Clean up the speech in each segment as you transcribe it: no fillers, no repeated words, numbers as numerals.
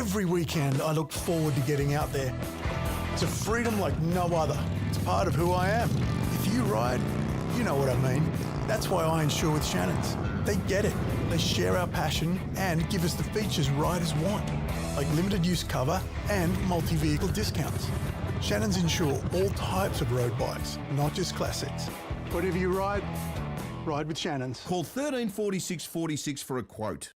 Every weekend, I look forward to getting out there. It's a freedom like no other. It's part of who I am. If you ride, you know what I mean. That's why I insure with Shannons. They get it. They share our passion and give us the features riders want, like limited use cover and multi-vehicle discounts. Shannons insure all types of road bikes, not just classics. Whatever you ride, ride with Shannons. Call 134646 for a quote.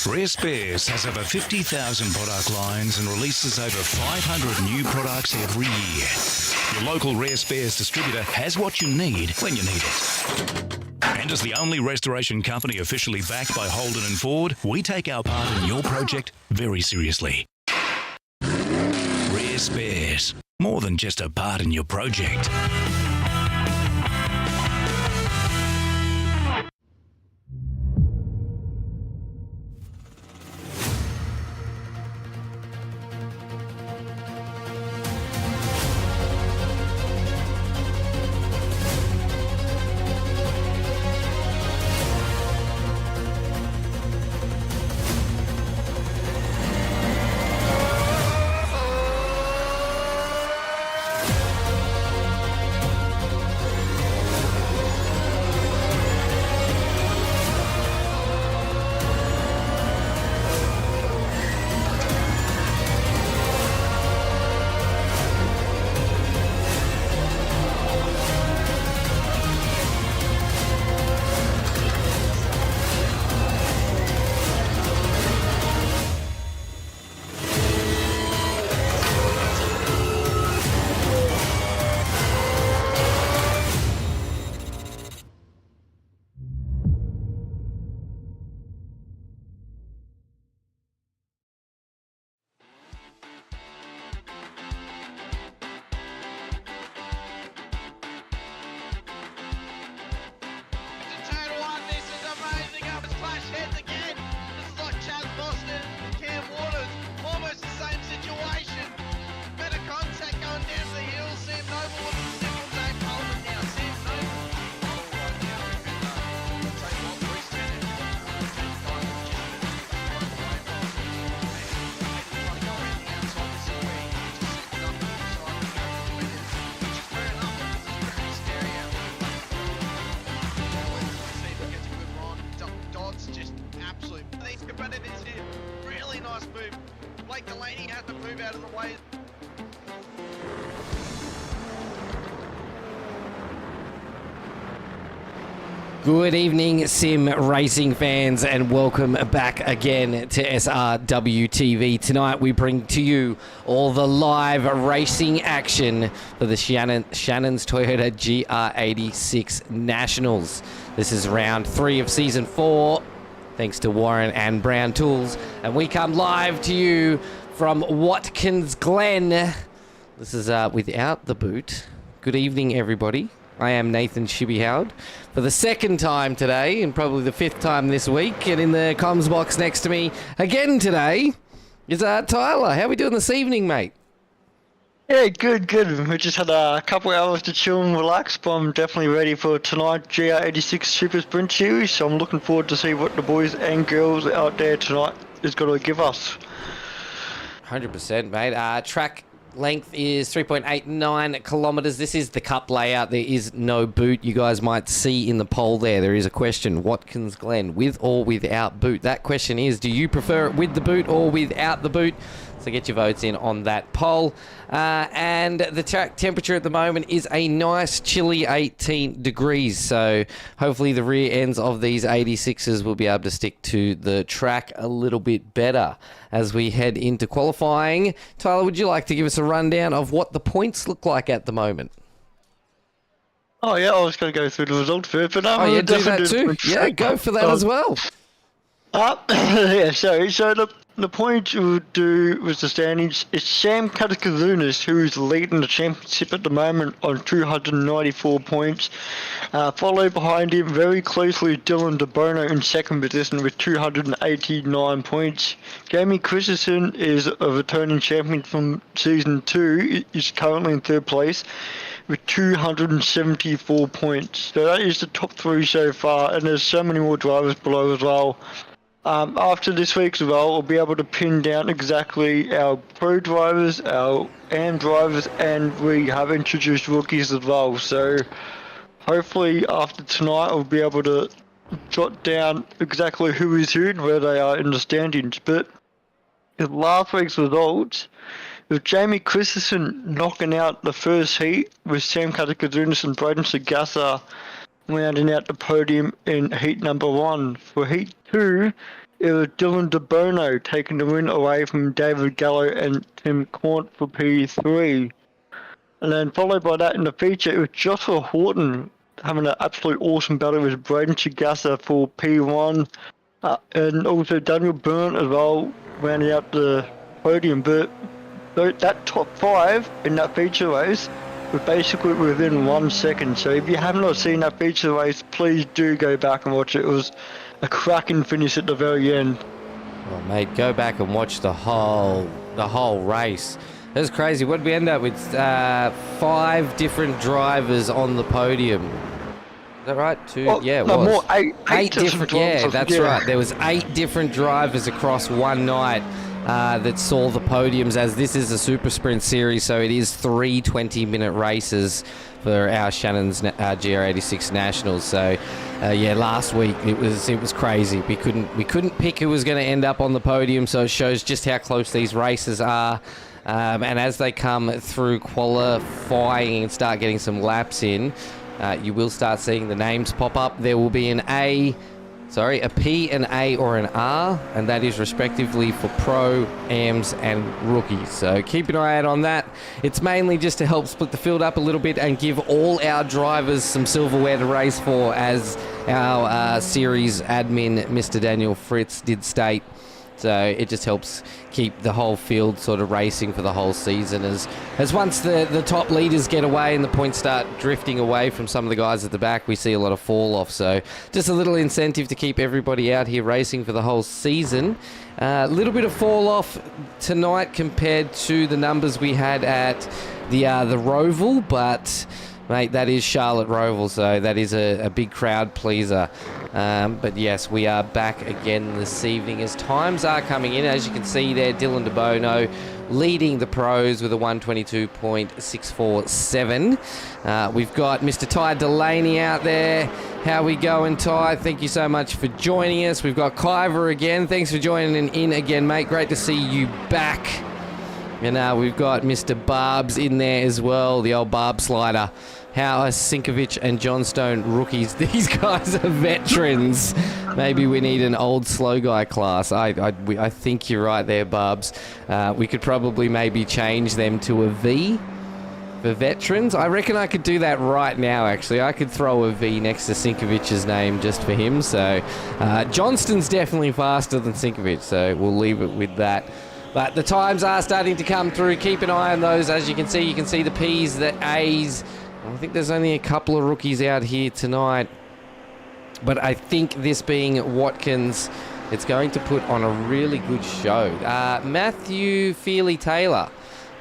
Rare Spares has over 50,000 product lines and releases over 500 new products every year. Your local Rare Spares distributor has what you need when you need it. And as the only restoration company officially backed by Holden and Ford, we take our part in your project very seriously. Rare Spares, more than just a part in your project. Good evening, sim racing fans, and welcome back again to SRWTV. Tonight we bring to you all the live racing action for the Shannons Toyota GR86 Nationals. This is round 3 of season 4, thanks to Warren and Brown Tools, and we come live to you from Watkins Glen. This is without the boot. Good evening, everybody. I am Nathan ShiBBy for the second time today, and probably the 5th time this week. And in the comms box next to me again today is Tyler. How are we doing this evening, mate? Yeah, good. We just had a couple hours to chill and relax, but I'm definitely ready for tonight GR86 Super Sprint Series. So I'm looking forward to see what the boys and girls out there tonight is going to give us. 100%, mate. Track Length is 3.89 kilometres. This is the cup layout. There is no boot. You guys might see in the poll there is a question. Watkins Glen, with or without boot? That question is, do you prefer it with the boot or without the boot? So get your votes in on that poll. And the track temperature at the moment is a nice chilly 18 degrees. So hopefully the rear ends of these 86s will be able to stick to the track a little bit better as we head into qualifying. Tyler, would you like to give us a rundown of what the points look like at the moment? Oh yeah, I was going to go through the results first, but oh yeah, do that too. Yeah, go for that as well. Yeah, so the point you would do with the standings is Sam Katakazunas, who is leading the championship at the moment on 294 points. Followed behind him very closely Dylan De Bono in second position with 289 points. Jamie Christensen is a returning champion from season 2, is currently in third place with 274 points. So that is the top 3 so far, and there's so many more drivers below as well. After this week's as well, we'll be able to pin down exactly our pro drivers, our AM drivers, and we have introduced rookies as well. So hopefully after tonight, we'll be able to jot down exactly who is who and where they are in the standings. But in last week's results, with Jamie Christensen knocking out the first heat, with Sam Katakazunas and Braden Sagassa rounding out the podium in heat number 1. For heat 2, it was Dylan De Bono taking the win away from David Gallo and Tim Quant for P3. And then followed by that in the feature, it was Joshua Horton having an absolute awesome battle with Braden Sagassa for P1. And also Daniel Byrne as well, rounding out the podium. But that top 5 in that feature race was basically within 1 second. So if you have not seen that feature race, please do go back and watch it. It was a cracking finish at the very end. Oh, mate, go back and watch the whole race. It was crazy. What did we end up with? 5 different drivers on the podium. Is that right? 2? Well, yeah, it no, was. More, 8 different. Yeah, that's right. There was 8 different drivers across one night that saw the podiums, as this is a super sprint series, so it is 3 20-minute races for our Shannons GR86 Nationals. So yeah, last week it was crazy. We couldn't pick who was going to end up on the podium, so it shows just how close these races are. And as they come through qualifying and start getting some laps in, you will start seeing the names pop up. There will be a P, an A, or an R, and that is respectively for pro, AMs, and rookies. So keep an eye out on that. It's mainly just to help split the field up a little bit and give all our drivers some silverware to race for, as our series admin, Mr. Daniel Fritz, did state. So it just helps keep the whole field sort of racing for the whole season, as once the top leaders get away and the points start drifting away from some of the guys at the back, we see a lot of fall off. So just a little incentive to keep everybody out here racing for the whole season. A little bit of fall off tonight compared to the numbers we had at the Roval, but mate, that is Charlotte Roval, so that is a big crowd pleaser. But yes, we are back again this evening as times are coming in. As you can see there, Dylan De Bono leading the pros with a 122.647. We've got Mr. Ty Delaney out there. How we going, Ty? Thank you so much for joining us. We've got Kyver again. Thanks for joining in again, mate. Great to see you back. And we've got Mr. Barbs in there as well, the old Barb slider. How are Sinkovic and Johnstone rookies? These guys are veterans. Maybe we need an old slow guy class. I think you're right there, Barbs. We could probably maybe change them to a V for veterans. I reckon I could do that right now, actually. I could throw a V next to Sinkovic's name just for him. So Johnston's definitely faster than Sinkovic, so we'll leave it with that. But the times are starting to come through. Keep an eye on those. As you can see the P's, the A's. I think there's only a couple of rookies out here tonight. But I think this being Watkins, it's going to put on a really good show. Matthew Feely-Taylor,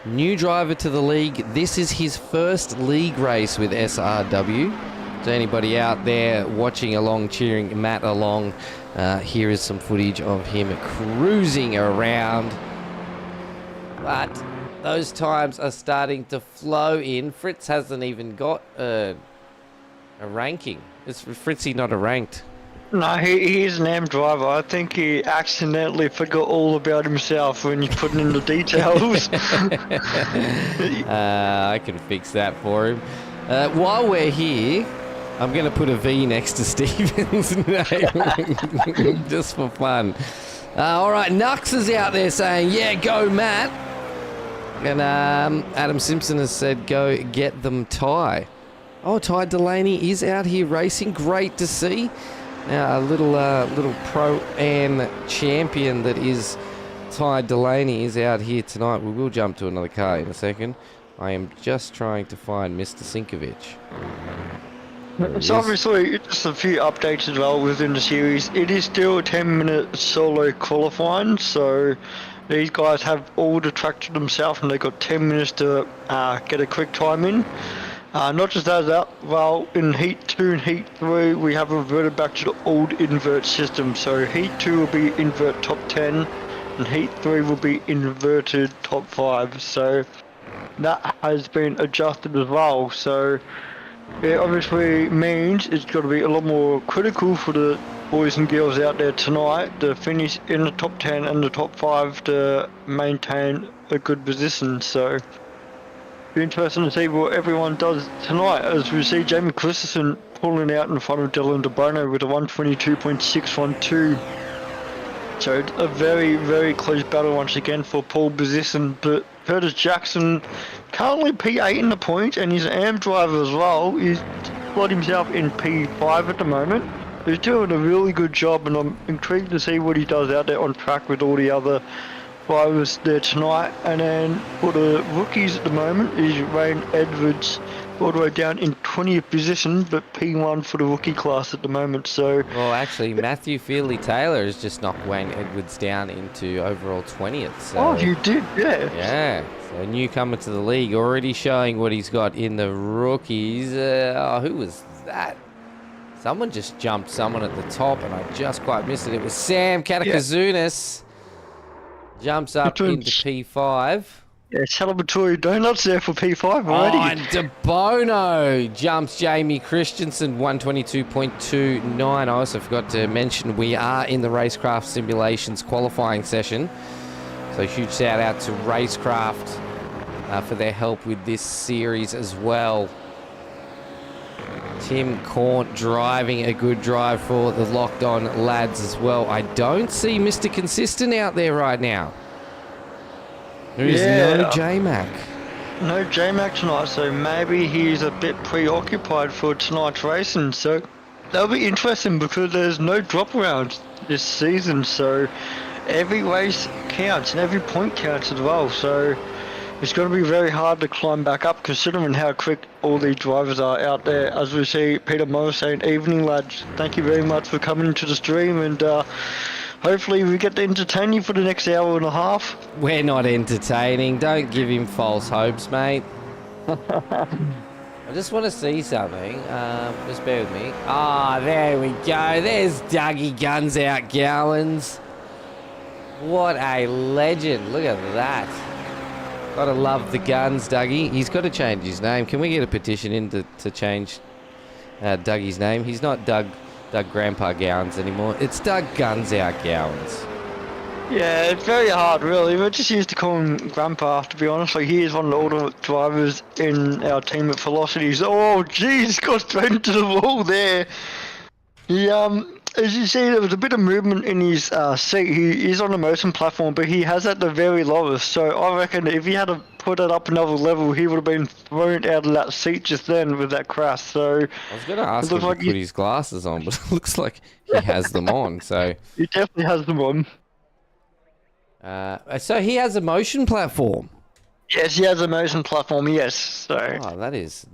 new driver to the league. This is his first league race with SRW. So anybody out there watching along, cheering Matt along, here is some footage of him cruising around. But Those times are starting to flow in. Fritz hasn't even got a ranking. Is Fritzy not a ranked? No, he's an AM driver. I think he accidentally forgot all about himself when he's putting in the details. I can fix that for him. While we're here, I'm going to put a V next to Stephen's name, just for fun. All right, Nux is out there saying, yeah, go Matt. And Adam Simpson has said, go get them Ty. Oh, Ty Delaney is out here racing. Great to see. Now, a little pro-am champion that is Ty Delaney is out here tonight. We will jump to another car in a second. I am just trying to find Mr. Sinkovic. So obviously, just a few updates as well within the series. It is still a 10-minute solo qualifying, so these guys have all the track to themselves and they've got 10 minutes to get a quick time in. Not just that, well, in Heat 2 and Heat 3, we have reverted back to the old invert system. So Heat 2 will be invert top 10, and Heat 3 will be inverted top 5. So that has been adjusted as well. So it obviously means it's got to be a lot more critical for the boys and girls out there tonight to finish in the top 10 and the top 5 to maintain a good position. So be interesting to see what everyone does tonight, as we see Jamie Christensen pulling out in front of Dylan De Bono with a 122.612. So a very, very close battle once again for pole position, but Curtis Jackson currently P8 in the points, and he's an AM driver as well. He's got himself in P5 at the moment. He's doing a really good job, and I'm intrigued to see what he does out there on track with all the other drivers there tonight. And then for the rookies at the moment is Wayne Edwards, all the way down in 20th position, but P1 for the rookie class at the moment. So, well, actually, Matthew Feely-Taylor has just knocked Wayne Edwards down into overall 20th. So, oh, you did, yeah. Yeah, so a newcomer to the league, already showing what he's got in the rookies. Who was that? Someone just jumped someone at the top, and I just quite missed it. It was Sam Katakazunas. Jumps up into P5. Yeah, celebratory donuts there for P5 already. Oh, and De Bono jumps Jamie Christensen, 122.29. I also forgot to mention we are in the Racecraft Simulations qualifying session. So huge shout out to Racecraft for their help with this series as well. Tim Cornt driving a good drive for the Locked On lads as well. I don't see Mr. Consistent out there right now. There is no J-Mac. No J-Mac tonight, so maybe he's a bit preoccupied for tonight's racing. So that'll be interesting because there's no drop around this season. So every race counts and every point counts as well. So it's going to be very hard to climb back up considering how quick all these drivers are out there. As we see Peter Morris saying, evening lads, thank you very much for coming into the stream, and hopefully we get to entertain you for the next hour and a half. We're not entertaining. Don't give him false hopes, mate. I just want to see something. Just bear with me. Ah, there we go. There's Dougie Guns Out Gowans. What a legend. Look at that. Gotta love the guns, Dougie. He's got to change his name. Can we get a petition in to change Dougie's name? He's not Doug Grandpa Gowans anymore. It's Doug Guns Out Gowans. Yeah, it's very hard, really. We're just used to call him Grandpa, to be honest. Like, he is one of the older drivers in our team at Velocities. Oh, jeez, got thrown into the wall there. He, as you see, there was a bit of movement in his seat. He is on the motion platform, but he has at the very lowest. So I reckon if he had to put it up another level, he would have been thrown out of that seat just then with that crash. So I was going to ask him to put his glasses on, but it looks like he has them on. So he definitely has them on. So he has a motion platform. Yes, he has a motion platform. Yes. So. Oh, that is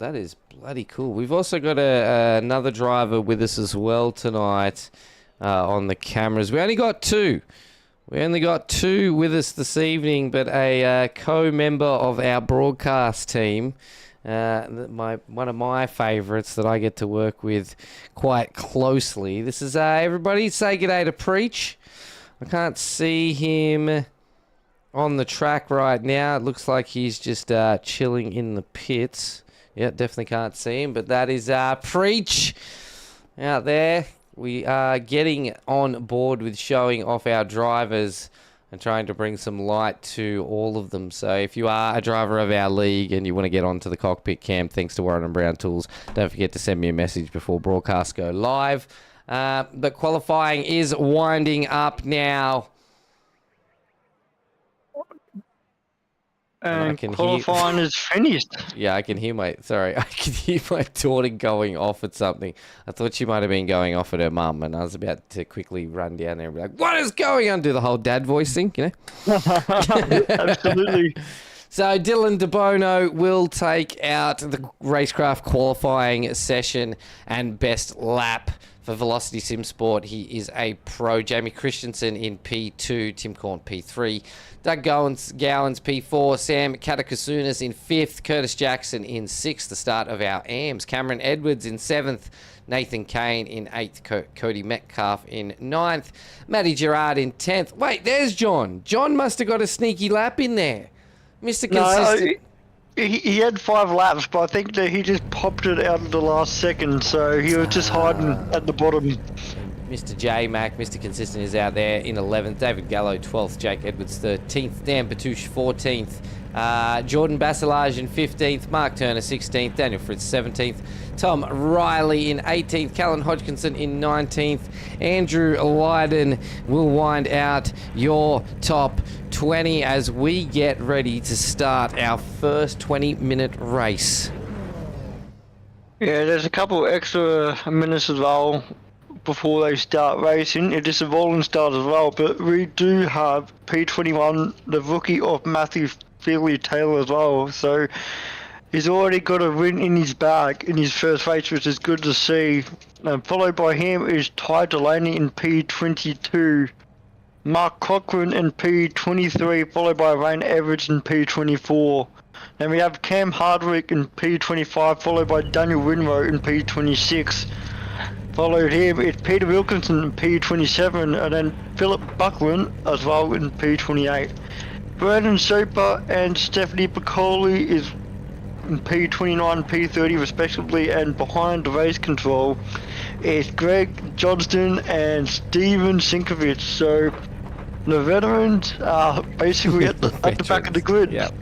bloody cool. We've also got another driver with us as well tonight on the cameras. We only got two. We only got two with us this evening, but a co-member of our broadcast team, one of my favourites that I get to work with quite closely. This is everybody say g'day to Preach. I can't see him on the track right now. It looks like he's just chilling in the pits. Yeah, definitely can't see him, but that is Preach out there. We are getting on board with showing off our drivers and trying to bring some light to all of them. So if you are a driver of our league and you want to get onto the cockpit cam, thanks to Warren and Brown Tools, don't forget to send me a message before broadcasts go live. The qualifying is winding up now. And qualifying is finished. Yeah, I can hear my daughter going off at something. I thought she might have been going off at her mum, and I was about to quickly run down there and be like, "What is going on?" Do the whole dad voice thing, you know? Absolutely. So Dylan DeBono will take out the racecraft qualifying session and best lap for Velocity Sim Sport. He is a pro. Jamie Christensen in P2, Tim Corn P3, Doug Gowans P4, Sam Katakasunas in 5th, Curtis Jackson in 6th, the start of our AMs, Cameron Edwards in 7th, Nathan Kane in 8th, Cody Metcalf in 9th, Matty Gerard in 10th. Wait, there's John. John must have got a sneaky lap in there. Mr. Consistent. No, he had 5 laps, but I think that he just popped it out at the last second, so he was just hiding at the bottom. Mr. J Mac, Mr. Consistent is out there in 11th. David Gallo 12th. Jake Edwards 13th. Dan Batouche 14th. Jordan Basilage in 15th. Mark Turner 16th. Daniel Fritz 17th. Tom Riley in 18th. Callan Hodgkinson in 19th. Andrew Lydon will wind out your top 20 as we get ready to start our first 20-minute race. Yeah, there's a couple extra minutes as well before they start racing. It is a rolling start as well, but we do have P21, the rookie of Matthew Feely Taylor as well, so he's already got a win in his bag in his first race, which is good to see. Followed by him is Ty Delaney in P22, Mark Cochran in P23, followed by Ryan Everett in P24. Then we have Cam Hardwick in P25, followed by Daniel Winrow in P26. Followed him is Peter Wilkinson in P27, and then Philip Buckland as well in P28. Brandon Soper and Stephanie Piccoli is in P29 and P30 respectively, and behind the race control is Greg Johnston and Steven Sinkovich. So the veterans are basically at the back of the grid. Yep.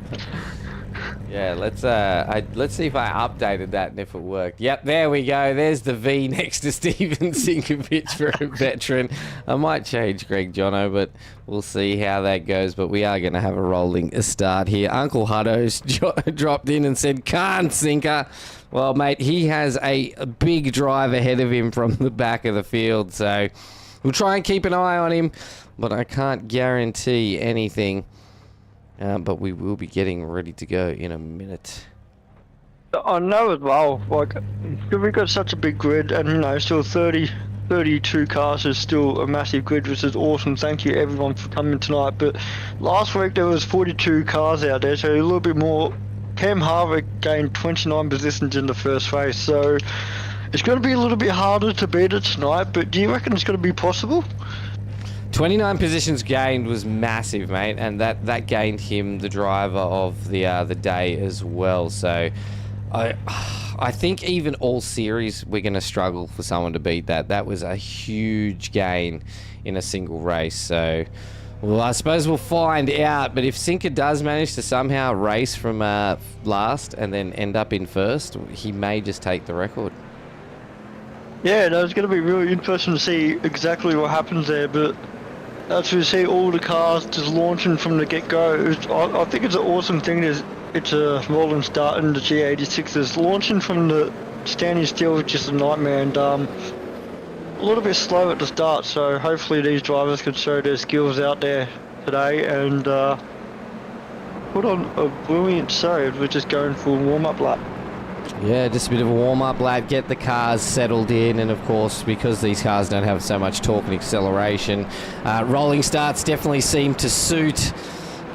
Yeah, let's see if I updated that and if it worked. Yep, there we go. There's the V next to Steven Sinkovich for a veteran. I might change Greg Jono, but we'll see how that goes. But we are going to have a rolling start here. Uncle Hutto's dropped in and said, "Can't Sinker." Well, mate, he has a big drive ahead of him from the back of the field, so we'll try and keep an eye on him, but I can't guarantee anything. But we will be getting ready to go in a minute. I know as well, like, we've got such a big grid, and you know, still 32 cars is still a massive grid, which is awesome. Thank you everyone for coming tonight. But last week there was 42 cars out there, so a little bit more. Cam Harvick gained 29 positions in the first race, so it's going to be a little bit harder to beat it tonight. But do you reckon it's going to be possible? 29 positions gained was massive, mate, and that gained him the driver of the day as well. So I think even all series we're going to struggle for someone to beat that. That was a huge gain in a single race. So, well, I suppose we'll find out. But if Sinker does manage to somehow race from last and then end up in first, he may just take the record. Yeah, no, it's going to be really interesting to see exactly what happens there, but as we see all the cars just launching from the get-go, I think it's an awesome thing. It's a rolling start in the G86s. Launching from the standing still is just a nightmare, and a little bit slow at the start, so hopefully these drivers can show their skills out there today and put on a brilliant show. We're just going for a warm-up lap. Yeah, just a bit of a warm-up lap, get the cars settled in, and of course, because these cars don't have so much torque and acceleration, rolling starts definitely seem to suit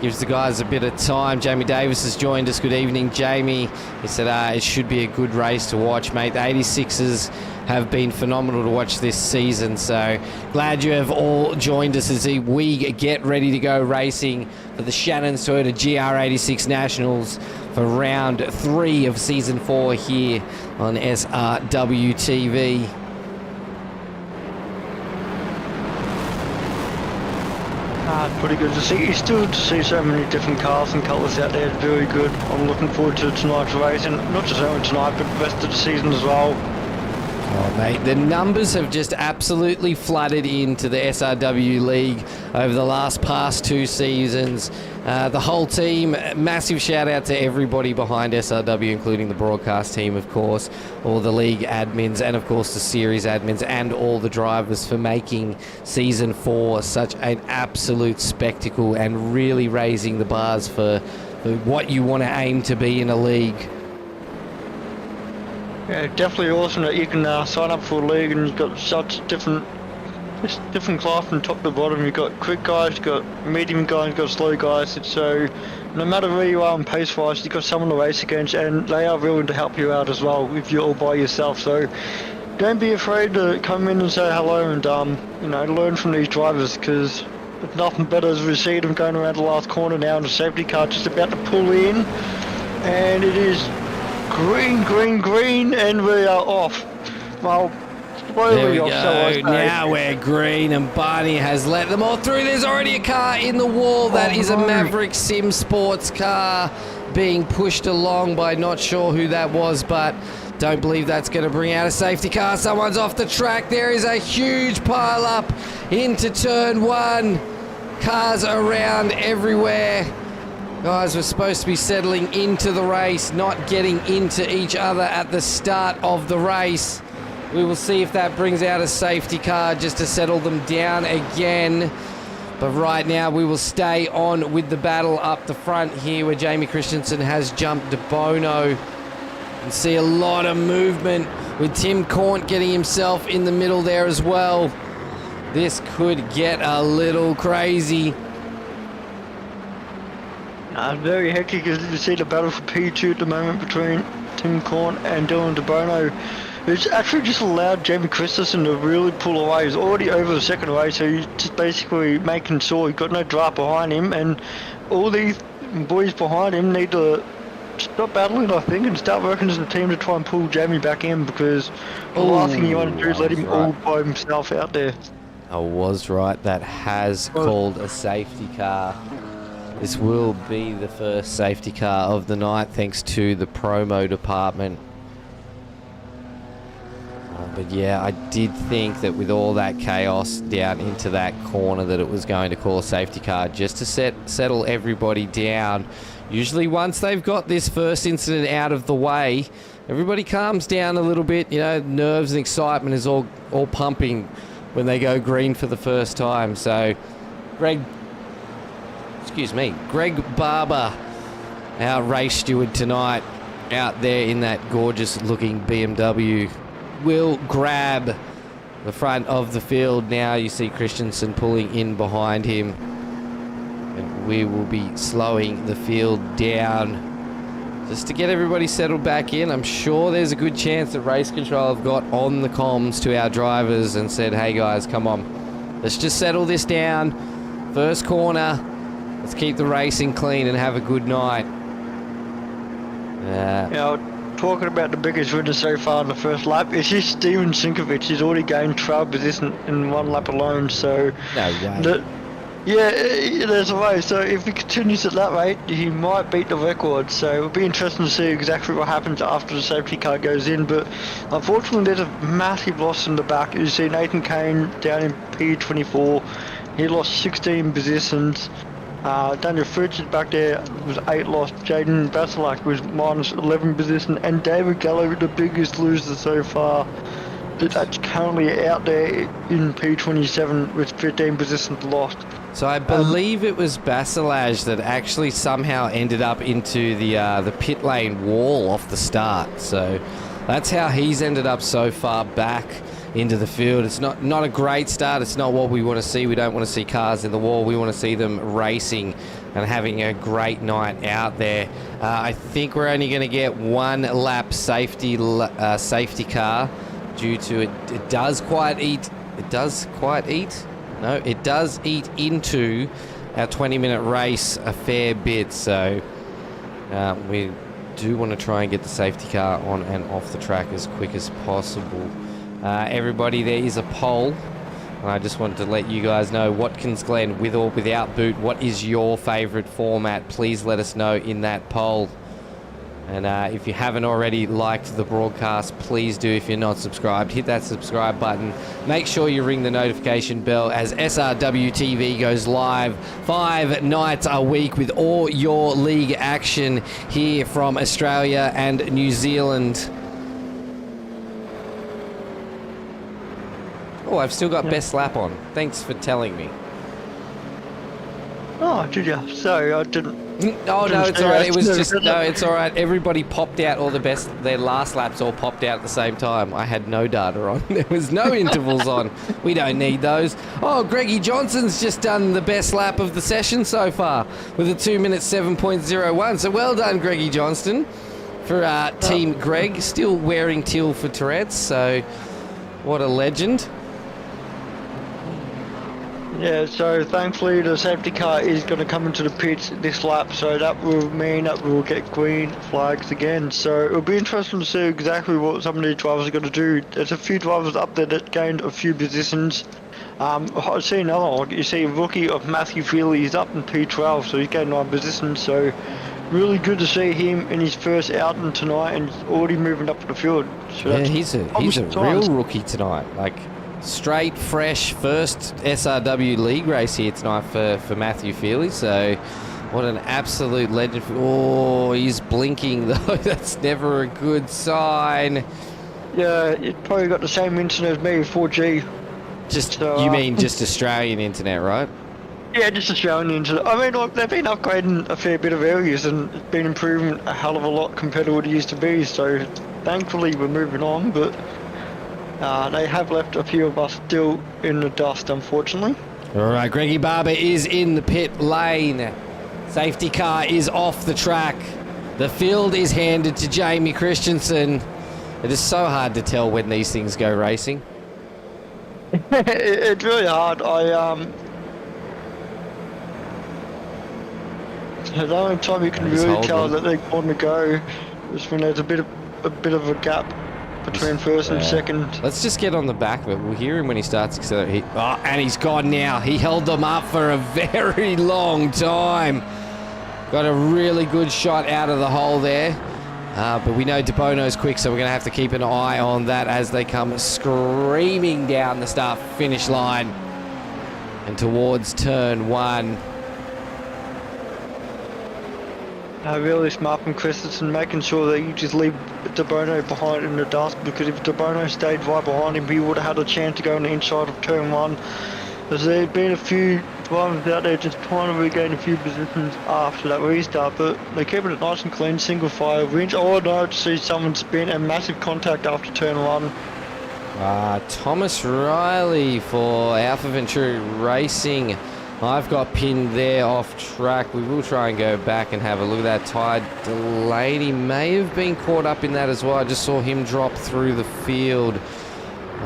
gives the guys a bit of time. Jamie Davis has joined us. Good evening, Jamie. He said it should be a good race to watch, mate. The 86s have been phenomenal to watch this season, so glad you have all joined us as we get ready to go racing for the Shannons GR86 Nationals for round 3 of season 4 here on SRW TV. Pretty good to see. Still to see so many different cars and colours out there. It's very good. I'm looking forward to tonight's race, and not just only tonight, but the rest of the season as well. Oh, mate, the numbers have just absolutely flooded into the SRW League over the past 2 seasons. The whole team, massive shout out to everybody behind SRW, including the broadcast team, of course, all the league admins, and of course the series admins, and all the drivers for making season 4 such an absolute spectacle and really raising the bars for what you want to aim to be in a league. Yeah, definitely awesome that you can sign up for a league and you've got such different class from top to bottom. You've got quick guys, you've got medium guys, you've got slow guys. So no matter where you are in pace wise, you've got someone to race against, and they are willing to help you out as well if you're all by yourself. So don't be afraid to come in and say hello and learn from these drivers, because there's nothing better as we see them going around the last corner now, and the safety car just about to pull in, and it is green, and we are off. Well, there we go. Now we're green, and Barney has let them all through. There's already a car in the wall. That is a Maverick Sim Sports car being pushed along by not sure who that was, but don't believe that's going to bring out a safety car. Someone's off the track. There is a huge pile up into turn 1. Cars around everywhere. Guys, we're supposed to be settling into the race, not getting into each other at the start of the race. We will see if that brings out a safety car just to settle them down again. But right now we will stay on with the battle up the front here, where Jamie Christensen has jumped to Bono. You can see a lot of movement with Tim Cornt getting himself in the middle there as well. This could get a little crazy. Very hectic as you see the battle for P2 at the moment between Tim Cornt and Dylan DeBono. It's actually just allowed Jamie Christensen to really pull away. He's already over the second race, so he's just basically making sure he's got no draft behind him, and all these boys behind him need to stop battling, I think, and start working as a team to try and pull Jamie back in, because the last thing you want to do is let him all by himself out there. I was right. That has called a safety car. This will be the first safety car of the night, thanks to the promo department. But yeah, I did think that with all that chaos down into that corner that it was going to call a safety car just to settle everybody down. Usually once they've got this first incident out of the way, everybody calms down a little bit. You know, nerves and excitement is all pumping when they go green for the first time. So Greg Barber, our race steward tonight, out there in that gorgeous looking BMW, will grab the front of the field. Now you see Christensen pulling in behind him, and we will be slowing the field down just to get everybody settled back in. I'm sure there's a good chance that Race Control have got on the comms to our drivers and said, hey guys, come on, let's just settle this down. First corner, let's keep the racing clean and have a good night. Talking about the biggest winner so far in the first lap, it's just Steven Sinkovic. He's already gained 12 position in 1 lap alone, so... No way. There's a way. So if he continues at that rate, he might beat the record. So it'll be interesting to see exactly what happens after the safety car goes in. But unfortunately, there's a massive loss in the back. You see Nathan Kane down in P24. He lost 16 positions. Daniel Fritz is back there, was 8 lost. Jaden Basilak was minus 11 position, and David Gallo, the biggest loser so far, that's currently out there in P27 with 15 positions lost. So I believe it was Basilaj that actually somehow ended up into the pit lane wall off the start. So that's how he's ended up so far back into the field. It's not a great start. It's not what we want to see. We don't want to see cars in the wall. We want to see them racing and having a great night out there. I think we're only going to get one lap safety car due to it does quite eat. It does quite eat. No, it does eat into our 20-minute race a fair bit. So we do want to try and get the safety car on and off the track as quick as possible. Everybody, there is a poll. I just wanted to let you guys know, Watkins Glen, with or without boot, what is your favourite format? Please let us know in that poll. And if you haven't already liked the broadcast, please do. If you're not subscribed, hit that subscribe button. Make sure you ring the notification bell as SRW TV goes live 5 nights a week with all your league action here from Australia and New Zealand. Oh, I've still got best lap on. Thanks for telling me. Oh, did you? Sorry, I didn't. Oh, no, it's all right. It was just, no, it's all right. Everybody popped out all their last laps all popped out at the same time. I had no data on. There was no intervals on. We don't need those. Oh, Greggy Johnson's just done the best lap of the session so far with a 2 minute 7.01. So well done, Greggy Johnston, for Team Greg. Still wearing teal for Tourette's, so what a legend. Yeah, so thankfully the safety car is going to come into the pits this lap, so that will mean that we'll get green flags again. So it'll be interesting to see exactly what some of these drivers are going to do. There's a few drivers up there that gained a few positions. I see another one. You see a rookie of Matthew Feely, he's up in P12, so he's gained 9 positions. So really good to see him in his first outing tonight and he's already moving up the field. So yeah, he's a real rookie tonight. Like, straight, fresh, first SRW league race here tonight for Matthew Feely. So what an absolute legend. Oh, he's blinking though. That's never a good sign. Yeah, it probably got the same internet as me, 4G. Just so, you mean just Australian internet, right? Yeah, just Australian internet. I mean, look, they've been upgrading a fair bit of areas and it's been improving a hell of a lot compared to what it used to be. So thankfully we're moving on, but they have left a few of us still in the dust, unfortunately. All right, Greggy Barber is in the pit lane. Safety car is off the track. The field is handed to Jamie Christensen. It is so hard to tell when these things go racing. It's really hard. The only time you can really tell that they're going to go is when there's a bit of a gap between first and second. Let's just get on the back of it. We'll hear him when he starts accelerating. Oh, and he's gone now. He held them up for a very long time. Got a really good shot out of the hole there. But we know DeBono's quick, so we're going to have to keep an eye on that as they come screaming down the start-finish line and towards turn 1. Really smart from Christensen, making sure that you just leave DeBono behind in the dust, because if DeBono stayed right behind him, he would have had a chance to go on the inside of turn 1. There's been a few drivers out there just trying to regain a few positions after that restart, but they're keeping it nice and clean, single file winch. Oh no, to see someone spin and massive contact after turn 1. Thomas Riley for Alpha Venturi Racing. I've got pinned there off track. We will try and go back and have a look at that. Ty Delaney may have been caught up in that as well. I just saw him drop through the field.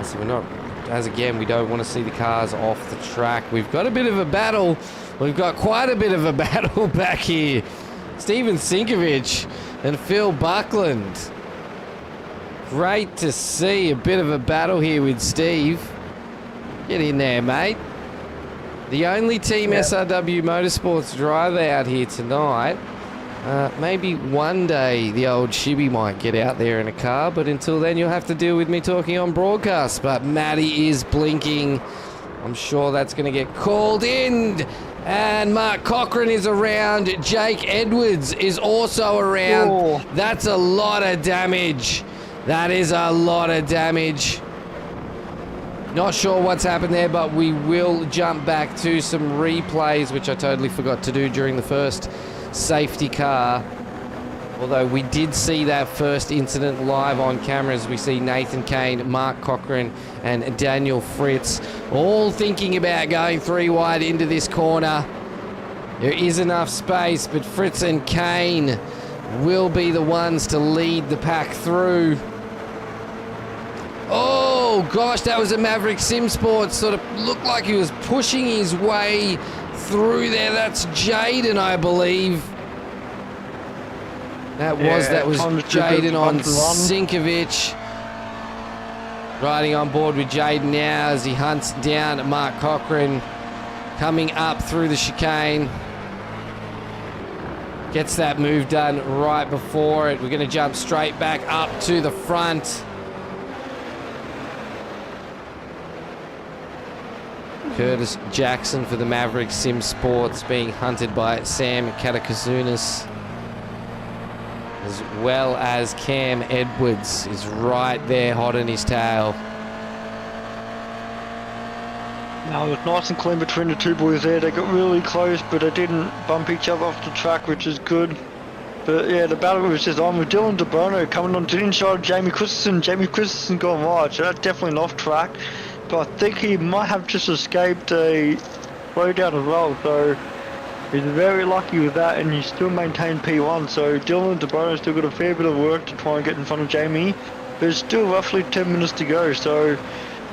So we're not, as again, we don't want to see the cars off the track. We've got a bit of a battle. We've got quite a bit of a battle back here. Steven Sinkovich and Phil Buckland. Great to see a bit of a battle here with Steve. Get in there, mate. The only Team SRW Motorsports driver out here tonight. Maybe one day the old ShiBBy might get out there in a car, but until then you'll have to deal with me talking on broadcast. But Matty is blinking. I'm sure that's going to get called in. And Mark Cochran is around. Jake Edwards is also around. Oh. That's a lot of damage. That is a lot of damage. Not sure what's happened there, but we will jump back to some replays, which I totally forgot to do during the first safety car. Although we did see that first incident live on cameras. We see Nathan Kane, Mark Cochran and Daniel Fritz all thinking about going 3 wide into this corner. There is enough space, but Fritz and Kane will be the ones to lead the pack through. Oh gosh, that was a Maverick Sim Sports. Sort of looked like he was pushing his way through there. That's Jaden, I believe. That was Jaden on Sinkovic. Riding on board with Jaden now as he hunts down Mark Cochran. Coming up through the chicane. Gets that move done right before it. We're going to jump straight back up to the front. Curtis Jackson for the Maverick Sim Sports being hunted by Sam Katakazunas, as well as Cam Edwards is right there hot on his tail. Now it was nice and clean between the two boys there. They got really close, but they didn't bump each other off the track, which is good. But yeah, the battle was just on with Dylan DeBono coming on to the inside of Jamie Christensen. Jamie Christensen gone wide, so that's definitely an off track. But I think he might have just escaped a slowdown as well, so he's very lucky with that, and he still maintained P1. So Dylan DeBono still got a fair bit of work to try and get in front of Jamie, but it's still roughly 10 minutes to go. So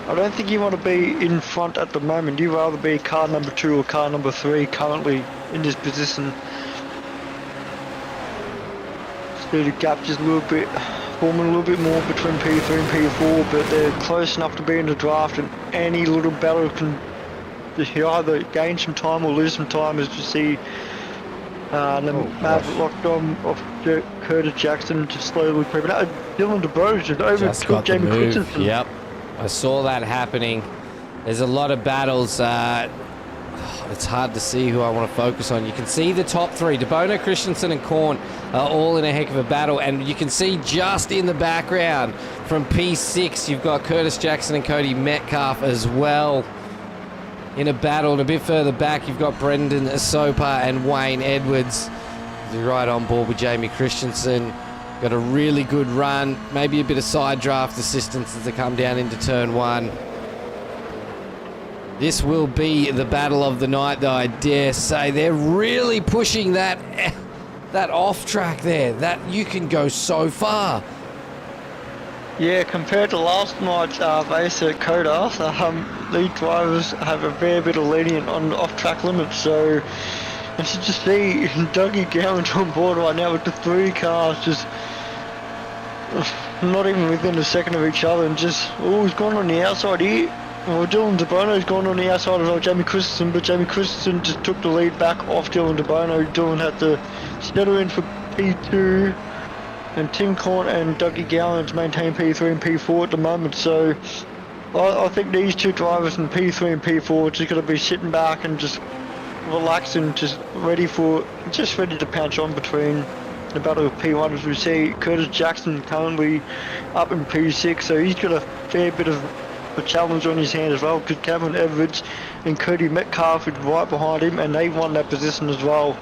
I don't think you want to be in front at the moment. You'd rather be car number 2 or car number 3 currently in this position. So the gap just a little bit, forming a little bit more between P3 and P4, but they're close enough to be in the draft, and any little battle can either gain some time or lose some time, as you see. Maverick locked on off Curtis Jackson, just slowly creeping out. Dylan DeBono just overtook Jamie Christensen. Yep, I saw that happening. There's a lot of battles. It's hard to see who I want to focus on. You can see the top 3, DeBono, Christensen and Korn, are all in a heck of a battle, and you can see just in the background from P6 you've got Curtis Jackson and Cody Metcalf as well in a battle, and a bit further back you've got Brendan Soper and Wayne Edwards. They're right on board with Jamie Christensen. Got a really good run, maybe a bit of side draft assistance as they come down into turn 1. This will be the battle of the night, though, I dare say. They're really pushing that off track there. That you can go so far. Yeah, compared to last night's race at Coda, lead drivers have a fair bit of lenient on off-track limits. So, as you just see, Dougie Gowan's on board right now with the 3 cars just not even within a second of each other, and just he's gone on the outside here. Well, Dylan DeBono's gone on the outside of Jamie Christensen, but Jamie Christensen just took the lead back off Dylan DeBono. Dylan had to settle in for P2, and Tim Korn and Dougie Gowans maintain P3 and P4 at the moment. So I think these 2 drivers in P3 and P4 are just going to be sitting back and just relaxing, just ready to pounce on between the battle of P1. As we see, Curtis Jackson currently up in P6, so he's got a fair bit of a challenge on his hand as well, because Cameron Edwards and Cody Metcalf is right behind him, and they won that position as well.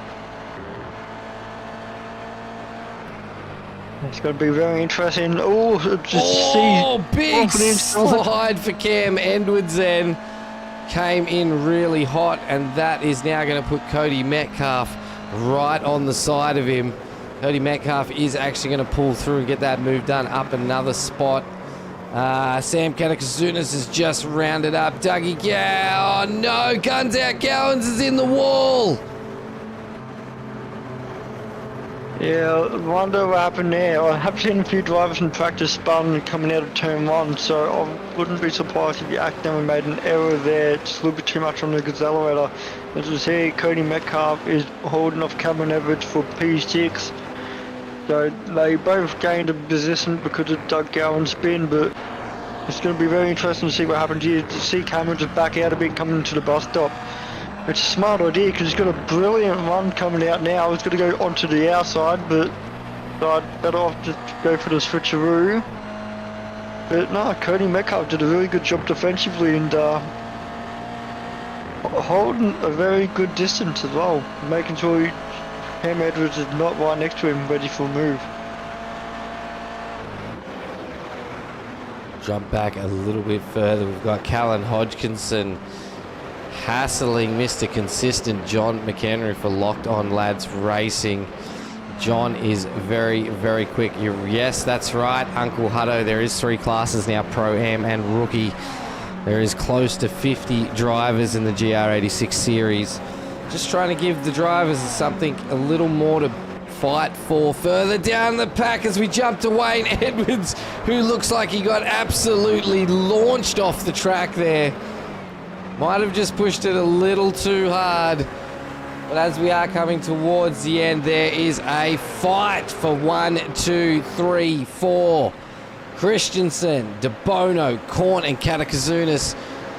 It's going to be very interesting. Big slide for Cam Edwards then. Came in really hot, and that is now going to put Cody Metcalf right on the side of him. Cody Metcalf is actually going to pull through and get that move done up another spot. Sam Katakazunas has just rounded up Dougie Gow. Oh no, guns out, Gowans is in the wall. Yeah, I wonder what happened there. I have seen a few drivers in practice spun coming out of turn 1, so I wouldn't be surprised if you accidentally made an error there, just a little bit too much on the accelerator. As you see, Cody Metcalf is holding off Cameron Edwards for P6. So they both gained a position because of Doug Gowan's spin, but it's going to be very interesting to see what happens here. To see Cameron just back out a bit coming into the bus stop. It's a smart idea because he's got a brilliant run coming out now. He's going to go onto the outside, but I'd better off just go for the switcheroo. But no, Cody Metcalf did a really good job defensively and holding a very good distance as well, making sure he Cam Edwards is not right next to him, ready for a move. Jump back a little bit further. We've got Callan Hodgkinson hassling Mr. Consistent John McHenry for Locked On Lads Racing. John is very, very quick. Yes, that's right, Uncle Hutto. There is 3 classes now, Pro-Am and Rookie. There is close to 50 drivers in the GR86 series. Just trying to give the drivers something a little more to fight for. Further down the pack as we jump to Wayne Edwards, who looks like he got absolutely launched off the track there. Might have just pushed it a little too hard. But as we are coming towards the end, there is a fight for 1, 2, 3, 4. Christensen, De Bono, Korn and Katakazunas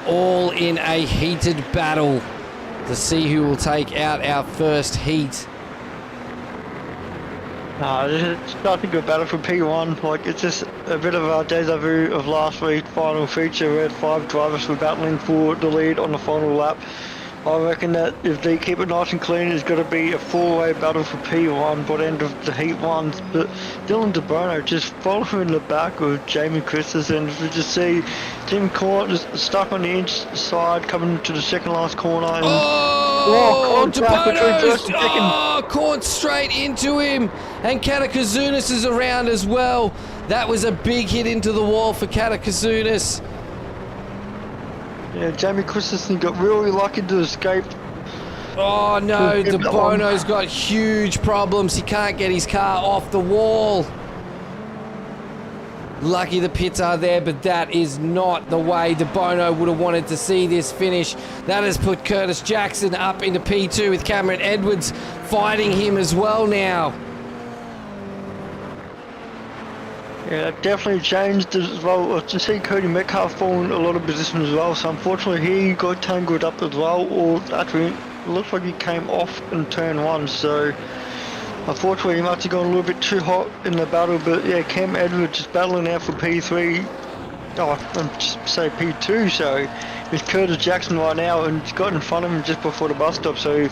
all in a heated battle to see who will take out our first heat. It's starting to go battle for P1. Like, it's just a bit of a deja vu of last week's final feature. We had 5 drivers were battling for the lead on the final lap. I reckon that if they keep it nice and clean, it's got to be a 4-way battle for P1 by the end of the heat ones. But Dylan De Bono just following in the back with Jamie Christensen. We just see Tim Court just stuck on the inside coming to the second last corner. And De Bono! Caught straight into him. And Katakazunas is around as well. That was a big hit into the wall for Katakazunas. Yeah, Jamie Christensen got really lucky to escape. Oh no, De Bono's got huge problems. He can't get his car off the wall. Lucky the pits are there, but that is not the way De Bono would have wanted to see this finish. That has put Curtis Jackson up into P2 with Cameron Edwards fighting him as well now. Yeah, that definitely changed as well. To see Cody Metcalf fall in a lot of positions as well, so unfortunately he got tangled up as well, or actually it looks like he came off in turn 1, so unfortunately he must have gone a little bit too hot in the battle. But yeah, Cam Edwards is battling out for P3, I'm just say P2, so it's Curtis Jackson right now, and he's got in front of him just before the bus stop, so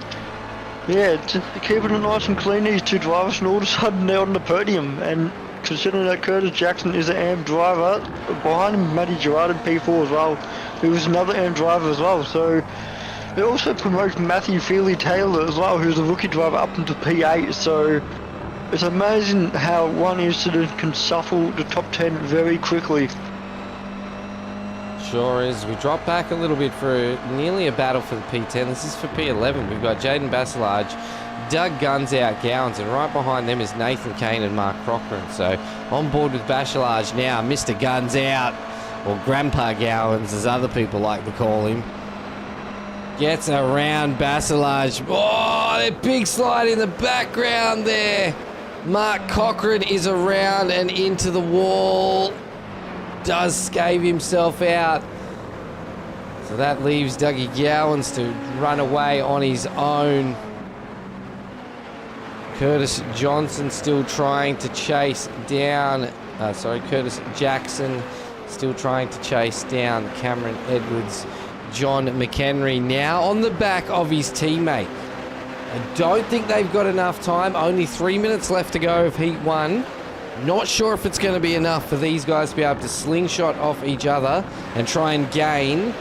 yeah, just keeping it nice and clean, these 2 drivers, and all of a sudden they're on the podium. And considering that Curtis Jackson is an AM driver, behind him Matty Gerard in P4 as well, who was another AM driver as well. So it also promotes Matthew Feely-Taylor as well, who's a rookie driver, up into P8. So it's amazing how one incident can shuffle the top 10 very quickly. Sure is. We drop back a little bit for nearly a battle for the P10. This is for P11. We've got Jaden Basilage, Doug Guns out Gowans, and right behind them is Nathan Kane and Mark Cochran. So on board with Basilage now, Mr. Guns out, or Grandpa Gowans as other people like to call him. Gets around Basilage. Oh, that big slide in the background there. Mark Cochran is around and into the wall. Does scave himself out. So that leaves Dougie Gowans to run away on his own. Curtis Johnson still trying to chase down, Curtis Jackson still trying to chase down Cameron Edwards. John McHenry now on the back of his teammate. I don't think they've got enough time. Only 3 minutes left to go of Heat 1. Not sure if it's going to be enough for these guys to be able to slingshot off each other and try and gain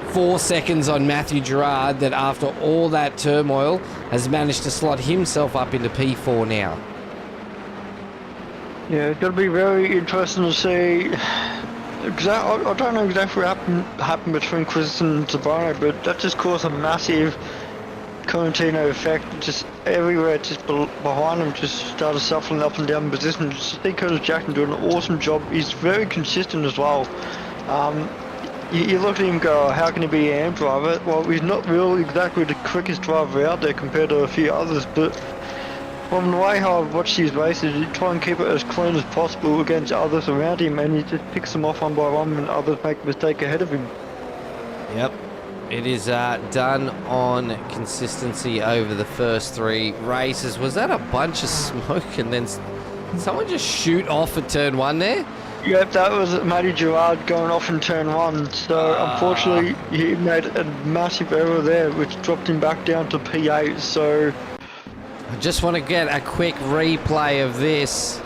4 seconds on Matthew Gerard, that after all that turmoil has managed to slot himself up into P4 now. Yeah, it's going to be very interesting to see. I don't know exactly what happened between Christensen and Sabano, but that just caused a massive Correntino effect. Just everywhere, just behind him, just started shuffling up and down positions. Just see Curtis Jackson doing an awesome job. He's very consistent as well. You look at him and go, how can he be an AM driver? Well, he's not really exactly the quickest driver out there compared to a few others, but from the way how I've watched these races, you try and keep it as clean as possible against others around him, and he just picks them off one by one when others make a mistake ahead of him. Yep. It is done on consistency over the first 3 races. Was that a bunch of smoke and then someone just shoot off at turn 1 there? Yep, that was Matty Gerard going off in turn 1. So unfortunately, he made a massive error there, which dropped him back down to P8. So I just want to get a quick replay of this.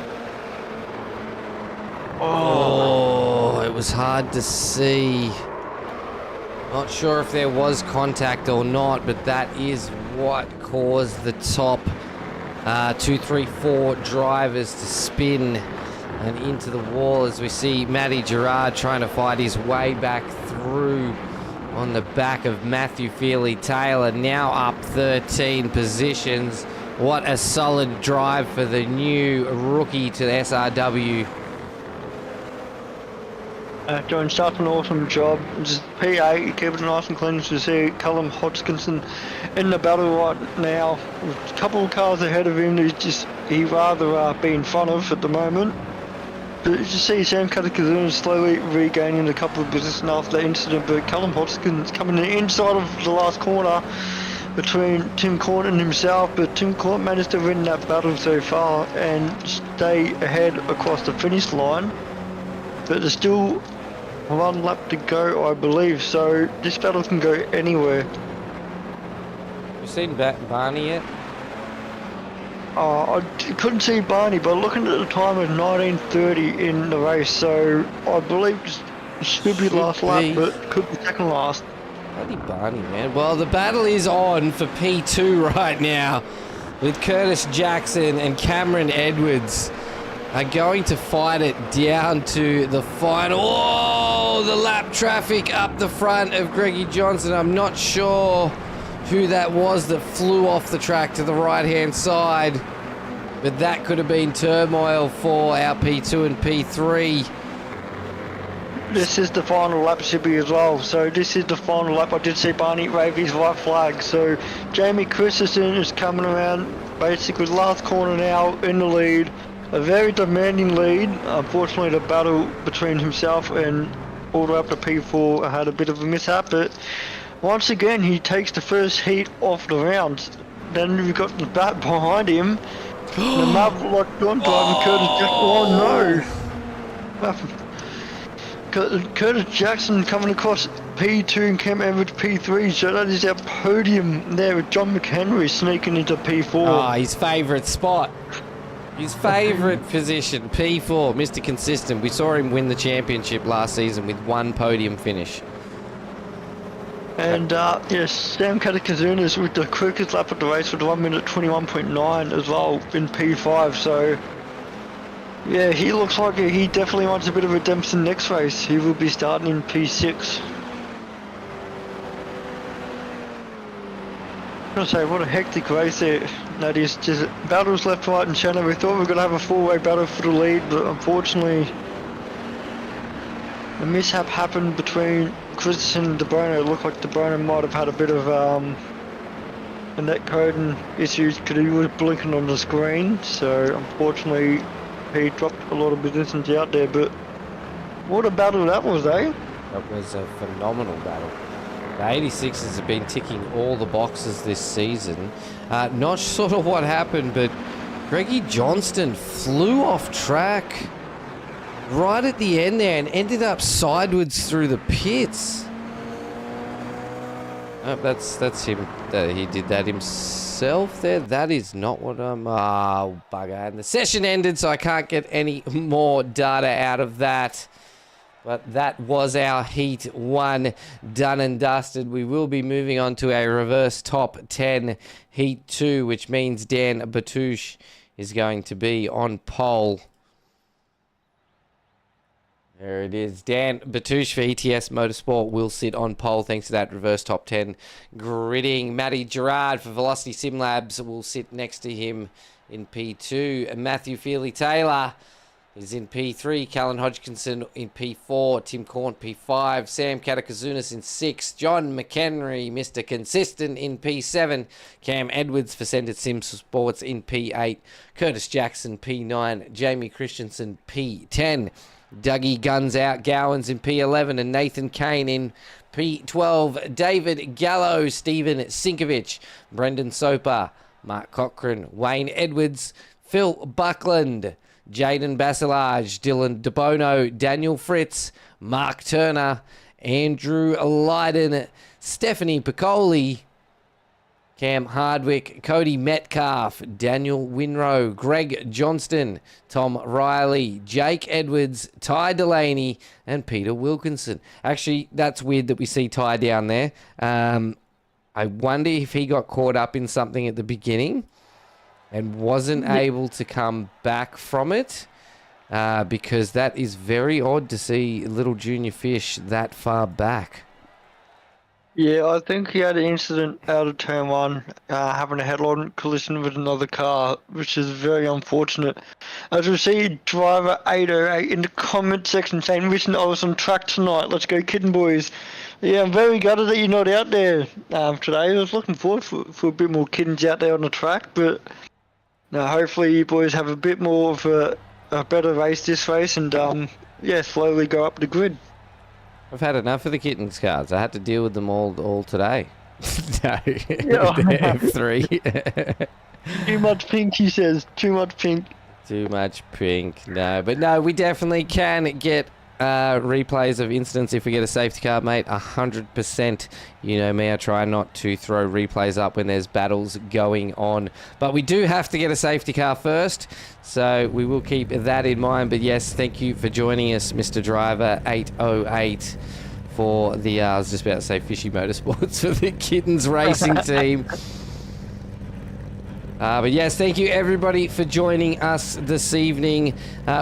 Oh, it was hard to see. Not sure if there was contact or not, but that is what caused the top 2, 3, 4 drivers to spin and into the wall, as we see Matty Gerard trying to fight his way back through on the back of Matthew Feely-Taylor, now up 13 positions. What a solid drive for the new rookie to the SRW. Doing such an awesome job. Just P8, keeping it nice and clean to see Callum Hodgkinson in the battle right now. A couple of cars ahead of him, he rather be in front of at the moment. But you see Sam Katakazuna slowly regaining a couple of positions after that incident, but Callum Hodgkin's coming in inside of the last corner between Tim Court and himself, but Tim Court managed to win that battle so far and stay ahead across the finish line. But there's still one lap to go, I believe, so this battle can go anywhere. You seen Barney yet? I couldn't see Barney, but looking at the time of 19:30 in the race, so I believe it should be last lap, but could be second last. Bloody Barney, man. Well, the battle is on for P2 right now, with Curtis Jackson and Cameron Edwards are going to fight it down to the final. Oh, the lap traffic up the front of Greggy Johnson. I'm not sure who that was that flew off the track to the right-hand side, but that could have been turmoil for our P2 and P3. This is the final lap, ShiBBy, as well. So this is the final lap. I did see Barney wave his white flag. So Jamie Christensen is coming around, basically last corner now in the lead. A very demanding lead. Unfortunately, the battle between himself and all the way up to P4 had a bit of a mishap, but once again he takes the first heat off the round. Then we've got the bat behind him. The map locked on driving Curtis Jackson. Oh no! Curtis Jackson coming across P2 and Cam Edwards P3, so that is our podium there with John McHenry sneaking into P4. Oh, his favourite spot. His favourite position, P4, Mr. Consistent. We saw him win the championship last season with one podium finish. And yes, Sam Katakazunas with the quickest lap of the race with 1 minute 21.9 as well in P5, so yeah, he looks like he definitely wants a bit of redemption next race. He will be starting in P6. I'm gonna say, what a hectic race there. That is just battles left, right and centre. We thought we were going to have a four-way battle for the lead, but unfortunately a mishap happened between Christensen and De Bruno. It looked like De Bruno might have had a bit of a net coding issues because he was blinking on the screen, so unfortunately he dropped a lot of positions out there. But what a battle that was, eh? That was a phenomenal battle. The 86ers have been ticking all the boxes this season. Not sort of what happened, but Greggy Johnston flew off track right at the end there and ended up sideways through the pits. Oh, that's him. He did that himself there. That is not what I'm... Oh, bugger. And the session ended, so I can't get any more data out of that. But that was our Heat 1 done and dusted. We will be moving on to a reverse top 10 Heat 2, which means Dan Batouche is going to be on pole. There it is. Dan Batouche for ETS Motorsport will sit on pole thanks to that reverse top 10 gridding. Matty Gerard for Velocity Sim Labs will sit next to him in P2. And Matthew Feely-Taylor is in P3, Callan Hodgkinson in P4, Tim Corn P5, Sam Katakazunas in 6, John McHenry, Mr. Consistent in P7, Cam Edwards for Centred Sim Sports in P8, Curtis Jackson P9, Jamie Christensen P10, Dougie Guns Out Gowans in P11 and Nathan Kane in P12, David Gallo, Stephen Sinkovich, Brendan Soper, Mark Cochran, Wayne Edwards, Phil Buckland, Jaden Basilage, Dylan DeBono, Daniel Fritz, Mark Turner, Andrew Lydon, Stephanie Piccoli, Cam Hardwick, Cody Metcalf, Daniel Winrow, Greg Johnston, Tom Riley, Jake Edwards, Ty Delaney, and Peter Wilkinson. Actually, that's weird that we see Ty down there. I wonder if he got caught up in something at the beginning and wasn't able to come back from it, because that is very odd to see little junior fish that far back. Yeah, I think he had an incident out of turn one, having a head-on collision with another car, which is very unfortunate. As we see driver 808 in the comment section saying, "Wishing I was on track tonight. Let's go, kidding boys." Yeah, I'm very gutted that you're not out there today. I was looking forward for a bit more kittens out there on the track, but hopefully you boys have a bit more of a better race this race and slowly go up the grid. I've had enough of the kittens cards. I had to deal with them all today. No, F3. Too much pink, he says. Too much pink. Too much pink. No, but no, we definitely can get replays of incidents if we get a safety car, mate. 100%. You know me, I try not to throw replays up when there's battles going on. But we do have to get a safety car first, so we will keep that in mind. But yes, thank you for joining us, Mr. Driver 808, for the, I was just about to say Fishy Motorsports, for the Kittens Racing team. But yes, thank you everybody for joining us this evening.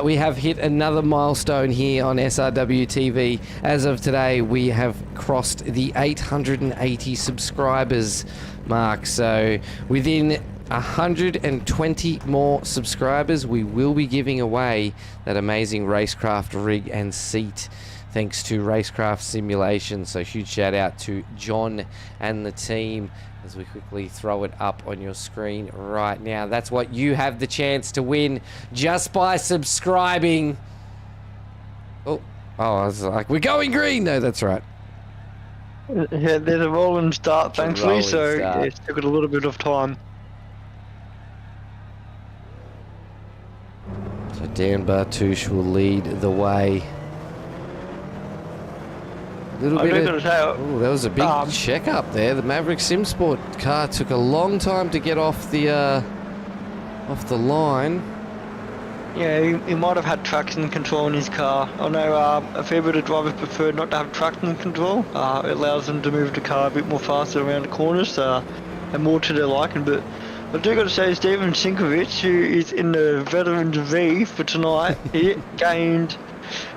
We have hit another milestone here on SRW TV. As of today, we have crossed the 880 subscribers mark. So within 120 more subscribers, we will be giving away that amazing Racecraft rig and seat, thanks to Racecraft Simulation. So huge shout out to John and the team as we quickly throw it up on your screen right now. That's what you have the chance to win just by subscribing. Oh, I was like, we're going green. No, that's right. Yeah, there's a rolling start, thankfully, so it took it a little bit of time. So Dan Bartouche will lead the way. That was a big check up there. The Maverick SimSport car took a long time to get off the line. Yeah, he might have had traction control in his car. I know a fair bit of drivers prefer not to have traction control. It allows them to move the car a bit more faster around the corners and more to their liking. But I do got to say, Steven Sinkovic, who is in the Veterans V for tonight, he gained,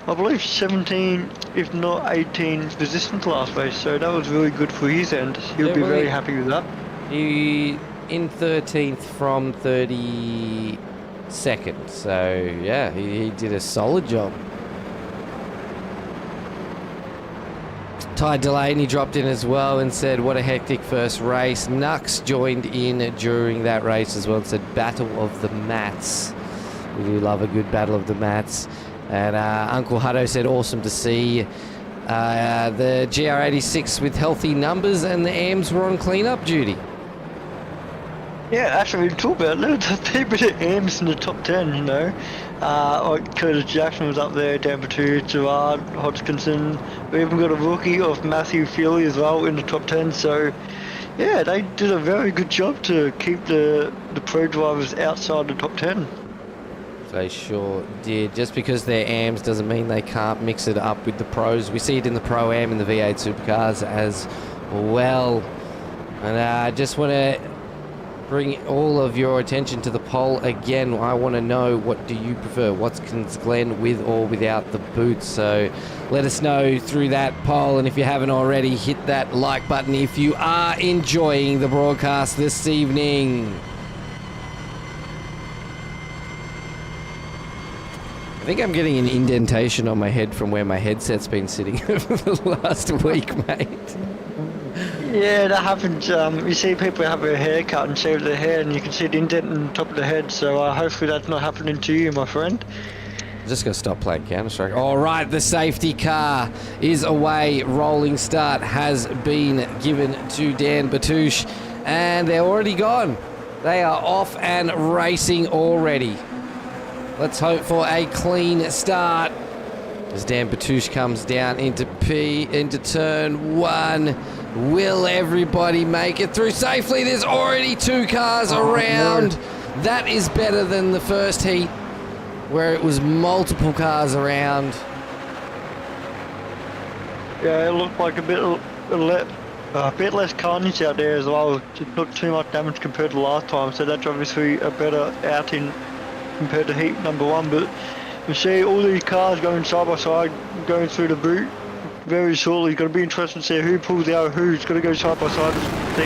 I believe, 17, if not 18 positions last race, so that was really good for his end. He'll be very happy with that. He in 13th from 32nd, so yeah, he did a solid job. Ty Delaney dropped in as well and said, what a hectic first race. Nux joined in during that race as well and said, battle of the mats. We do love a good battle of the mats. And Uncle Hutto said, awesome to see the GR86 with healthy numbers, and the AMs were on clean-up duty. Yeah, actually, we talk about it. There's a bit of AMs in the top 10, you know. Like Curtis Jackson was up there, Dan Batu, Gerard, Hodgkinson. We even got a rookie of Matthew Feely as well in the top 10. So, yeah, they did a very good job to keep the pro drivers outside the top 10. They sure did. Just because they're AMs doesn't mean they can't mix it up with the pros. We see it in the Pro-Am and the V8 supercars as well. And I just want to bring all of your attention to the poll again. I want to know, what do you prefer? Watkins Glen with or without the boots? So let us know through that poll. And if you haven't already, hit that like button if you are enjoying the broadcast this evening. I think I'm getting an indentation on my head from where my headset's been sitting over the last week, mate. Yeah, that happens. You see people have a haircut and shave their hair, and you can see the indent on the top of the head, so hopefully that's not happening to you, my friend. I'm just going to stop playing Counter-Strike. All right, the safety car is away. Rolling start has been given to Dan Batouche, and they're already gone. They are off and racing already. Let's hope for a clean start as Dan Batouche comes down into turn one. Will everybody make it through safely? There's already 2 cars around. That is better than the first heat, where it was multiple cars around. Yeah, it looked like a bit less carnage out there as well. Just not too much damage compared to last time, so that's obviously a better outing compared to heat number 1. But you see all these cars going side by side, going through the boot very shortly. It's going to be interesting to see who pulls out who's going to go side by side to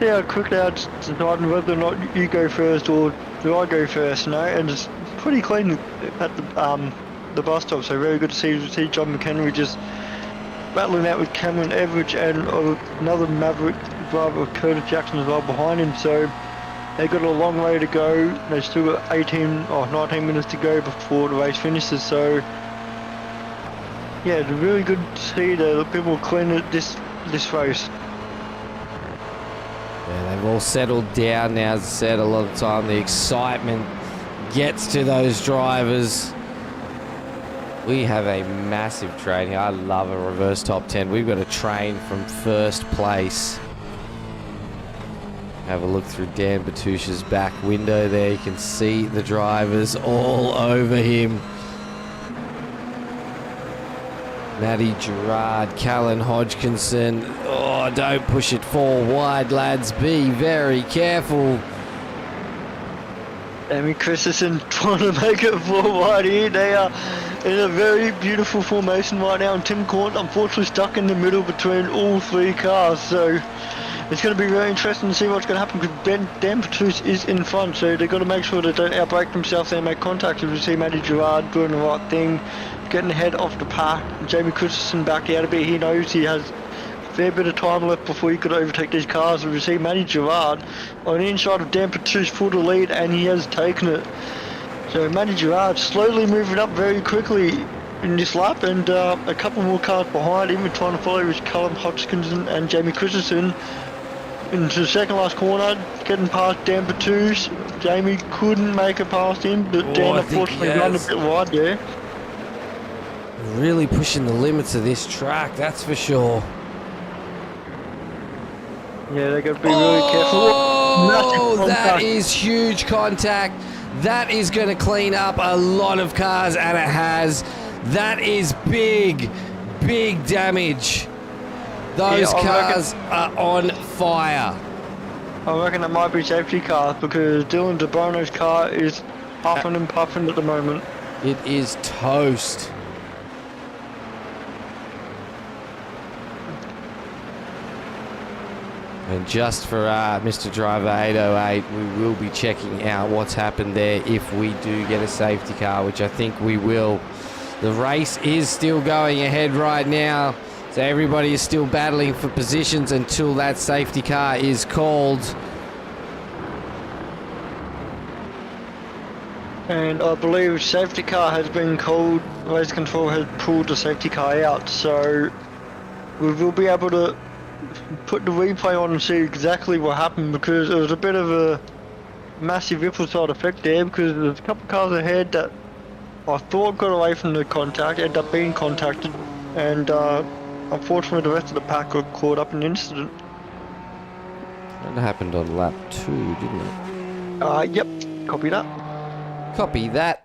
see how quick they are deciding whether or not you go first or do I go first, you know. And it's pretty clean at the bus stop, so very good to see John McHenry just battling out with Cameron Everidge and another Maverick driver, Curtis Jackson, as well behind him. So they've got a long way to go. They've still got 19 minutes to go before the race finishes. So yeah, it's really good to see the people clean this race. Yeah, they've all settled down now. As I said, a lot of the time the excitement gets to those drivers. We have a massive train here. I love a reverse top 10. We've got a train from first place. Have a look through Dan Batush's back window there. You can see the drivers all over him. Matty Gerard, Callan Hodgkinson. Oh, don't push it 4 wide, lads. Be very careful. Amy Christensen trying to make it 4 wide here. They are in a very beautiful formation right now, and Tim Court unfortunately stuck in the middle between all 3 cars. So it's going to be very interesting to see what's going to happen, because Dan Patrice is in front, so they've got to make sure they don't outbrake themselves and make contact. As we see Matty Gerard doing the right thing, getting ahead of the pack. Jamie Christensen back out a bit. He knows he has a fair bit of time left before he could overtake these cars. We see Matty Gerard on the inside of Dan Patrice for the lead, and he has taken it. So Matty Gerard slowly moving up very quickly in this lap, and a couple more cars behind him. We're trying to follow with Callum Hodgkinson and Jamie Christensen into the second last corner, getting past Dan Patrice. Jamie couldn't make it past him, but Dan unfortunately ran a bit wide there. Really pushing the limits of this track, that's for sure. Yeah, they got to be really careful. Oh, that is huge contact. That is going to clean up a lot of cars, and it has. That is big, big damage. Those cars are on fire. I reckon that might be safety cars, because Dylan DeBono's car is puffing and puffing at the moment. It is toast. And just for Mr. Driver 808, we will be checking out what's happened there if we do get a safety car, which I think we will. The race is still going ahead right now, so everybody is still battling for positions until that safety car is called. And I believe safety car has been called. Race control has pulled the safety car out, so we will be able to put the replay on and see exactly what happened, because it was a bit of a massive ripple side effect there, because there's a couple of cars ahead that I thought got away from the contact, ended up being contacted, and unfortunately the rest of the pack got caught up in the incident. That happened on lap 2, didn't it? Yep, copy that. Copy that.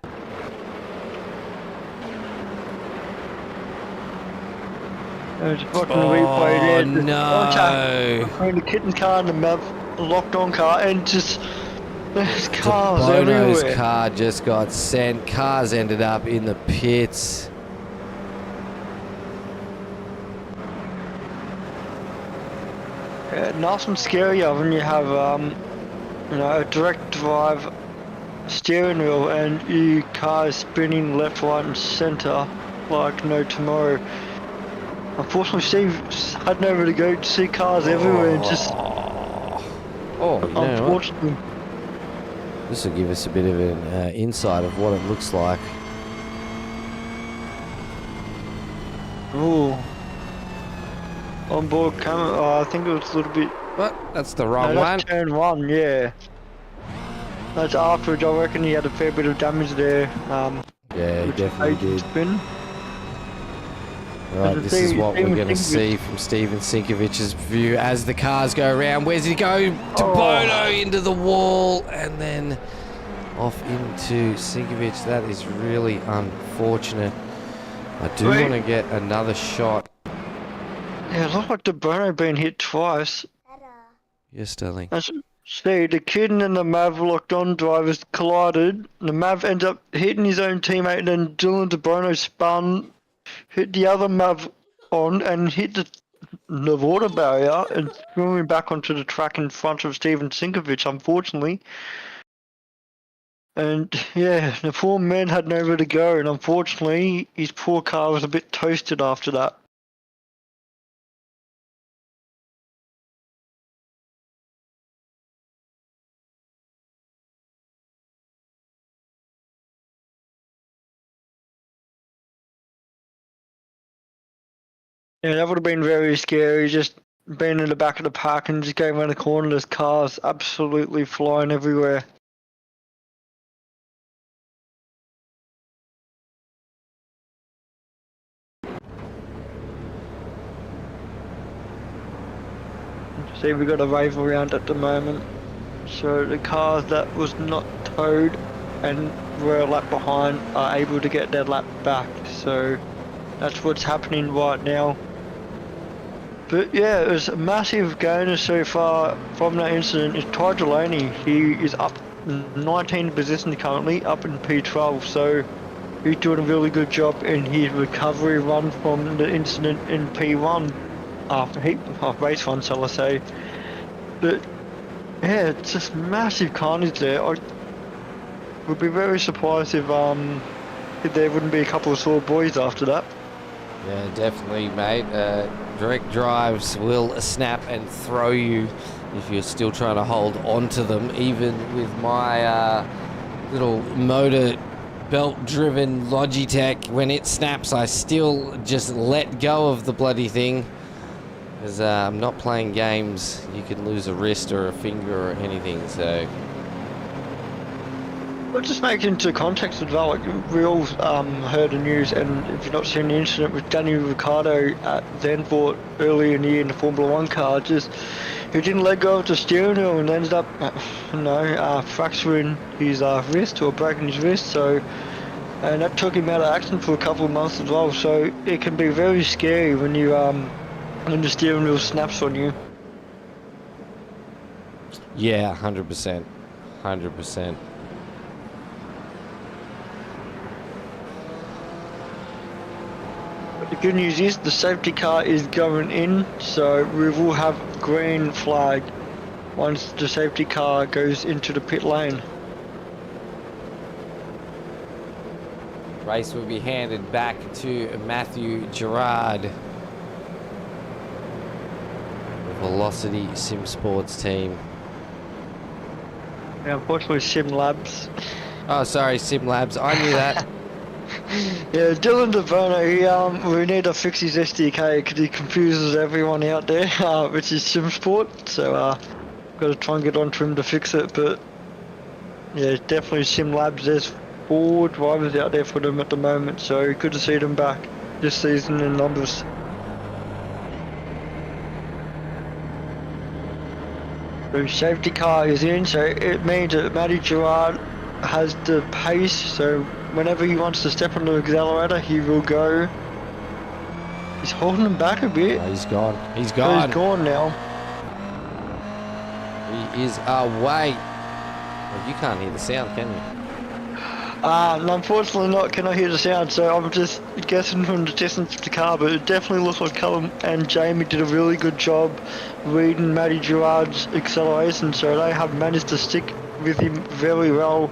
There's a fucking replay there. No. Between the kitten car and the Mav locked on car, and just there's cars Bono's everywhere. car just got sent. Cars ended up in the pits. Nice and scarier when you have a direct drive steering wheel and your car is spinning left, right, and centre like no tomorrow. Unfortunately, Steve had nowhere to go to see cars everywhere, and just unfortunately. This will give us a bit of an insight of what it looks like. Ooh. On board camera, I think it was a little bit. What? That's the wrong No, one. that's turn 1, yeah. That's afterwards. I reckon he had a fair bit of damage there. Yeah, he definitely did. Spin. Right, this is what we're going to see from Steven Sinkovic's view as the cars go around. Where's he go? To Bono into the wall and then off into Sinkovic. That is really unfortunate. I do want to get another shot. Yeah, it looked like De Bono being hit twice. Yes, darling. See, the Kid and the Mav locked on drivers collided. The Mav ends up hitting his own teammate, and then Dylan De Bono spun, hit the other Mav on, and hit the water barrier and threw him back onto the track in front of Steven Sinkovic, unfortunately. And yeah, the poor man had nowhere to go, and unfortunately, his poor car was a bit toasted after that. Yeah, that would have been very scary, just being in the back of the pack and just going around the corner, there's cars absolutely flying everywhere. See, we got a wave around at the moment. So the cars that was not towed and were a lap behind are able to get their lap back. So that's what's happening right now. But yeah, it was a massive gainer so far from that incident. It's Ty Delaney. He is up 19th position currently, up in P12. So he's doing a really good job in his recovery run from the incident in P1. Race 1, shall I say. But yeah, it's just massive carnage there. I would be very surprised if there wouldn't be a couple of sore boys after that. Yeah, definitely, mate. Direct drives will snap and throw you if you're still trying to hold on to them. Even with my little motor belt-driven Logitech, when it snaps, I still just let go of the bloody thing. Because I'm not playing games. You can lose a wrist or a finger or anything, so... Well, just make it into context as well. Like, we all heard the news, and if you've not seen the incident with Daniel Ricciardo at Zandvoort early in the year in the Formula 1 car, just he didn't let go of the steering wheel and ended up, fracturing his wrist or breaking his wrist. So, and that took him out of action for a couple of months as well. So it can be very scary when you when the steering wheel snaps on you. Yeah, 100%. 100%. The good news is the safety car is going in, so we will have green flag once the safety car goes into the pit lane. Race will be handed back to Matthew Gerard. The Velocity Sim Sports team. Yeah, unfortunately, Sim Labs. Oh, sorry, Sim Labs. I knew that. Yeah, Dylan De Bono, we need to fix his SDK because he confuses everyone out there, which is SimSport, so got to try and get onto him to fix it. But yeah, definitely Sim Labs. There's 4 drivers out there for them at the moment, so good to see them back this season in numbers. The safety car is in, so it means that Matty Gerard has the pace, so whenever he wants to step on the accelerator, he will go. He's holding him back a bit. Oh, he's gone. He's But gone. he's gone now. He is away. Well, you can't hear the sound, can you? Unfortunately not, can I hear the sound, so I'm just guessing from the distance of the car, but it definitely looks like Callum and Jamie did a really good job reading Matty Gerard's acceleration, so they have managed to stick with him very well.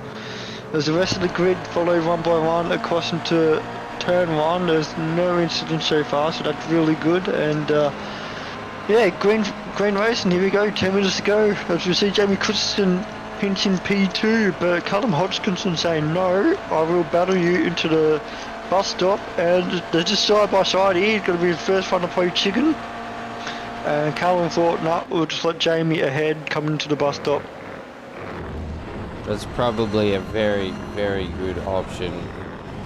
As the rest of the grid follow one by one across into turn 1, there's no incidents so far, so that's really good. And yeah, green race, and here we go, 10 minutes to go. As we see Jamie Christensen pinching P2, but Callum Hodgkinson saying no, I will battle you into the bus stop, and they're just side by side here. He's going to be the first one to play chicken. And Callum thought, no, we'll just let Jamie ahead come into the bus stop. That's probably a very, very good option.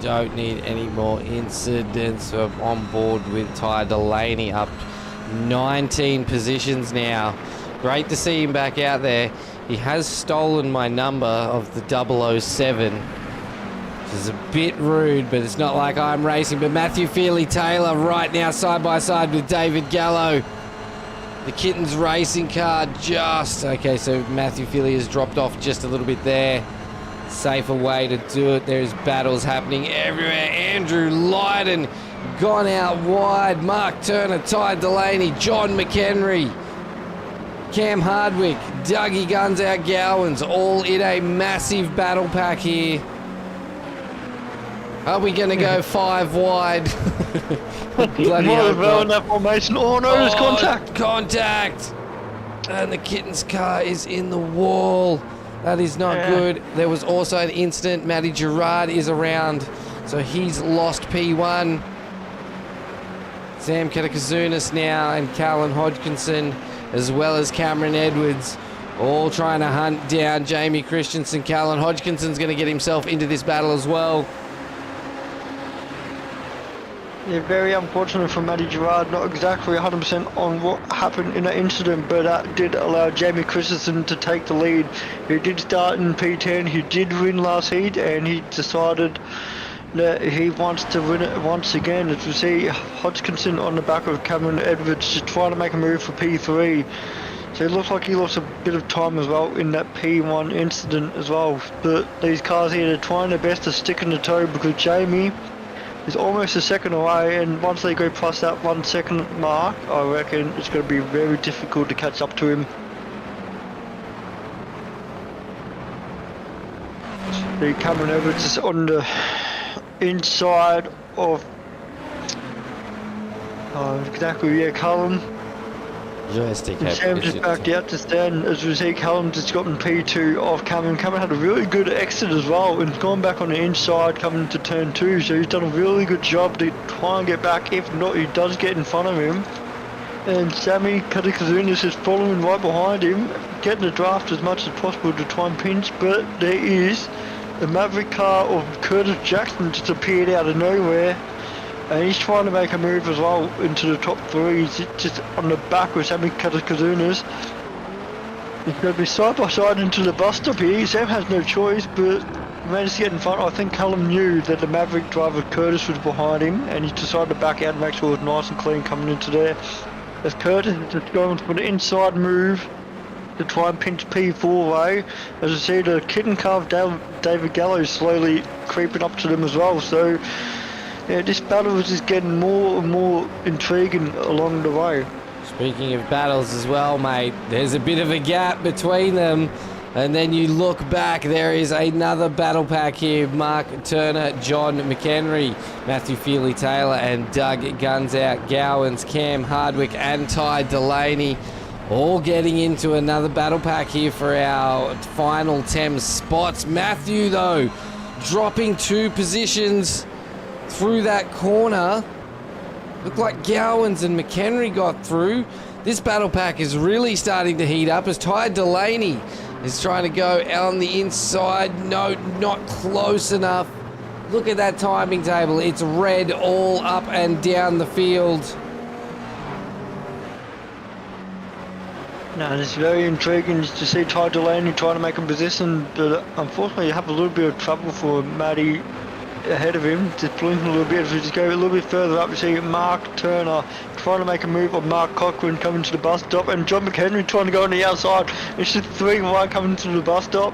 don't need any more incidents. I'm on board with Ty Delaney, up 19 positions now. Great to see him back out there. He has stolen my number of the 007, which is a bit rude, but it's not like I'm racing. But Matthew Feely-Taylor right now side by side with David Gallo. The Kittens racing car just... Okay, so Matthew Feely has dropped off just a little bit there. Safer way to do it. There's battles happening everywhere. Andrew Lydon gone out wide. Mark Turner, Ty Delaney, John McHenry, Cam Hardwick, Dougie Guns out Gowans, all in a massive battle pack here. Are we going to go 5 wide? Bloody Might hell, as well in that formation. Oh no, there's contact. Contact! And the Kittens car is in the wall. That is not good. There was also an incident. Matty Gerard is around, so he's lost P1. Sam Katakazunas now and Callan Hodgkinson, as well as Cameron Edwards, all trying to hunt down Jamie Christensen. Callan Hodgkinson's going to get himself into this battle as well. Yeah, very unfortunate for Matty Gerard, not exactly 100% on what happened in that incident, but that did allow Jamie Christensen to take the lead. He did start in P10, he did win last heat, and he decided that he wants to win it once again. As we see Hodgkinson on the back of Cameron Edwards just trying to make a move for P3. So it looks like he lost a bit of time as well in that P1 incident as well. But these cars here are trying their best to stick in the toe because Jamie is almost a second away, and once they go past that 1 second mark, I reckon it's going to be very difficult to catch up to him. The Cameron Edwards is on the inside of Callum. Joystick. Sam just backed out to stand. As we see, Callum just got in P2 off Cameron. Cameron had a really good exit as well and gone back on the inside coming into turn 2, so he's done a really good job to try and get back. If not, he does get in front of him. And Sammy Katakazunas is following right behind him, getting the draft as much as possible to try and pinch, but there is the Maverick car of Curtis Jackson just appeared out of nowhere. And he's trying to make a move as well into the top 3. He's just on the back with Sammy Katakazunas. He's going to be side by side into the bus stop here. Sam has no choice, but managed to get in front. I think Callum knew that the Maverick driver Curtis was behind him, and he decided to back out and make sure it was nice and clean coming into there. As Curtis is just going for the inside move to try and pinch P4 away. As you see, the kitten car of David Gallo slowly creeping up to them as well. So yeah, this battle is just getting more and more intriguing along the way. Speaking of battles as well, mate, there's a bit of a gap between them. And then you look back, there is another battle pack here. Mark Turner, John McHenry, Matthew Feely-Taylor and Doug Guns out Gowans, Cam Hardwick and Ty Delaney, all getting into another battle pack here for our final 10 spots. Matthew, though, dropping 2 positions through that corner. Looked like Gowans and McHenry got through. This battle pack is really starting to heat up as Ty Delaney is trying to go on the inside. No, not close enough. Look at that timing table. It's red all up and down the field. No, it's very intriguing to see Ty Delaney trying to make a position, but unfortunately you have a little bit of trouble for Matty ahead of him, just blinking a little bit. If we just go a little bit further up, we see Mark Turner trying to make a move on Mark Cochran coming to the bus stop, and John McHenry trying to go on the outside. It's just 3 wide coming to the bus stop,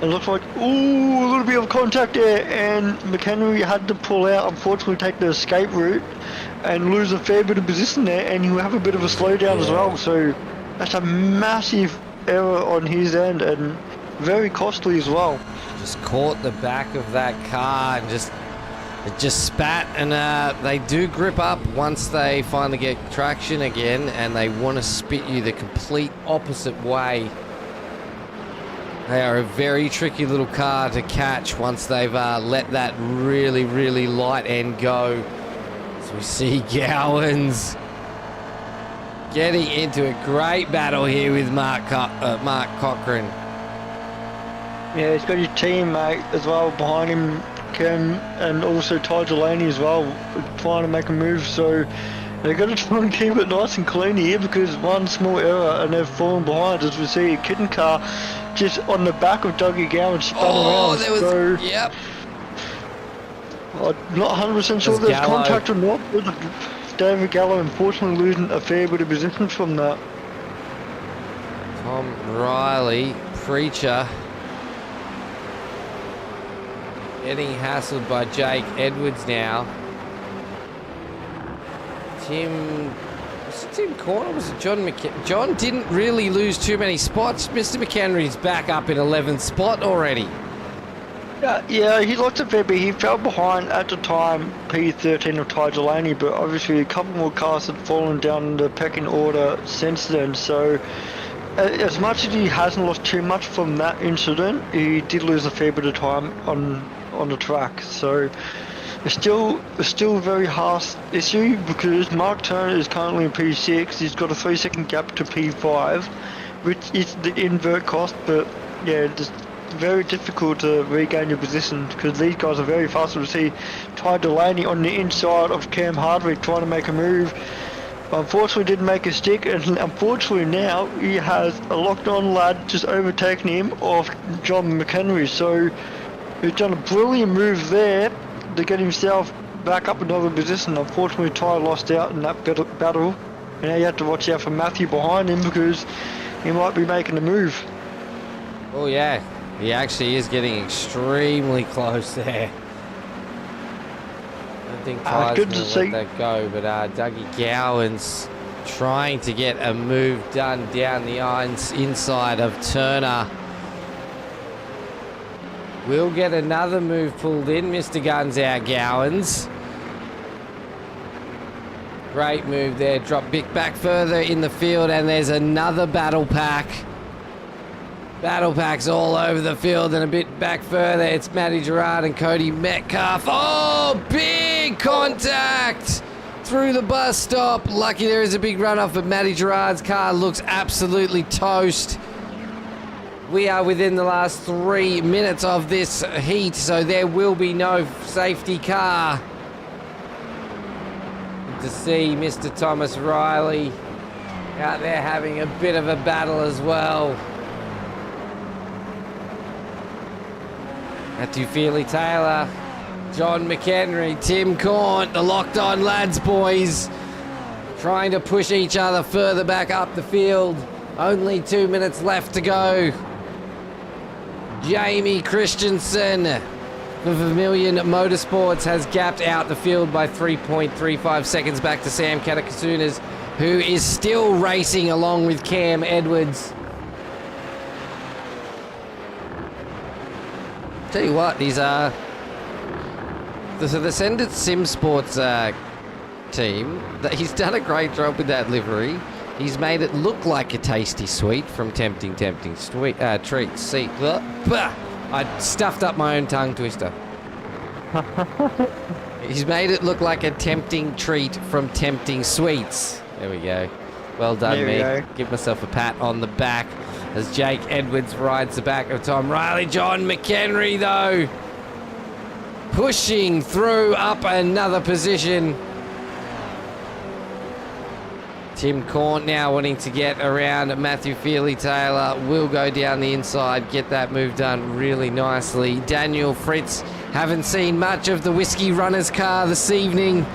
and it looks like, ooh, a little bit of contact there, and McHenry had to pull out, unfortunately take the escape route, and lose a fair bit of position there, and he'll have a bit of a slowdown as well, so that's a massive error on his end, and very costly as well. Just caught the back of that car and it just spat, and they do grip up once they finally get traction again, and they want to spit you the complete opposite way. They are a very tricky little car to catch once they've let that really, really light end go. So we see Gowans getting into a great battle here with Mark Cochran. Yeah, he's got his teammate as well behind him, Cam and also Ty Delaney as well, trying to make a move. So they're going to try and keep it nice and clean here, because one small error and they've fallen behind, as we see a kitten car just on the back of Dougie Gowan spun around. There was, so, yep. I'm not 100% sure There's there's Gallo. contact or not, but David Gallo unfortunately losing a fair bit of position from that. Tom Riley, Preacher, getting hassled by Jake Edwards now. Was it Tim Corn or was it John McHenry? John didn't really lose too many spots. Mr. McHenry's back up in 11th spot already. Yeah, he lost a fair bit. He fell behind at the time P13 of Ty Delaney, but obviously a couple more cars had fallen down the pecking order since then. So as much as he hasn't lost too much from that incident, he did lose a fair bit of time on the track. So it's still a very harsh issue, because Mark Turner is currently in P6. He's got a 3-second gap to P5, which is the invert cost, but yeah, it's very difficult to regain your position, because these guys are very fast. We see Ty Delaney on the inside of Cam Hardwick trying to make a move. Unfortunately didn't make a stick, and unfortunately now he has a locked on lad just overtaking him off John McHenry. So he's done a brilliant move there to get himself back up another position. Unfortunately Ty lost out in that battle, and now you have to watch out for Matthew behind him, because he might be making a move. Oh yeah, he actually is getting extremely close there. I don't think Ty's good going to to let see. that go, but Dougie Gowan's trying to get a move done down the inside of Turner. We'll get another move pulled in, Mr. Guns out Gowans. Great move there, drop Bick back further in the field, and there's another battle pack. Battle packs all over the field, and a bit back further, it's Matty Gerard and Cody Metcalf. Oh, big contact through the bus stop. Lucky there is a big runoff, but Matty Gerard's car looks absolutely toast. We are within the last 3 minutes of this heat, so there will be no safety car. Good to see Mr. Thomas Riley out there having a bit of a battle as well. Matthew Feely-Taylor, John McHenry, Tim Corn, the locked on lads, boys, trying to push each other further back up the field. Only 2 minutes left to go. Jamie Christensen for Vermilion Motorsports has gapped out the field by 3.35 seconds back to Sam Katakasunas, who is still racing along with Cam Edwards. Tell you what, these are the Ascendant Sim Sports team. He's done a great job with that livery. He's made it look like a tasty sweet from tempting sweet treats. See, I stuffed up my own tongue twister. He's made it look like a tempting treat from tempting sweets. There we go. Well done, me. Give myself a pat on the back as Jake Edwards rides the back of Tom Riley. John McHenry, though, pushing through up another position. Tim Corn now wanting to get around Matthew Feely-Taylor. Will go down the inside, get that move done really nicely. Daniel Fritz, haven't seen much of the Whiskey Runners car this evening.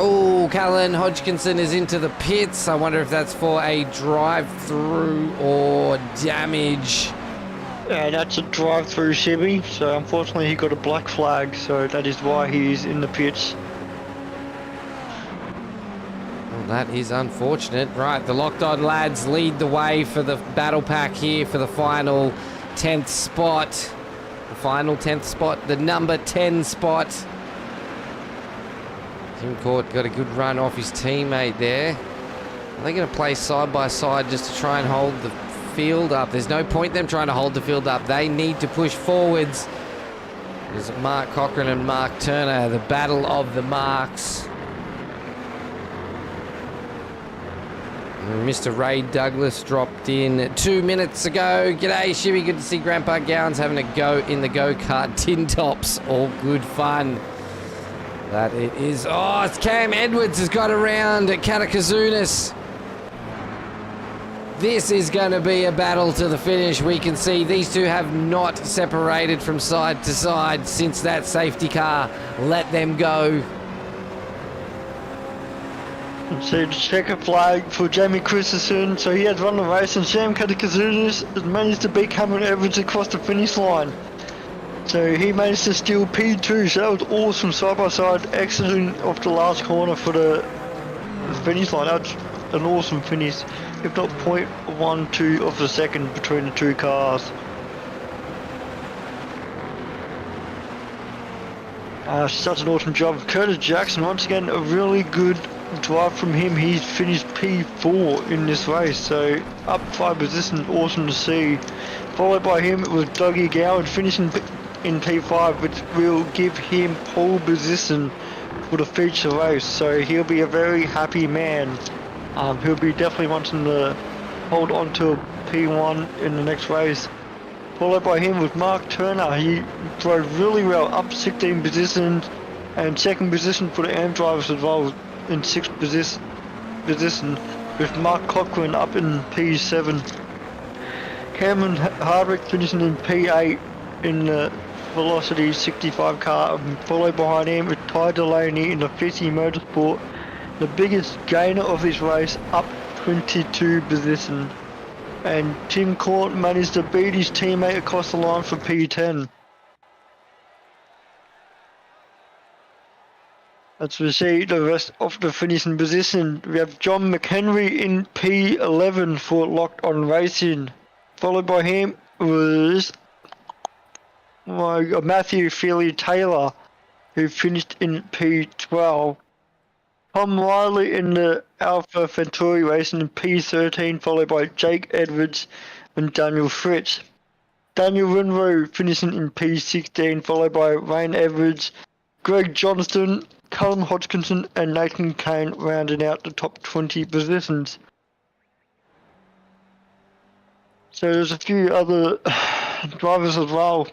Oh, Callan Hodgkinson is into the pits. I wonder if that's for a drive-through or damage. Yeah, that's a drive-through, ShiBBy. So unfortunately he got a black flag, so that is why he's in the pits. Well, that is unfortunate. Right, the locked-on lads lead the way for the battle pack here for the final 10th spot. The final 10th spot, the number 10 spot. Tim Court got a good run off his teammate there. Are they going to play side by side just to try and hold the field up? There's no point them trying to hold the field up. They need to push forwards. There's Mark Cochran and Mark Turner, the battle of the marks. Mr. Ray Douglas dropped in 2 minutes ago. G'day, ShiBBy. Good to see Grandpa Gowans having a go in the go-kart tin tops. All good fun. That it is. Oh, it's Cam Edwards has got around Katakazunas. This is going to be a battle to the finish. We can see these two have not separated from side to side since that safety car let them go. So the checkered flag for Jamie Christensen. So he has won the race, and Sam Katakazunas has managed to beat Cameron Evans across the finish line. So he managed to steal P2, so that was awesome side by side exiting off the last corner for the finish line. That's an awesome finish, if not 0.12 of a second between the two cars. Such an awesome job. Curtis Jackson, once again, a really good drive from him. He's finished P4 in this race, so up 5 positions, awesome to see. Followed by him, it was Dougie Gowan finishing in P5, which will give him pole position for the feature race, so he'll be a very happy man. He'll be definitely wanting to hold on to P1 in the next race. Followed by him was Mark Turner. He drove really well, up 16 positions, and second position for the AM drivers as well in 6th position, with Mark Cochran up in P7. Cameron Hardwick finishing in P8 in the Velocity 65 car, and followed behind him with Ty Delaney in the 50 Motorsport, the biggest gainer of this race, up 22 positions. And Tim Court managed to beat his teammate across the line for P10. As we see the rest of the finishing position, we have John McHenry in P11 for Locked On Racing. Followed by him was Matthew Feely Taylor, who finished in P12. Tom Riley in the Alpha Centauri racing in P13, followed by Jake Edwards and Daniel Fritz. Daniel Winrow finishing in P16, followed by Wayne Edwards, Greg Johnston, Callum Hodgkinson and Nathan Kane rounding out the top 20 positions. So there's a few other drivers as well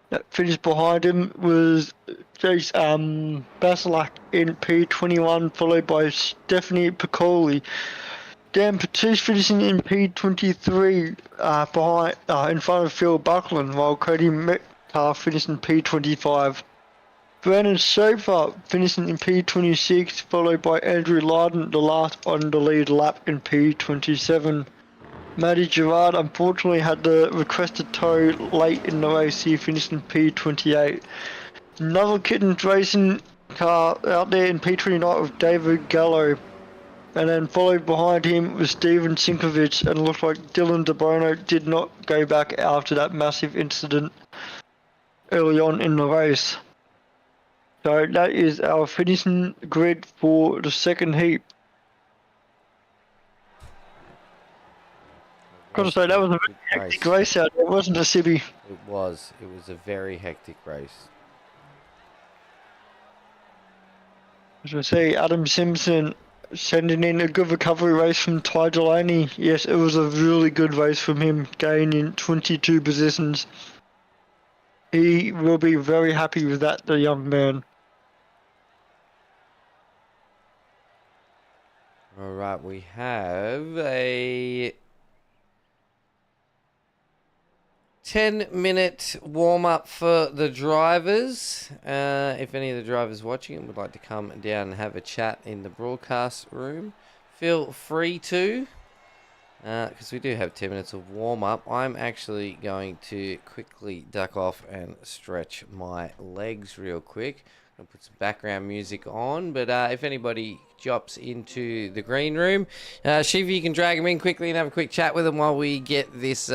that finished behind him. Was Jace Basilak in P21, followed by Stephanie Piccoli. Dan Patouche finishing in P23 in front of Phil Buckland, while Cody Metcalf finished in P25. Brandon Schaefer finishing in P26, followed by Andrew Lyden, the last on the lead lap in P27. Matty Gerard unfortunately had the requested tow late in the race. He finished in P28. Another Kittens racing car out there in P29 with David Gallo. And then followed behind him was Steven Sinkovich, and it looked like Dylan DeBono did not go back after that massive incident early on in the race. So that is our finishing grid for the second heat. Gotta say, that was a very hectic race out there, wasn't it, ShiBBy? It was a very hectic race. As I say, Adam Simpson sending in a good recovery race from Ty Delaney. Yes, it was a really good race from him, gaining 22 positions. He will be very happy with that, the young man. All right, we have a 10-minute warm-up for the drivers. If any of the drivers watching it would like to come down and have a chat in the broadcast room, feel free to, because we do have 10 minutes of warm-up. I'm actually going to quickly duck off and stretch my legs real quick. I'm going to put some background music on, but if anybody drops into the green room, ShiBBy, you can drag them in quickly and have a quick chat with them while we get this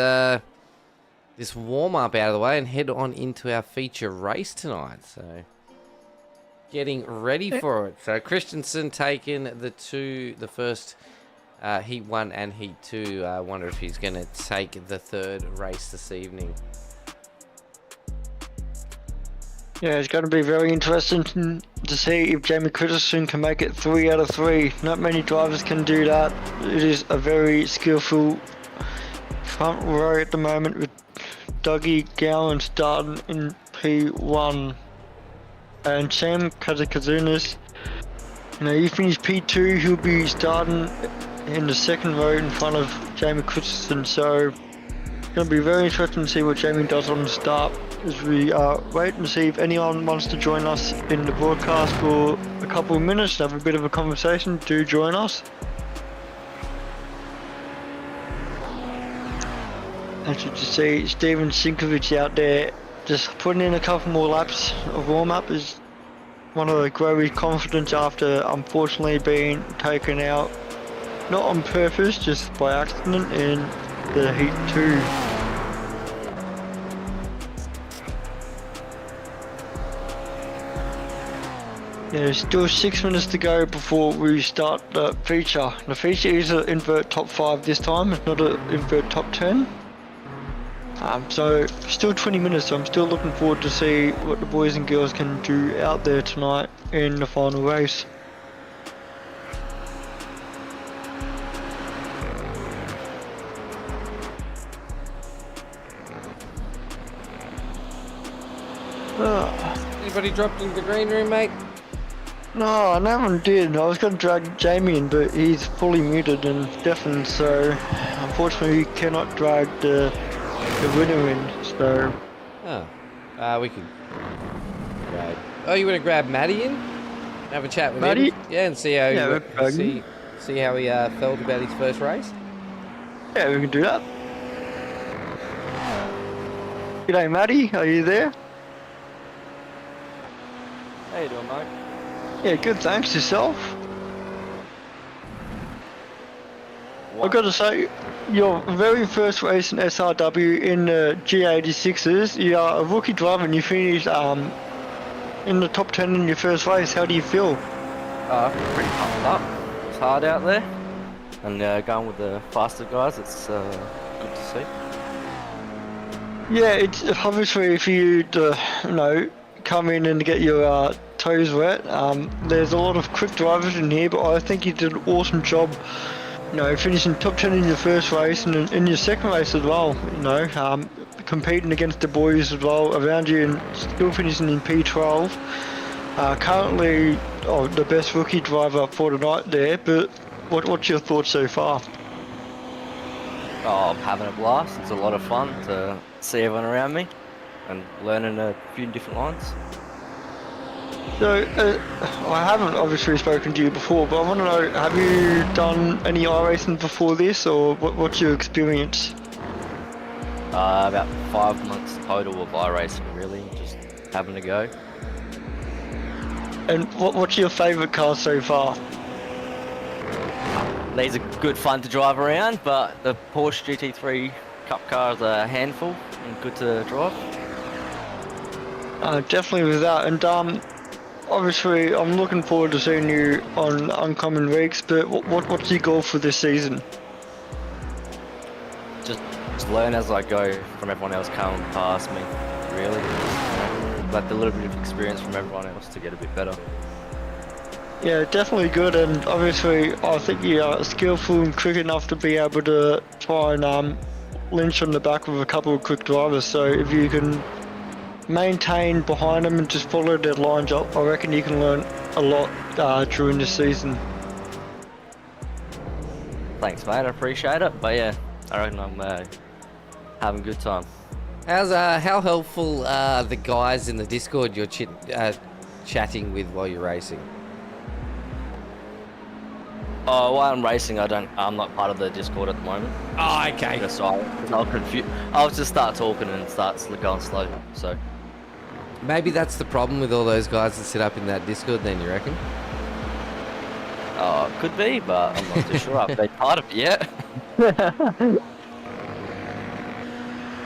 this warm-up out of the way and head on into our feature race tonight. So getting ready for it. So Christensen taking the first Heat 1 and Heat 2. I wonder if he's going to take the third race this evening. Yeah, it's going to be very interesting to see if Jamie Christensen can make it 3 out of 3. Not many drivers can do that. It is a very skillful front row at the moment with Dougie Gowan starting in P1. And Sam Kazakazunas, he finished P2, he'll be starting in the second row in front of Jamie Christensen. So it's going to be very interesting to see what Jamie does on the start as we wait and see if anyone wants to join us in the broadcast for a couple of minutes and have a bit of a conversation. Do join us. As you can see, Steven Sinkovic out there just putting in a couple more laps of warm-up is one of the grow his confidence after unfortunately being taken out, not on purpose, just by accident in the Heat 2. There's still 6 minutes to go before we start the feature. The feature is an invert top 5 this time, it's not an invert top 10. So still 20 minutes, so I'm still looking forward to see what the boys and girls can do out there tonight in the final race. Anybody dropped into the green room, mate? No, no one did. I was going to drag Jamie in, but he's fully muted and deafened, so unfortunately we cannot drag the winner in, so... Oh, we can grab... Oh, you want to grab Matty in? Have a chat with Matty? him? Yeah, and see how he see how he felt about his first race? Yeah, we can do that. G'day Matty, are you there? How you doing, mate? Yeah, good, thanks. Yourself? I've got to say, your very first race in SRW in the G86s, you are a rookie driver and you finished in the top 10 in your first race. How do you feel? Pretty pumped up. It's hard out there, and going with the faster guys, it's good to see. Yeah, it's obviously for you to, come in and get your toes wet. There's a lot of quick drivers in here, but I think you did an awesome job. Finishing top 10 in your first race and in your second race as well, competing against the boys as well around you and still finishing in P12. Currently the best rookie driver for the night there, but what's your thoughts so far? Oh, I'm having a blast. It's a lot of fun to see everyone around me and learning a few different lines. So, I haven't obviously spoken to you before, but I want to know, have you done any iRacing before this, or what's your experience? About 5 months total of iRacing, really, just having a go. And what's your favourite car so far? These are good fun to drive around, but the Porsche GT3 Cup car is a handful and good to drive. Definitely with that, and obviously I'm looking forward to seeing you on Uncommon Weeks, but what's your goal for this season? Just learn as I go from everyone else coming past me, really. Like a little bit of experience from everyone else to get a bit better. Yeah, definitely good, and obviously I think you are skillful and quick enough to be able to try and lynch on the back of a couple of quick drivers, so if you can maintain behind them and just follow their lines up, I reckon you can learn a lot during this season. Thanks, mate. I appreciate it. But yeah, I reckon I'm having a good time. How helpful are the guys in the Discord you're chatting with while you're racing? Oh, while I'm racing, I'm not part of the Discord at the moment. Oh, okay. Just I'll confuse. I'll just start talking and start going slow. So maybe that's the problem with all those guys that sit up in that Discord. Then you reckon? Could be, but I'm not too sure. I've been part of it yet.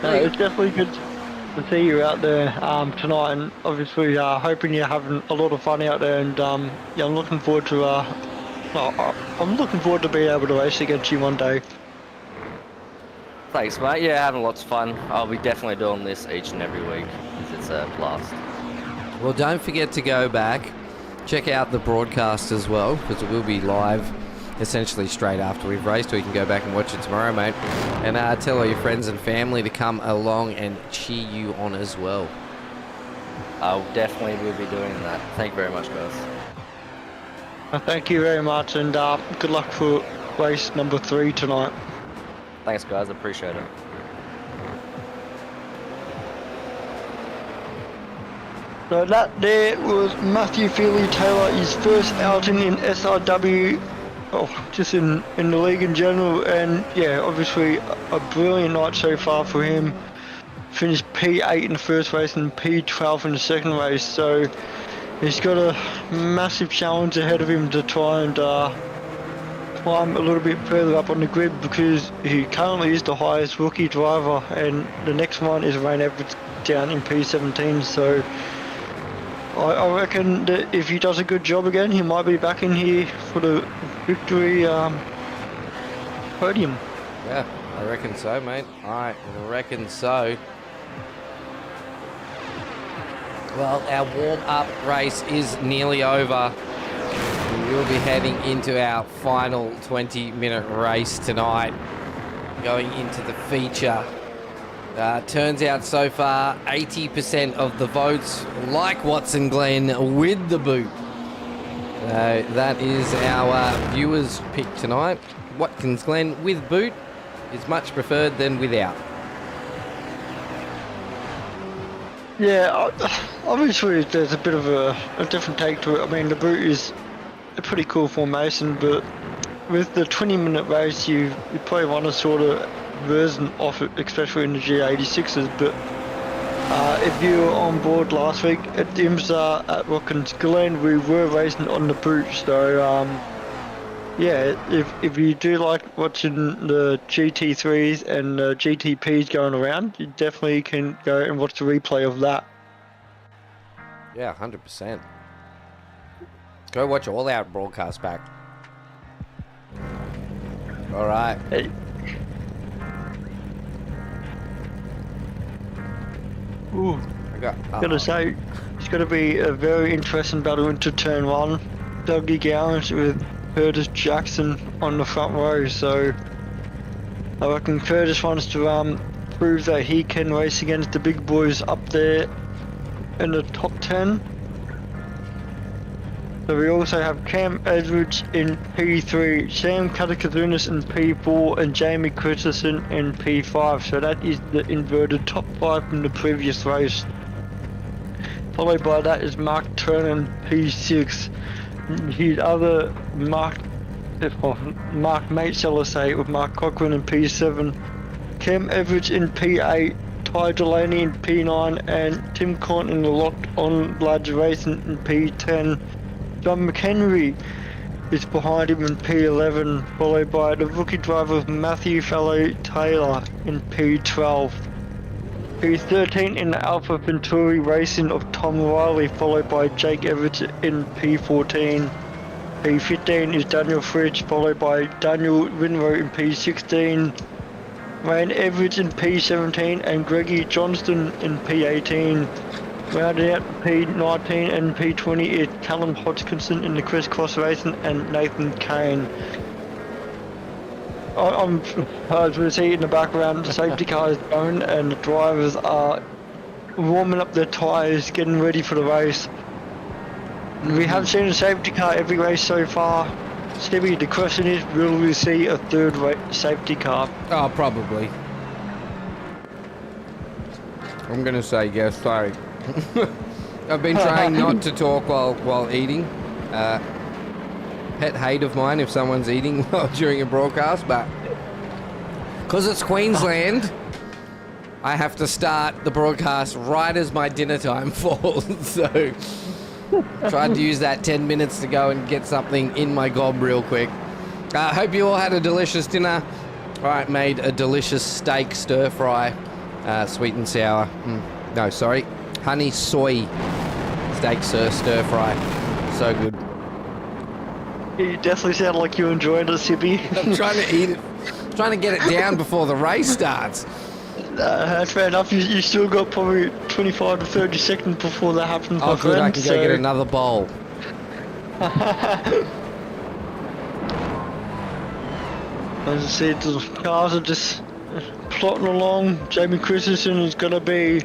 It's definitely good to see you out there tonight, and obviously hoping you're having a lot of fun out there. And yeah, I'm looking forward to. I'm looking forward to being able to race against you one day. Thanks, mate. Yeah, having lots of fun. I'll be definitely doing this each and every week because it's a blast. Well, don't forget to go back, check out the broadcast as well, because it will be live essentially straight after we've raced, or you can go back and watch it tomorrow, mate. And tell all your friends and family to come along and cheer you on as well. I definitely will be doing that. Thank you very much, guys. Thank you very much, and good luck for race number 3 tonight. Thanks, guys. I appreciate it. So that there was Matthew Feely-Taylor, his first outing in SRW, just in the league in general, and yeah, obviously a brilliant night so far for him. Finished P8 in the first race and P12 in the second race, so he's got a massive challenge ahead of him to try and climb a little bit further up on the grid, because he currently is the highest rookie driver, and the next one is Rain Everett down in P17, so I reckon that if he does a good job again, he might be back in here for the victory podium. Yeah, I reckon so, mate. I reckon so. Well, our warm-up race is nearly over. We will be heading into our final 20-minute race tonight, going into the feature. Turns out so far, 80% of the votes like Watkins Glen with the boot. That is our viewers' pick tonight. Watkins Glen with boot is much preferred than without. Yeah, obviously there's a bit of a different take to it. I mean, the boot is a pretty cool formation, but with the 20-minute race, you probably want a sort of version of it, especially in the G86s. But if you were on board last week at IMSA at Watkins Glen, we were racing on the boot. So yeah, if you do like watching the GT3s and the GTPs going around, you definitely can go and watch the replay of that. Yeah, 100%. Go watch all our broadcasts back. All right. Hey. Ooh, gotta say, it's gonna be a very interesting battle into turn 1. Dougie Gowans with Curtis Jackson on the front row, so I reckon Curtis wants to prove that he can race against the big boys up there in the top 10. So we also have Cam Edwards in P3, Sam Katakazunis in P4, and Jamie Christensen in P5. So that is the inverted top 5 from the previous race. Followed by that is Mark Turner in P6. His other Mark mate, shall I say, with Mark Cochran in P7. Cam Edwards in P8. Ty Delaney in P9, and Tim Corn in the Locked On Lads Racing in P10. John McHenry is behind him in P11, followed by the rookie driver Matthew Feely-Taylor in P12. P13 in the Alpha Venturi Racing of Tom Riley, followed by Jake Everett in P14. P15 is Daniel Fridge, followed by Daniel Winrow in P16. Ryan Everett in P17 and Greggy Johnston in P18. Rounding out P19 and P20 is Callum Hodgkinson in the Chris Cross Racing and Nathan Kane. As we see in the background, the safety car is going and the drivers are warming up their tyres, getting ready for the race. We have seen a safety car every race so far. ShiBBy, the question is, will we see a third safety car? Oh, probably. I'm going to say yes, sorry. I've been trying not to talk while eating. Pet hate of mine if someone's eating during a broadcast, but because it's Queensland, I have to start the broadcast right as my dinner time falls. So tried to use that 10 minutes to go and get something in my gob real quick. Hope you all had a delicious dinner. All right, made a delicious steak stir fry, sweet and sour. No, sorry. Honey soy steak stir fry. So good. You definitely sound like you enjoyed it, ShiBBy. I'm trying to eat it. Trying to get it down before the race starts. That's fair enough. You still got probably 25 to 30 seconds before that happens, Oh, my good. friend. I can go get another bowl. As I said, the cars are just plotting along. Jamie Christensen is going to be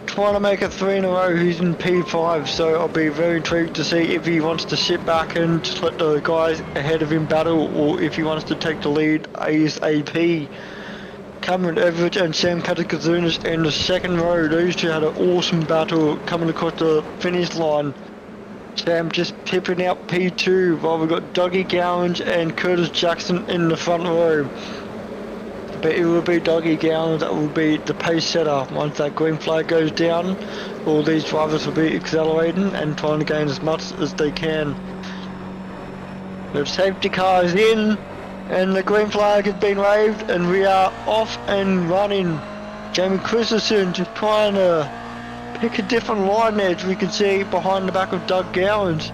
trying to make it 3 in a row. He's in P5, so I'll be very intrigued to see if he wants to sit back and just let the guys ahead of him battle, or if he wants to take the lead ASAP. Cameron Everett and Sam Katakazunas in the second row. These two had an awesome battle coming across the finish line. Sam just pipping out P2 while we've got Dougie Gowans and Curtis Jackson in the front row. But it will be Dougie Gowans that will be the pace setter. Once that green flag goes down, all these drivers will be accelerating and trying to gain as much as they can. The safety car is in and the green flag has been waved and we are off and running. Jamie Christensen just trying to pick a different line there, as we can see behind the back of Doug Gowans.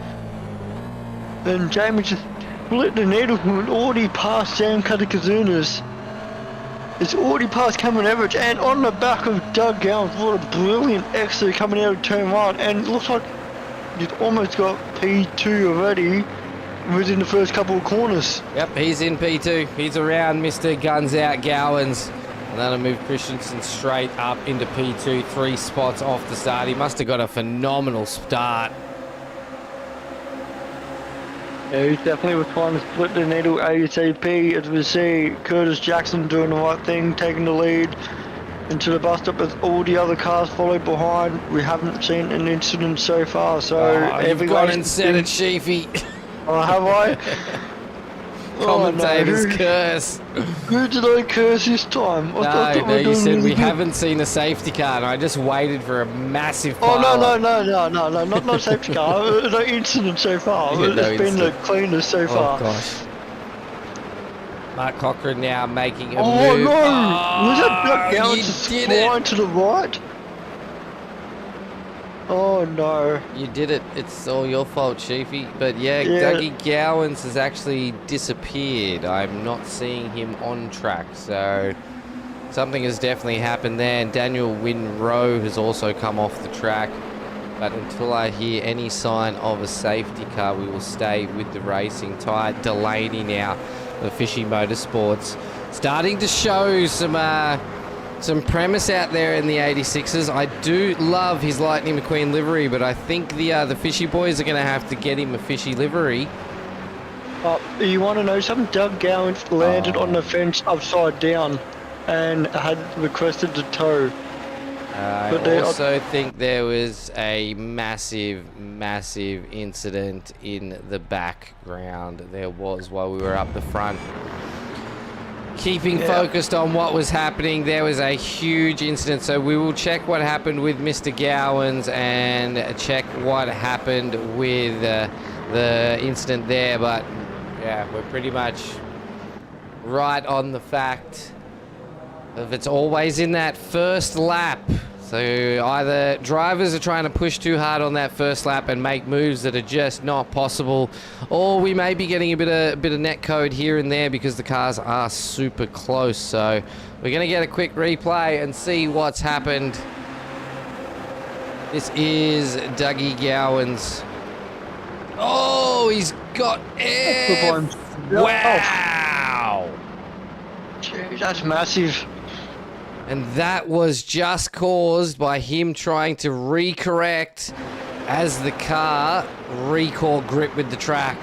And Jamie just split the needle and already passed Sam Katakazunas. It's already past Cameron Everett and on the back of Doug Gowans. What a brilliant exit coming out of turn 1, and it looks like he's almost got P2 already within the first couple of corners. Yep, he's in P2. He's around Mr. Guns Out Gowans. And that'll move Christensen straight up into P2, 3 spots off the start. He must have got a phenomenal start. Yeah, he definitely was trying to split the needle ASAP. As we see Curtis Jackson doing the right thing, taking the lead into the bus stop as all the other cars follow behind. We haven't seen an incident so far, so you've gone and said it, Sheafy. Oh, have I? Commentator's Oh, no. curse. Who did I curse this time? I thought No, we were you doing said really we good. haven't seen a safety car, and I just waited for a massive Oh, pile. no, not safety car. No incident so far. Yeah, no It's been the incident. cleanest so Oh, far. gosh. Mark Cochran now making a Oh, move. no! Was that Doug you Gowans just did it. flying to the right? Oh, no. You did it. It's all your fault, Sheafy. But yeah, Dougie Gowans has actually disappeared. I'm not seeing him on track, so something has definitely happened there. And Daniel Winrow has also come off the track. But until I hear any sign of a safety car, we will stay with the racing. Ty Delaney now, the Fishy Motorsports, starting to show some premise out there in the 86s. I do love his Lightning McQueen livery, but I think the Fishy boys are going to have to get him a Fishy livery. You want to know something? Doug Gowans landed on the fence upside down and had requested to tow. I also think there was a massive incident in the background. There was while we were up the front. Keeping focused on what was happening, there was a huge incident. So we will check what happened with Mr. Gowans and check what happened with the incident there. But yeah, we're pretty much right on the fact of it's always in that first lap. So either drivers are trying to push too hard on that first lap and make moves that are just not possible, or we may be getting a bit of net code here and there because the cars are super close. So we're going to get a quick replay and see what's happened. This is Dougie Gowans. Oh, he's got air. Wow. Jeez, that's massive. And that was just caused by him trying to recorrect as the car recall grip with the track.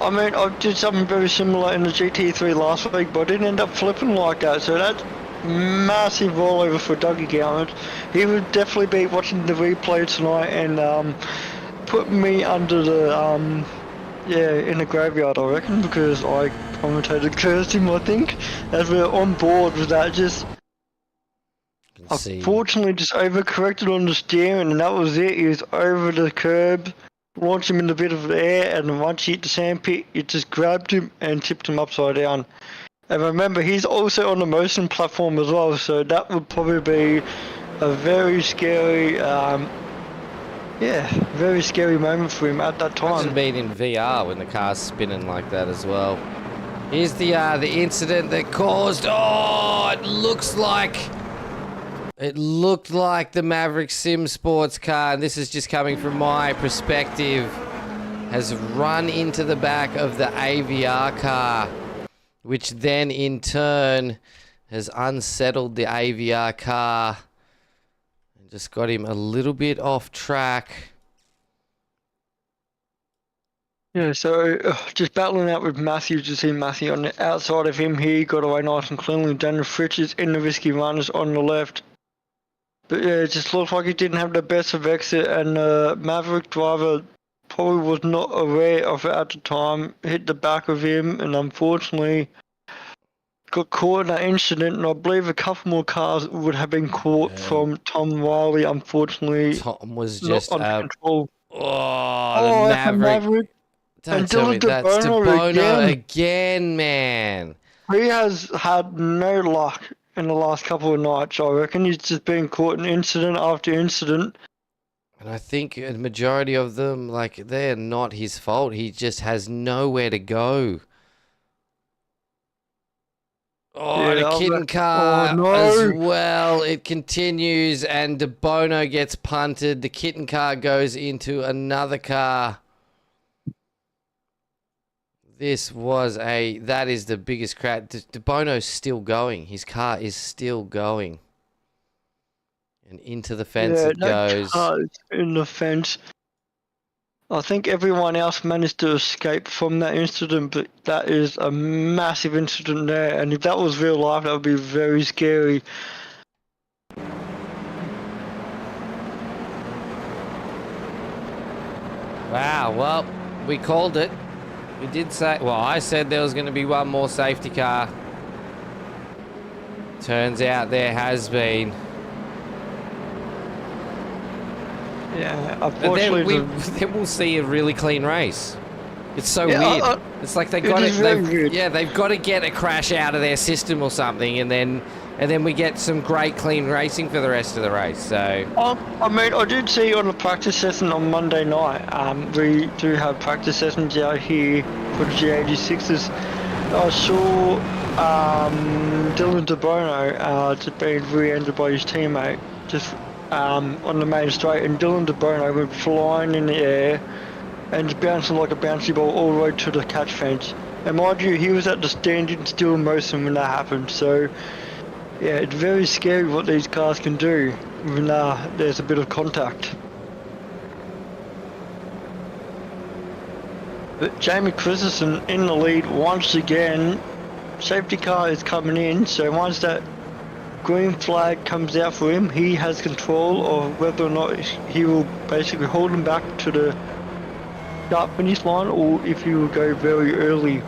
I mean, I did something very similar in the GT3 last week, but I didn't end up flipping like that, so that's massive rollover for Dougie Gowans. He would definitely be watching the replay tonight and put me under the, in the graveyard, I reckon, because I commentated cursed him, I think, as we're on board with that. Just unfortunately just overcorrected on the steering, and that was it. He was over the curb, launched him in a bit of air, and once he hit the sandpit, it just grabbed him and tipped him upside down. And remember, he's also on the motion platform as well, so that would probably be a very scary, very scary moment for him at that time. Imagine being in VR when the car's spinning like that as well. Here's the incident that caused. Oh, it looked like the Maverick Sim Sports car, and this is just coming from my perspective, has run into the back of the AVR car, which then in turn has unsettled the AVR car and just got him a little bit off track. Yeah, so just battling out with Matthew, to see Matthew on the outside of him here, got away nice and cleanly. Daniel Fritsch is in the risky runners on the left. But yeah, it just looked like he didn't have the best of exit, and Maverick driver probably was not aware of it at the time, hit the back of him, and unfortunately got caught in that incident, and I believe a couple more cars would have been caught from Tom Riley, unfortunately. Tom was just not on control. Oh, the Maverick. Don't And tell me Dylan that's DeBono DeBono again, man. He has had no luck in the last couple of nights, I reckon. He's just been caught in incident after incident. And I think a majority of them, like, they're not his fault. He just has nowhere to go. Oh, Yeah, the kitten car oh, no. as well. It continues, and DeBono gets punted. The kitten car goes into another car. That is the biggest crash. DeBono's still going. His car is still going. And into the fence it goes. Cars in the fence. I think everyone else managed to escape from that incident, but that is a massive incident there. And if that was real life, that would be very scary. Wow, well, we called it. We did say, well, I said there was going to be one more safety car. Turns out there has been. Yeah, But unfortunately. then we'll see a really clean race. It's so Yeah, weird. It's like they've got to get a crash out of their system or something, and then we get some great clean racing for the rest of the race. So I mean, I did see on the practice session on Monday night. We do have practice sessions out here for the G86s. I saw Dylan DeBono just being rear-ended by his teammate just on the main straight, and Dylan DeBono went flying in the air and just bouncing like a bouncy ball all the way to the catch fence. And mind you, he was at the standing still motion when that happened. So yeah, it's very scary what these cars can do when there's a bit of contact. But Jamie Christensen in the lead once again. Safety car is coming in, so once that green flag comes out for him, he has control of whether or not he will basically hold him back to the start finish line, or if he will go very early.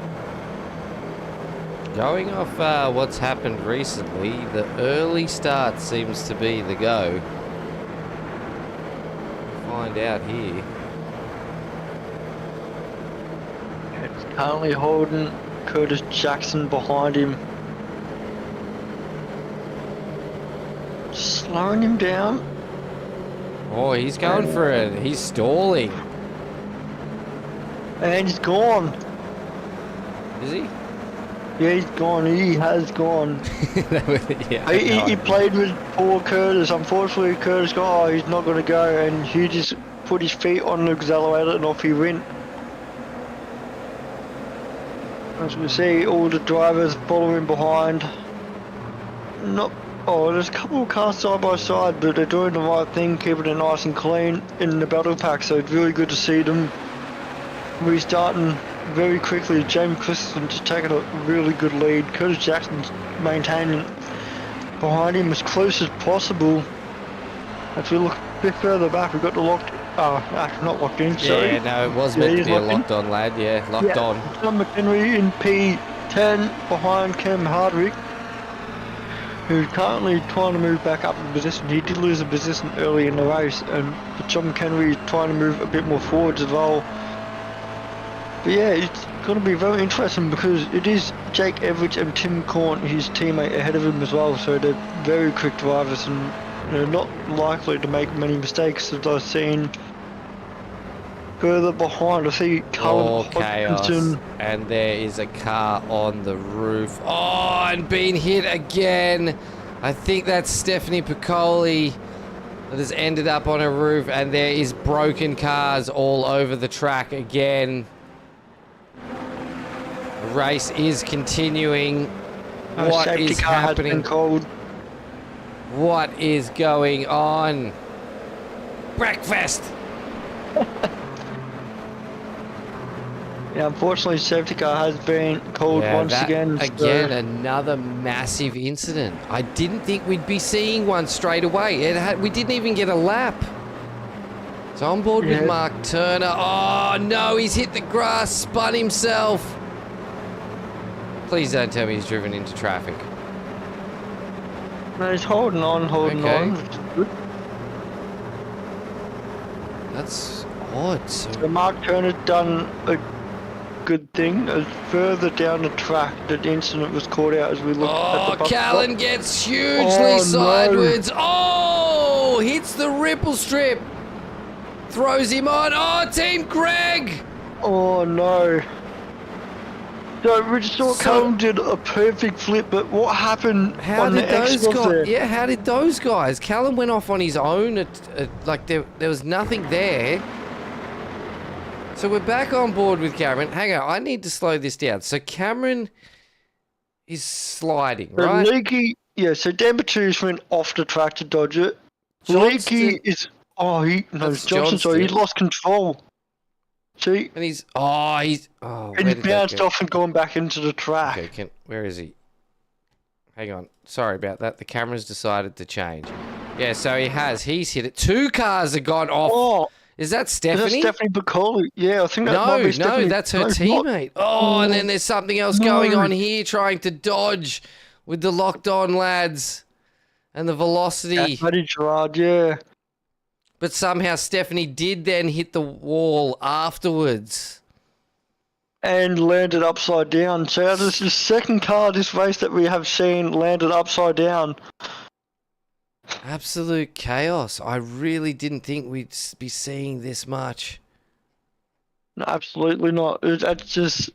going off what's happened recently, the early start seems to be the go. Find out here. It's currently holding Curtis Jackson behind him. Slowing him down. Oh, he's going for it. He's stalling. And he's gone. Is he? Yeah, he's gone. He has gone. Yeah, He played with poor Curtis. Unfortunately, Curtis got, he's not going to go, and he just put his feet on the accelerator and off he went. As we see, all the drivers following behind. There's a couple of cars side by side, but they're doing the right thing, keeping it nice and clean in the battle pack, so it's really good to see them restarting very quickly. Jamie Christensen just taking a really good lead. Curtis Jackson's maintaining behind him as close as possible. As we look a bit further back, we've got the not locked in, sorry. Yeah, no, it was meant to be a locked on lad, yeah, locked on. John McHenry in P10 behind Cam Hardwick, who's currently trying to move back up in position. He did lose a position early in the race, but John McHenry is trying to move a bit more forwards as well. But yeah, it's going to be very interesting because it is Jake Everidge and Tim Corn, his teammate, ahead of him as well. So they're very quick drivers and they're not likely to make many mistakes, as I've seen further behind. I see Cullen chaos. Hodgkinson. And there is a car on the roof. Oh, and being hit again. I think that's Stephanie Piccoli that has ended up on a roof, and there is broken cars all over the track again. The race is continuing. What Safety is car happening? has been called. What is going on? Breakfast! Yeah, unfortunately, safety car has been called once again. Again, another massive incident. I didn't think we'd be seeing one straight away. We didn't even get a lap. So on board with Mark Turner. Oh no, he's hit the grass, spun himself. Please don't tell me he's driven into traffic. No, he's holding on. Which is good. That's odd. So Mark Turner done a good thing. As further down the track, that incident was caught out as we looked at the bus Callan stop. gets hugely sideways. No. Oh, hits the ripple strip. Throws him on. Oh, Team Greg. Oh no. So Richard Cullen did a perfect flip, but what happened on the exit there? Yeah, how did those guys? Callan went off on his own. Like there was nothing there. So we're back on board with Cameron. Hang on, I need to slow this down. So Cameron is sliding, right? Leaky, so Denver 2's went off the track to dodge it. Johnston, Leaky is, Johnson, sorry, he lost control. See? And he's bounced off and gone back into the track. Okay, where is he? Hang on, sorry about that. The camera's decided to change. Yeah, so he's hit it. 2 cars have gone off. Oh. Is that Stephanie? Is that Stephanie Piccoli? Yeah, I think that might be Stephanie. No, that's her teammate. Oh, and then there's something else going on here, trying to dodge with the locked on lads and the velocity. That's Matty Gerard, yeah. But somehow Stephanie did then hit the wall afterwards. And landed upside down. So this is the second car this race that we have seen landed upside down. Absolute chaos. I really didn't think we'd be seeing this much. No, absolutely not. That's just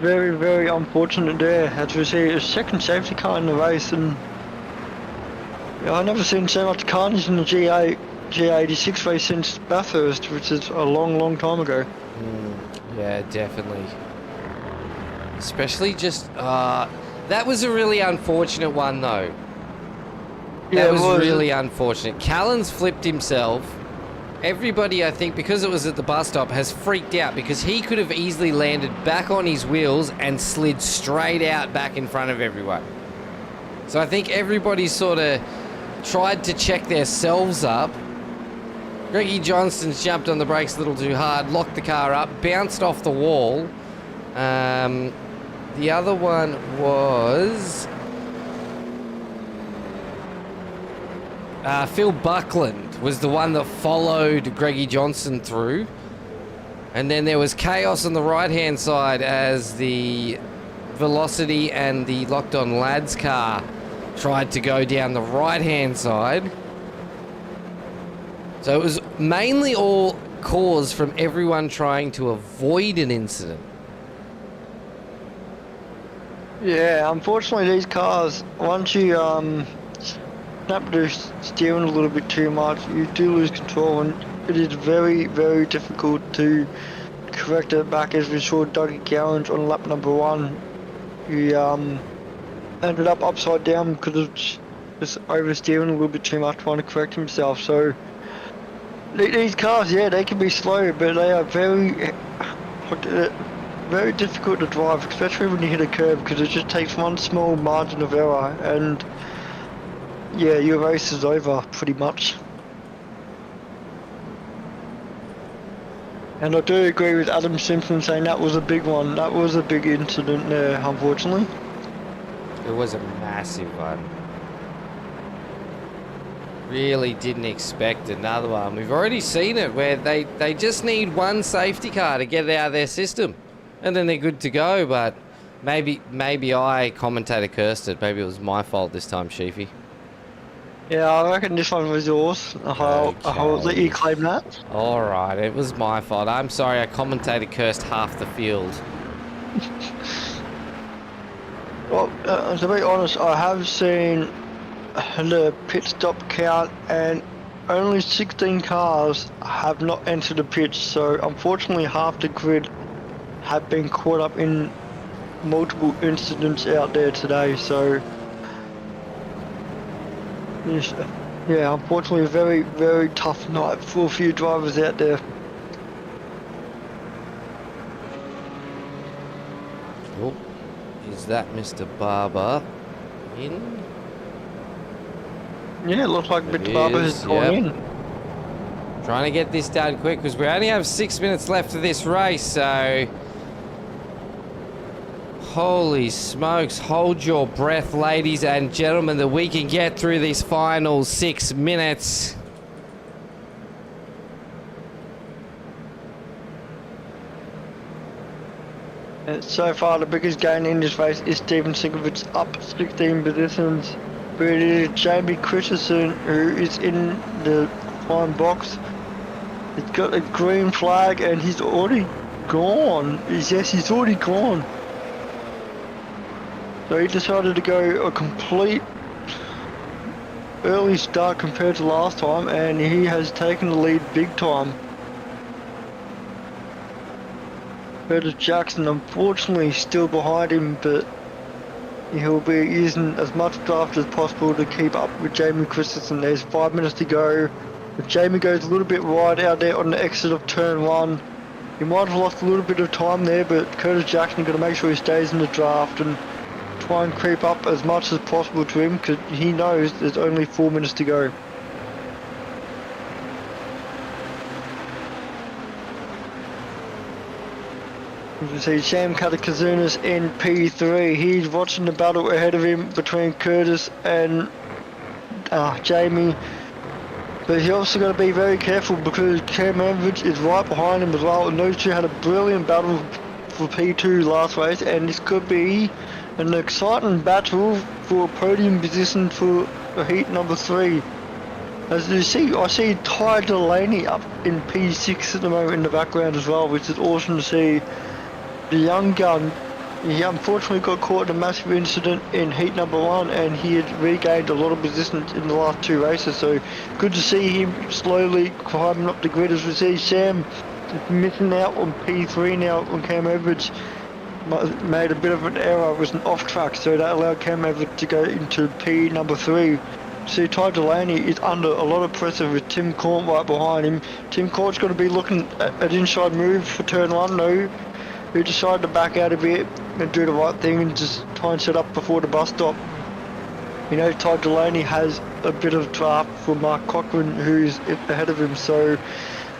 very, very unfortunate there. As we see a second safety car in the race, and I've never seen so much carnage in the G86 race since Bathurst, which is a long, long time ago. Yeah, definitely. Especially just that was a really unfortunate one, though. That was really unfortunate. Callan's flipped himself. Everybody, I think, because it was at the bus stop, has freaked out because he could have easily landed back on his wheels and slid straight out back in front of everyone. So I think everybody sort of tried to check themselves up. Greggy Johnston's jumped on the brakes a little too hard, locked the car up, bounced off the wall. The other one was Phil Buckland was the one that followed Greggy Johnson through. And then there was chaos on the right-hand side as the Velocity and the locked-on lads car tried to go down the right-hand side. So it was mainly all caused from everyone trying to avoid an incident. Yeah, unfortunately these cars, once you snap the steering a little bit too much, you do lose control, and it is very, very difficult to correct it back, as we saw Dougie Gowans on lap number 1. He ended up upside down because of just oversteering a little bit too much, trying to correct himself. So these cars, yeah, they can be slow, but they are very difficult to drive, especially when you hit a curb, because it just takes one small margin of error and yeah, your race is over pretty much. And I do agree with Adam Simpson saying that was a big one. That was a big incident there, unfortunately. It was a massive one. Really didn't expect another one. We've already seen it where they just need one safety car to get it out of their system. And then they're good to go, but maybe I commentator cursed it. Maybe it was my fault this time, Sheafy. Yeah, I reckon this one was yours. I'll let you claim that. All right, it was my fault. I'm sorry, I commentator cursed half the field. Well, to be honest, I have seen the pit stop count, and only 16 cars have not entered the pitch. So unfortunately, half the grid have been caught up in multiple incidents out there today. So yes, yeah, unfortunately, a very, very tough night for a few drivers out there. Oh, is that Mr. Barber in? Yeah, it looks like It Mr. Barber is, has gone yep. in. Trying to get this done quick because we only have 6 minutes left of this race, so holy smokes, hold your breath, ladies and gentlemen, that we can get through these final 6 minutes. So far, the biggest gain in this race is Steven Sinkovic's up 16 positions, but it is Jamie Christensen who is in the prime box. He's got a green flag and he's already gone. Yes, he's already gone. So he decided to go a complete early start compared to last time, and he has taken the lead big time. Curtis Jackson unfortunately still behind him, but he'll be using as much draft as possible to keep up with Jamie Christensen. There's 5 minutes to go. If Jamie goes a little bit wide out there on the exit of turn 1, he might have lost a little bit of time there, but Curtis Jackson got to make sure he stays in the draft and try and creep up as much as possible to him, because he knows there's only 4 minutes to go. You can see Sam Katakazunas in P3. He's watching the battle ahead of him between Curtis and Jamie. But he's also got to be very careful because Cam Average is right behind him as well. And those two had a brilliant battle for P2 last race, and this could be an exciting battle for a podium position for heat number 3. As you see, I see Ty Delaney up in P6 at the moment in the background as well, which is awesome to see. The young gun, he unfortunately got caught in a massive incident in heat number 1, and he had regained a lot of positions in the last 2 races, so good to see him slowly climbing up the grid. As we see Sam missing out on P3 now on Cam Everett. Made a bit of an error, it was an off track, so that allowed Cam Everett to go into P number 3. See, Ty Delaney is under a lot of pressure with Tim Court right behind him. Tim Court's got to be looking at inside move for turn 1 though. He decided to back out a bit and do the right thing and just try and set up before the bus stop. You know, Ty Delaney has a bit of draft for Mark Cochran, who's ahead of him, so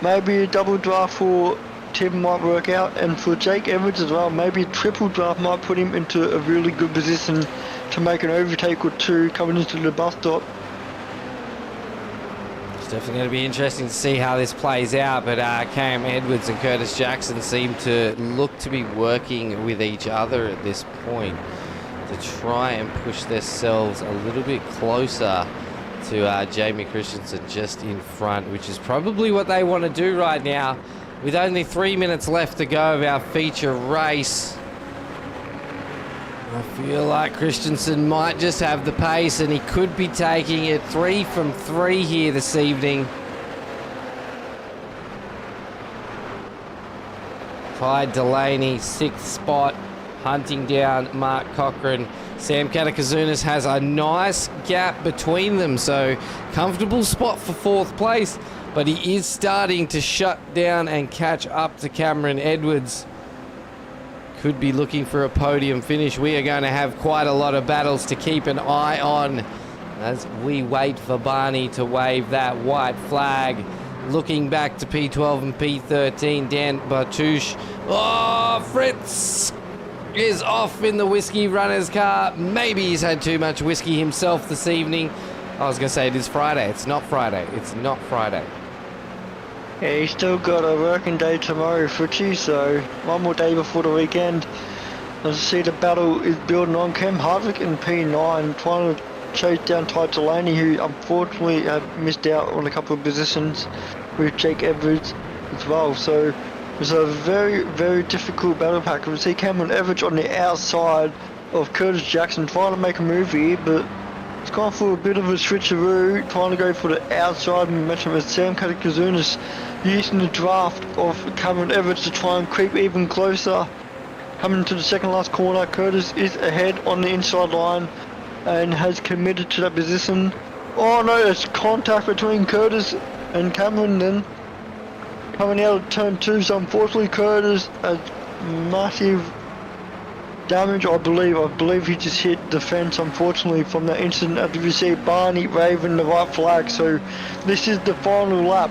maybe a double draft for Tim might work out, and for Jake Evans as well, maybe a triple draft might put him into a really good position to make an overtake or 2 coming into the bus stop. It's definitely going to be interesting to see how this plays out, but Cam Edwards and Curtis Jackson seem to look to be working with each other at this point to try and push themselves a little bit closer to Jamie Christensen just in front, which is probably what they want to do right now with only 3 minutes left to go of our feature race. I feel like Christensen might just have the pace, and he could be taking it 3 from 3 here this evening. Ty Delaney, 6th spot, hunting down Mark Cochran. Sam Katakazunas has a nice gap between them, so comfortable spot for 4th place, but he is starting to shut down and catch up to Cameron Edwards. Could be looking for a podium finish. We are going to have quite a lot of battles to keep an eye on as we wait for Barney to wave that white flag. Looking back to P12 and P13, Dan Bartouche. Oh, Fritz is off in the whiskey runner's car. Maybe he's had too much whiskey himself this evening. I was going to say it is Friday. It's not Friday. It's not Friday. Yeah, he's still got a working day tomorrow, Fritchie, so one more day before the weekend. As I see, the battle is building on. Cam Hardwick in P9, trying to chase down Ty Delaney, who unfortunately missed out on a couple of positions with Jake Edwards as well. So it was a very, very difficult battle pack. We see Cameron Edwards on the outside of Curtis Jackson trying to make a move here, but it's gone for a bit of a switcheroo, trying to go for the outside momentum as Sam Katakazunas using the draft of Cameron Edwards to try and creep even closer. Coming to the second last corner, Curtis is ahead on the inside line and has committed to that position. Oh no, there's contact between Curtis and Cameron then. Coming out of turn 2, so unfortunately Curtis has massive damage, I believe he just hit the fence unfortunately from that incident after you see Barney waving the white flag. So this is the final lap.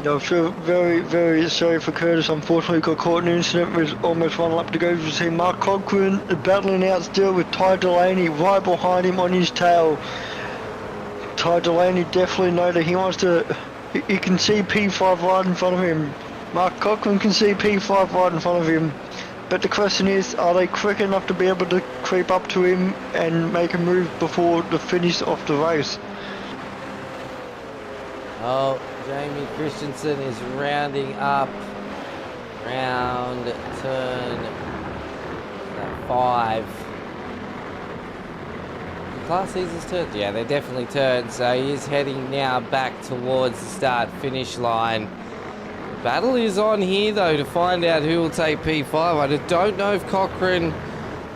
I'm sure very, very sorry for Curtis. Unfortunately got caught in an incident with almost 1 lap to go. You see Mark Cogquin battling out still with Ty Delaney right behind him on his tail. Ty Delaney definitely know that he wants to, he can see P5 right in front of him. Mark Cogquin can see P5 right in front of him. But the question is, are they quick enough to be able to creep up to him and make a move before the finish of the race? Oh, Jamie Christensen is rounding up round turn 5. The Class C's turned? Yeah, they're definitely turned. So he is heading now back towards the start-finish line. The battle is on here, though, to find out who will take P5. I don't know if Cochrane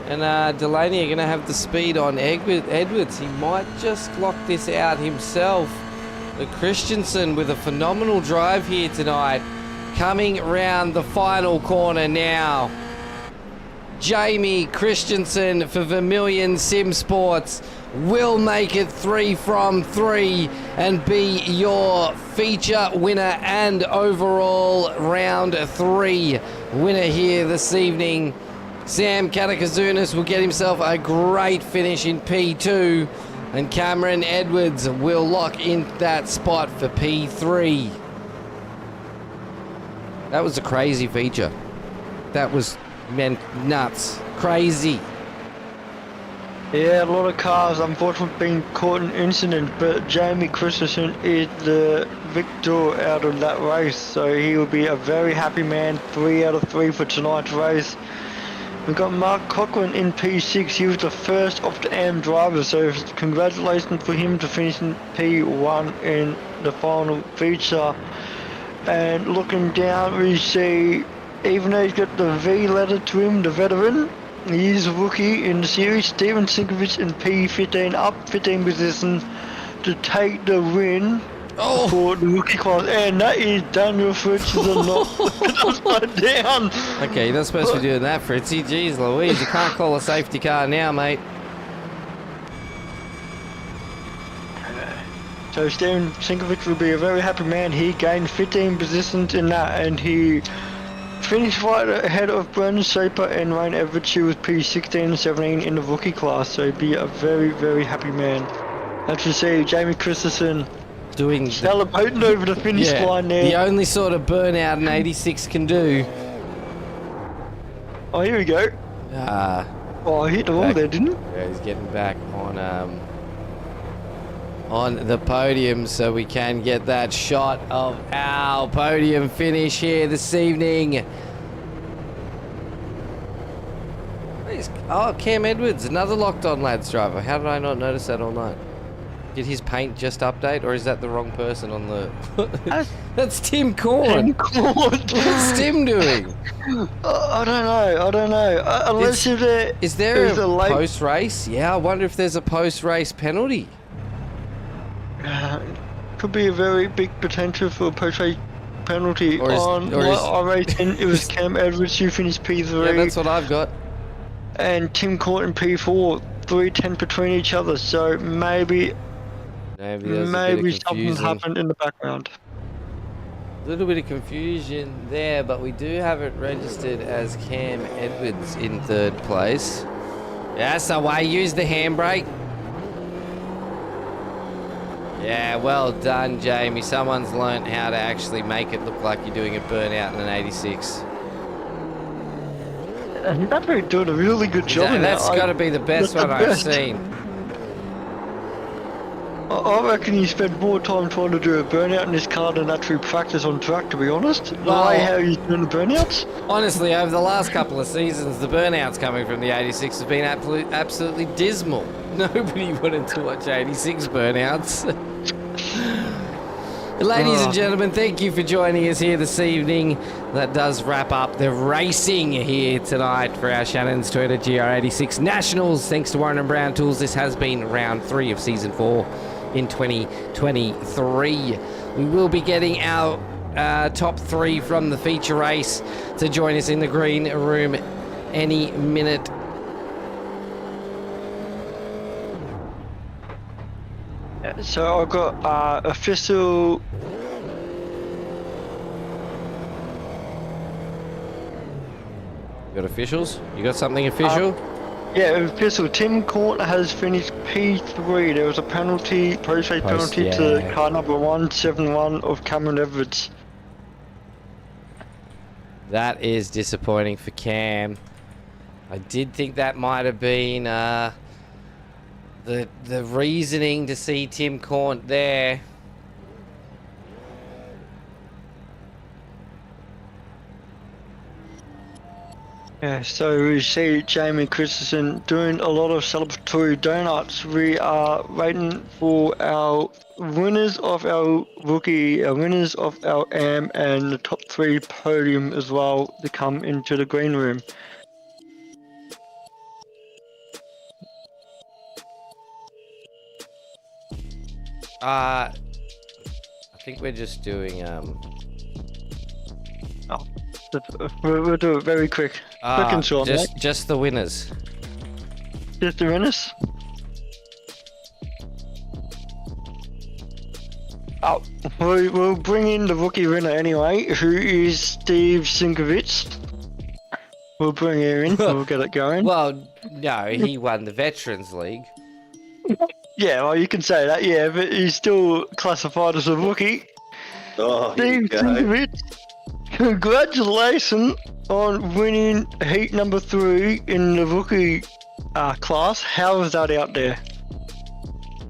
and Delaney are going to have the speed on Edwards. He might just lock this out himself. The Christensen with a phenomenal drive here tonight, coming round the final corner now. Jamie Christensen for Vermilion Sim Sports will make it 3 from 3 and be your feature winner and overall round 3 winner here this evening. Sam Katakazunas will get himself a great finish in P2. And Cameron Edwards will lock in that spot for P3. That was a crazy feature. That was nuts. Crazy. Yeah, a lot of cars unfortunately being caught in incident, but Jamie Christensen is the victor out of that race. So he will be a very happy man. 3 out of 3 for tonight's race. We've got Mark Cochrane in P6. He was the first of the AM drivers, so congratulations for him to finish in P1 in the final feature. And looking down, we see, even though he's got the V letter to him, the veteran, he is a rookie in the series. Steven Sinkovich in P15, up 15 positions to take the win. For the rookie class, and that is Daniel Fritz is upside down. Okay, you're not supposed to be doing that, Fritzy. Jeez Louise, you can't call a safety car now, mate. So Steven Sinkovich will be a very happy man. He gained 15 positions in that, and he finished right ahead of Brendan Shaper and Ryan Everett, who was P16 and 17 in the rookie class. So he'd be a very, very happy man. As you see, Jamie Christensen celebrating over the finish line there. The only sort of burnout an 86 can do. Oh, here we go. Oh, I hit the wall there, didn't he? Yeah, he's getting back on the podium so we can get that shot of our podium finish here this evening. Oh, Cam Edwards, another Locked On Lads driver. How did I not notice that all night? Did his paint just update, or is that the wrong person on the... That's Tim Corn. What's Tim doing? I don't know. Unless is there a post-race? Yeah, I wonder if there's a post-race penalty. Could be a very big potential for a post-race penalty. On IRacing, it was Cam Edwards who finished P3. Yeah, that's what I've got. And Tim Court in P4, 3-10 between each other. So maybe something happened in the background. A little bit of confusion there, but we do have it registered as Cam Edwards in 3rd place. That's the way. Use the handbrake. Yeah, well done, Jamie. Someone's learnt how to actually make it look like you're doing a burnout in an 86. That's been doing a really good job in that. That's got to be the best that's one the I've best. seen. I reckon you spend more time trying to do a burnout in this car than actually practice on track, to be honest. The Well- way how he's doing the burnouts. Honestly, over the last couple of seasons, the burnouts coming from the 86 have been absolutely dismal. Nobody wanted to watch 86 burnouts. Ladies and gentlemen, thank you for joining us here this evening. That does wrap up the racing here tonight for our Shannons Toyota GR86 Nationals. Thanks to Warren and Brown Tools, this has been round 3 of season 4 in 2023. We will be getting our top 3 from the feature race to join us in the green room any minute. So I've got official. Got officials? You got something official? Yeah, official. Tim Court has finished P3. There was a penalty, post-race penalty to car number 171 of Cameron Edwards. That is disappointing for Cam. I did think that might have been the reasoning to see Tim Cornt there. Yeah, so we see Jamie Christensen doing a lot of celebratory donuts. We are waiting for our winners of our rookie, our winners of our AM, and the top 3 podium as well to come into the green room. I think we're just doing We'll do it very quick. Quick and short, mate. just the winners. Just the winners. Oh, we'll bring in the rookie winner anyway, who is Steve Sinkovich. We'll bring her in, we'll get it going. Well, no, he won the Veterans League. Yeah, well, you can say that, yeah, but he's still classified as a rookie. Oh, Steve Sinkovich, congratulations on winning heat number 3 in the rookie class. How was that out there?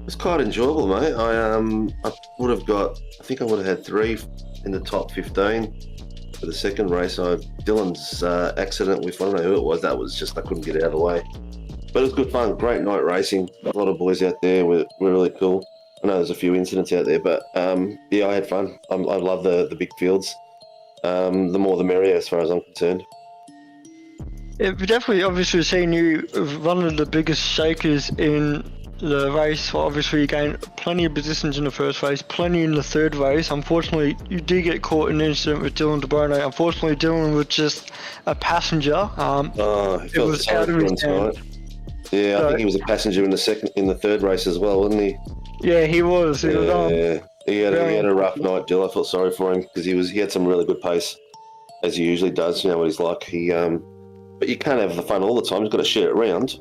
It's quite enjoyable, mate. I would have got, I think I would have had 3 in the top 15 for the second race. Dylan's accident with, I don't know who it was, that was just, I couldn't get out of the way. But it was good fun, great night racing. A lot of boys out there were really cool. I know there's a few incidents out there, but yeah, I had fun. I love the big fields. The more the merrier as far as I'm concerned. Yeah, we definitely obviously seen you as one of the biggest shakers in the race. Well, obviously you gained plenty of positions in the first race, plenty in the third race. Unfortunately, you did get caught in an incident with Dylan DeBrone. Unfortunately, Dylan was just a passenger. He it was out of his hand. Yeah, So- I think he was a passenger in the third race as well, wasn't he? Yeah, he was. He was He had a rough night, Dill. I felt sorry for him because he had some really good pace, as he usually does. You know what he's like. But you can't have the fun all the time. You've got to share it around.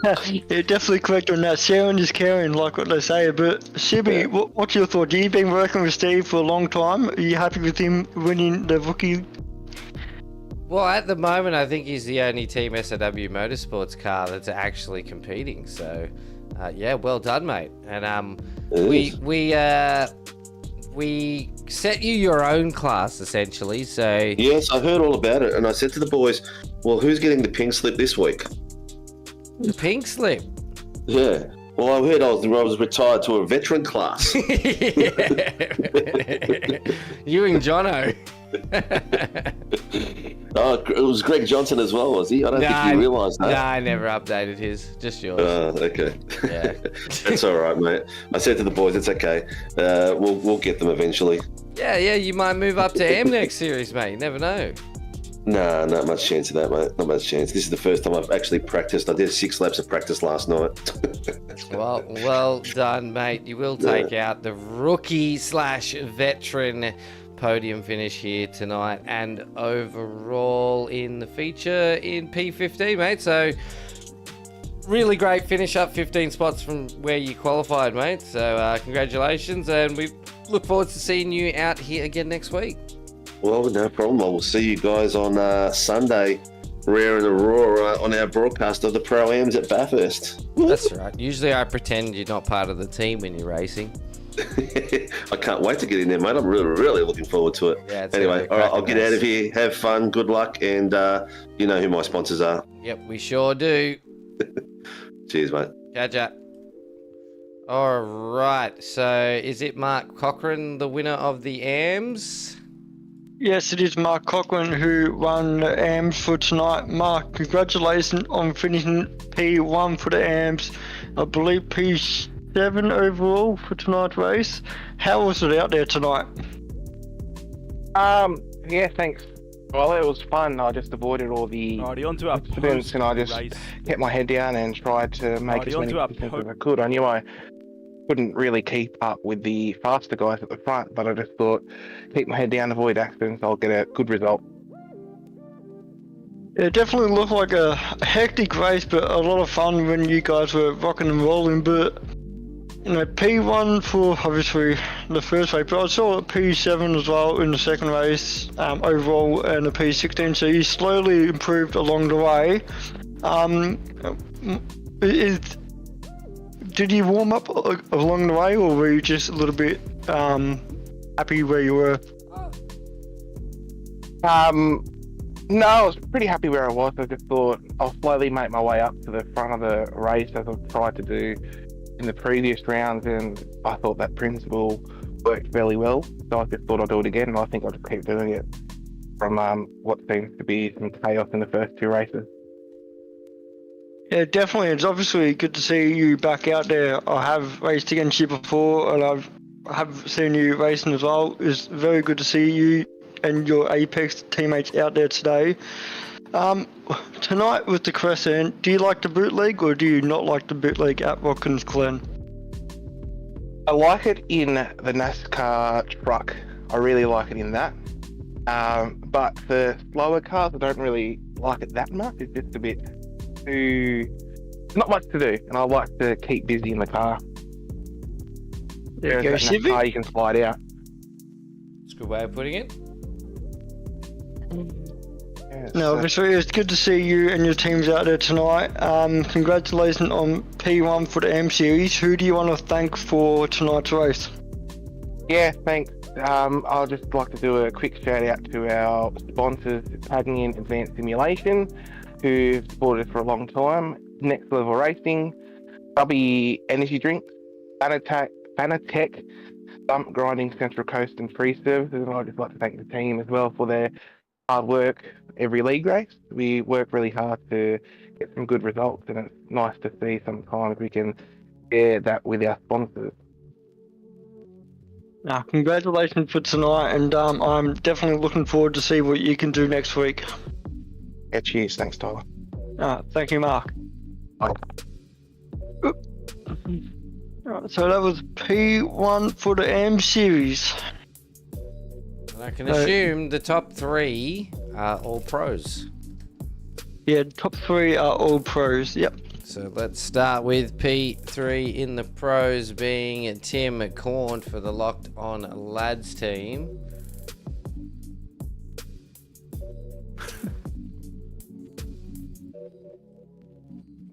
Yeah, definitely correct on that. Sharing is caring, like what they say. But ShiBBy, what's your thought? You've been working with Steve for a long time. Are you happy with him winning the rookie? Well, at the moment, I think he's the only Team SRW Motorsports car that's actually competing. So, yeah, well done, mate. And we set you your own class essentially. So Yes, I heard all about it, and I said to the boys, "Well, who's getting the pink slip this week?" the pink slip. Yeah. Well, I heard I was retired to a veteran class. You and Jono. Oh, it was Greg Johnson as well, was he? I don't think you realised that. No, I never updated his. Just yours. Okay. Yeah. That's all right, mate. I said to the boys, it's okay. We'll get them eventually. Yeah, you might move up to M next series, mate. You never know. Nah, not much chance of that, mate. Not much chance. This is the first time I've actually practiced. I did 6 laps of practice last night. Well done, mate. You will take out the rookie/veteran podium finish here tonight and overall in the feature in P15, mate. So really great finish, up 15 spots from where you qualified, mate. So congratulations, and we look forward to seeing you out here again next week. Well, no problem. I will see you guys on Sunday rare and raw on our broadcast of the Pro-Ams at Bathurst. That's right. Usually I pretend you're not part of the team when you're racing. I can't wait to get in there, mate. I'm really, really looking forward to it. Yeah, anyway, all right, I'll get out of here. Have fun. Good luck. And you know who my sponsors are. Yep, we sure do. Cheers, mate. Catch ya. All right. So is it Mark Cochran, the winner of the AMS? Yes, it is Mark Cochran who won the AMS for tonight. Mark, congratulations on finishing P1 for the AMS. I believe P7 overall for tonight's race. How was it out there tonight? Yeah, thanks. Well, it was fun. I just avoided all the incidents and I just kept my head down and tried to make as many decisions as I could. I knew I couldn't really keep up with the faster guys at the front, but I just thought, keep my head down, avoid accidents, I'll get a good result. It definitely looked like a hectic race, but a lot of fun when you guys were rocking and rolling. But you know, P1 for obviously the first race, but I saw P7 as well in the second race overall, and the P16. So you slowly improved along the way. Did you warm up along the way, or were you just a little bit happy where you were? No, I was pretty happy where I was. I just thought I'll slowly make my way up to the front of the race as I've tried to do in the previous rounds, and I thought that principle worked fairly well. So I just thought I'd do it again, and I think I'll just keep doing it from what seems to be some chaos in the first two races. Yeah, definitely. It's obviously good to see you back out there. I have raced against you before, and I have seen you racing as well. It's very good to see you and your Apex teammates out there today. Tonight with the Crescent, do you like the bootleg or do you not like the bootleg at Watkins Glen? I like it in the NASCAR truck. I really like it in that. But for slower cars, I don't really like it that much. It's just a bit not much to do, and I like to keep busy in the car. There you go, ShiBBy. Car you can slide out. That's a good way of putting it. Yeah, No, obviously it's good to see you and your teams out there tonight. Congratulations on P1 for the M Series. Who do you want to thank for tonight's race? Yeah, thanks. I'll just like to do a quick shout out to our sponsors, tagging in Advanced Simulation, who've supported us for a long time. Next Level Racing, ShiBBy Energy Drinks, Fanatec, Bump Grinding Central Coast and Free Services, and I'd just like to thank the team as well for their hard work every league race. We work really hard to get some good results, and it's nice to see sometimes we can share that with our sponsors. Congratulations for tonight, and I'm definitely looking forward to see what you can do next week. Yeah, cheers. Thanks, Tyler. Thank you, Mark. Bye. Alright, so that was P1 for the M Series. And I can assume the top three are all pros. Yeah, top three are all pros, yep. So let's start with P3 in the pros, being Tim Corn for the Locked On Lads team.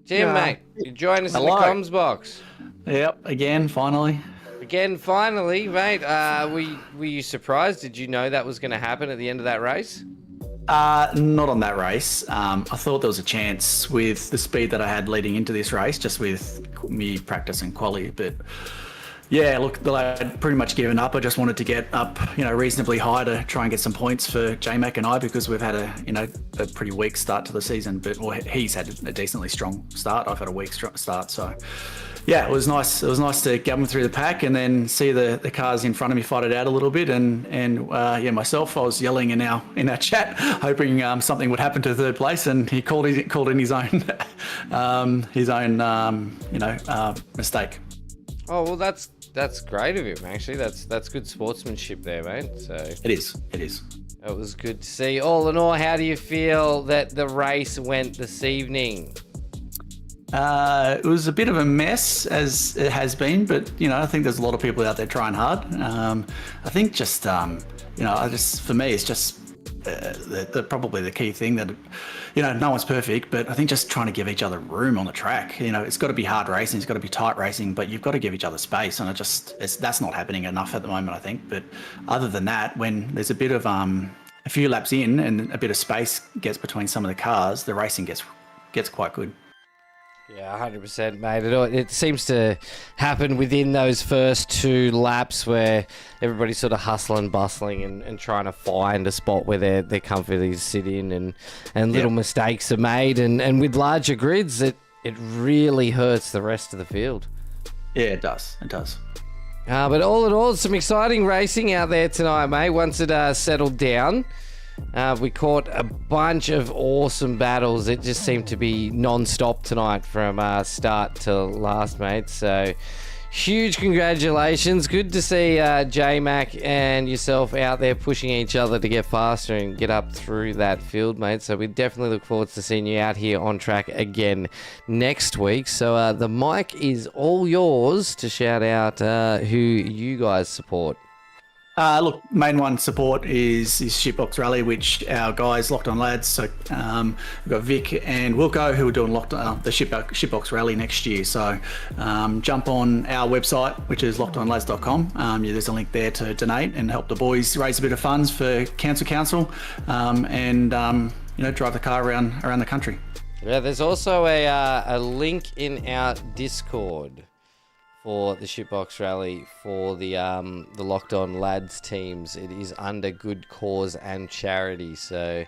Tim, mate, you join us in the comms box. Yep, again, finally. Again, finally, mate. Were you surprised? Did you know that was going to happen at the end of that race? Not on that race. I thought there was a chance with the speed that I had leading into this race, just with me practice and quali. But yeah, look, I'd pretty much given up. I just wanted to get up, reasonably high to try and get some points for J-Mac and I, because we've had a pretty weak start to the season. But he's had a decently strong start. I've had a weak start, so. Yeah, it was nice. It was nice to get them through the pack and then see the cars in front of me fight it out a little bit. And myself, I was yelling in our chat, hoping something would happen to third place, and he called in his own mistake. Oh well, that's great of him. Actually, that's good sportsmanship there, mate. So it is. It was good to see. All in all, how do you feel that the race went this evening? It was a bit of a mess, as it has been, but I think there's a lot of people out there trying hard. I think for me, it's just probably the key thing that, no one's perfect, but I think just trying to give each other room on the track. It's got to be hard racing, it's got to be tight racing, but you've got to give each other space, and that's not happening enough at the moment, I think. But other than that, when there's a bit of a few laps in and a bit of space gets between some of the cars, the racing gets quite good. Yeah, 100%, mate. It seems to happen within those first 2 laps where everybody's sort of hustling, bustling, and trying to find a spot where they're comfortable to sit in, and little mistakes are made. And with larger grids, it really hurts the rest of the field. Yeah, it does. It does. But all in all, some exciting racing out there tonight, mate. Once it settled down, we caught a bunch of awesome battles. It just seemed to be non-stop tonight from start to last, mate. So huge congratulations. Good to see J-Mac and yourself out there pushing each other to get faster and get up through that field, mate. So we definitely look forward to seeing you out here on track again next week. So the mic is all yours to shout out who you guys support. Look, main one support is Shitbox Rally, which our guys, Locked On Lads, so we've got Vic and Wilco who are doing the Shitbox Rally next year. So jump on our website, which is lockedonlads.com. There's a link there to donate and help the boys raise a bit of funds for council, and drive the car around the country. Yeah, there's also a link in our Discord for the Shitbox Rally for the Locked On Lads teams. It is under good cause and charity, so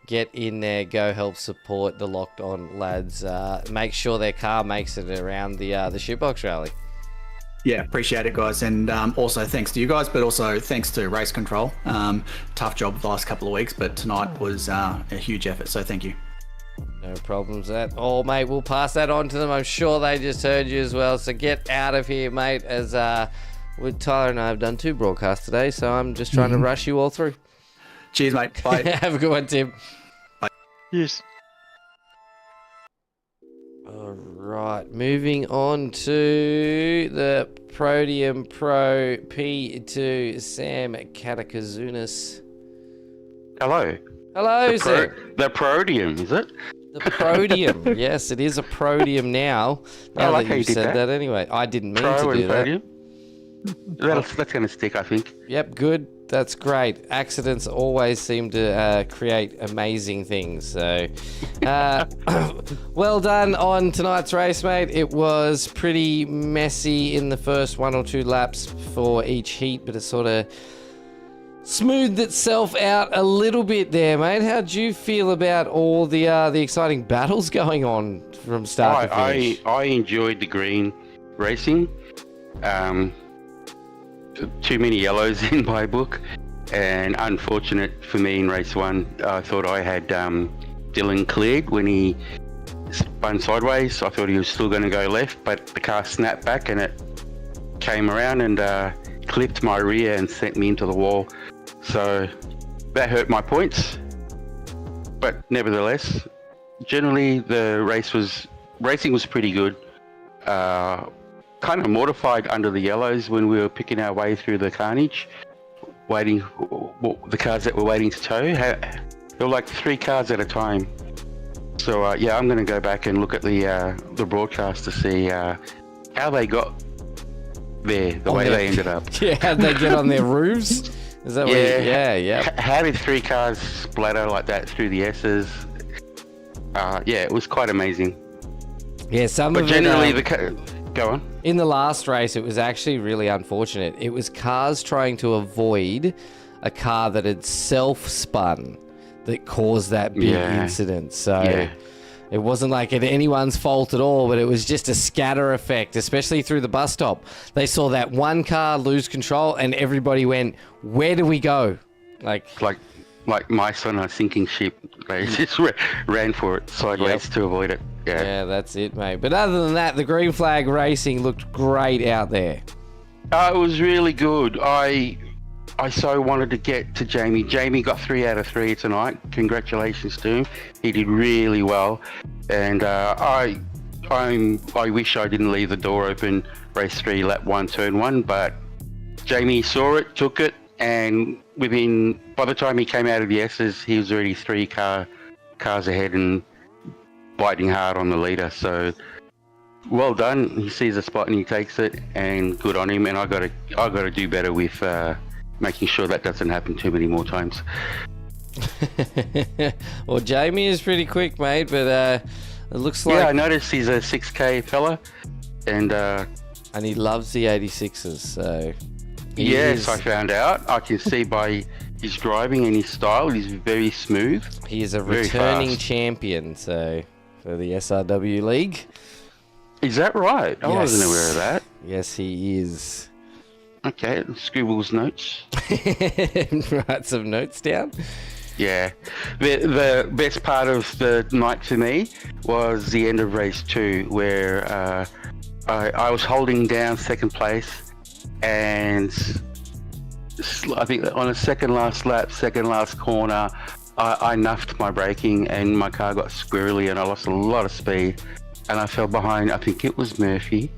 get in there, go help support the Locked On Lads. Make sure their car makes it around the Shitbox Rally. Yeah, appreciate it, guys, and also thanks to you guys, but also thanks to Race Control. Tough job the last couple of weeks, but tonight was a huge effort, so thank you. No problems at all, mate. We'll pass that on to them. I'm sure they just heard you as well. So get out of here, mate, as Tyler and I have done 2 broadcasts today, so I'm just trying to rush you all through. Cheers, mate. Bye. Have a good one, Tim. Bye. Yes. All right, moving on to the Podium Pro P2, Sam Katakazunas. Hello. Hello, Sam. The Podium, is it? The Podium. Yes, it is a Podium now. Now like that how you you did said that. that anyway. I didn't mean Pro to do and that. Podium. That's going to stick, I think. Yep, good. That's great. Accidents always seem to create amazing things. So, well done on tonight's race, mate. It was pretty messy in the first 1 or 2 laps for each heat, but it sort of smoothed itself out a little bit there, mate. How'd you feel about all the exciting battles going on from start to finish? I enjoyed the green racing. Too many yellows in my book, and unfortunate for me in race 1, I thought I had Dylan cleared when he spun sideways. I thought he was still going to go left, but the car snapped back and it came around and clipped my rear and sent me into the wall. So that hurt my points, but nevertheless, generally the racing was pretty good. Kind of mortified under the yellows when we were picking our way through the carnage, waiting the cars that were waiting to tow. There were like 3 cars at a time. So I'm going to go back and look at the broadcast to see how they got there, the way they ended up. Yeah, how'd they get on their roofs? Is that yeah. How did 3 cars splatter like that through the S's? It was quite amazing. Yeah, but generally go on. In the last race, it was actually really unfortunate. It was cars trying to avoid a car that had self-spun that caused that big incident. So it wasn't like anyone's fault at all, but it was just a scatter effect, especially through the bus stop. They saw that one car lose control and everybody went, where do we go? Like mice on a sinking ship. They just ran for it sideways to avoid it. Yeah, that's it, mate. But other than that, the green flag racing looked great out there. It was really good. I so wanted to get to Jamie. Jamie got 3 out of 3 tonight. Congratulations to him. He did really well. And I wish I didn't leave the door open race 3, lap 1, turn 1. But Jamie saw it, took it, and by the time he came out of the S's, he was already 3 cars ahead and biting hard on the leader. So well done. He sees a spot and he takes it, and good on him. And I got to do better with making sure that doesn't happen too many more times. Well, Jamie is pretty quick, mate, but it looks like... Yeah, I noticed he's a 6K fella, and he loves the 86s, so... Yes, I found out. I can see by his driving and his style, he's very smooth. He is a returning champion, so for the SRW League. Is that right? I wasn't aware of that. Yes, he is. Okay, scribbles notes. Write some notes down. Yeah. The best part of the night for me was the end of race 2, where I was holding down second place, and I think on a second last lap, second last corner, I nuffed my braking and my car got squirrely and I lost a lot of speed, and I fell behind, I think it was Murphy,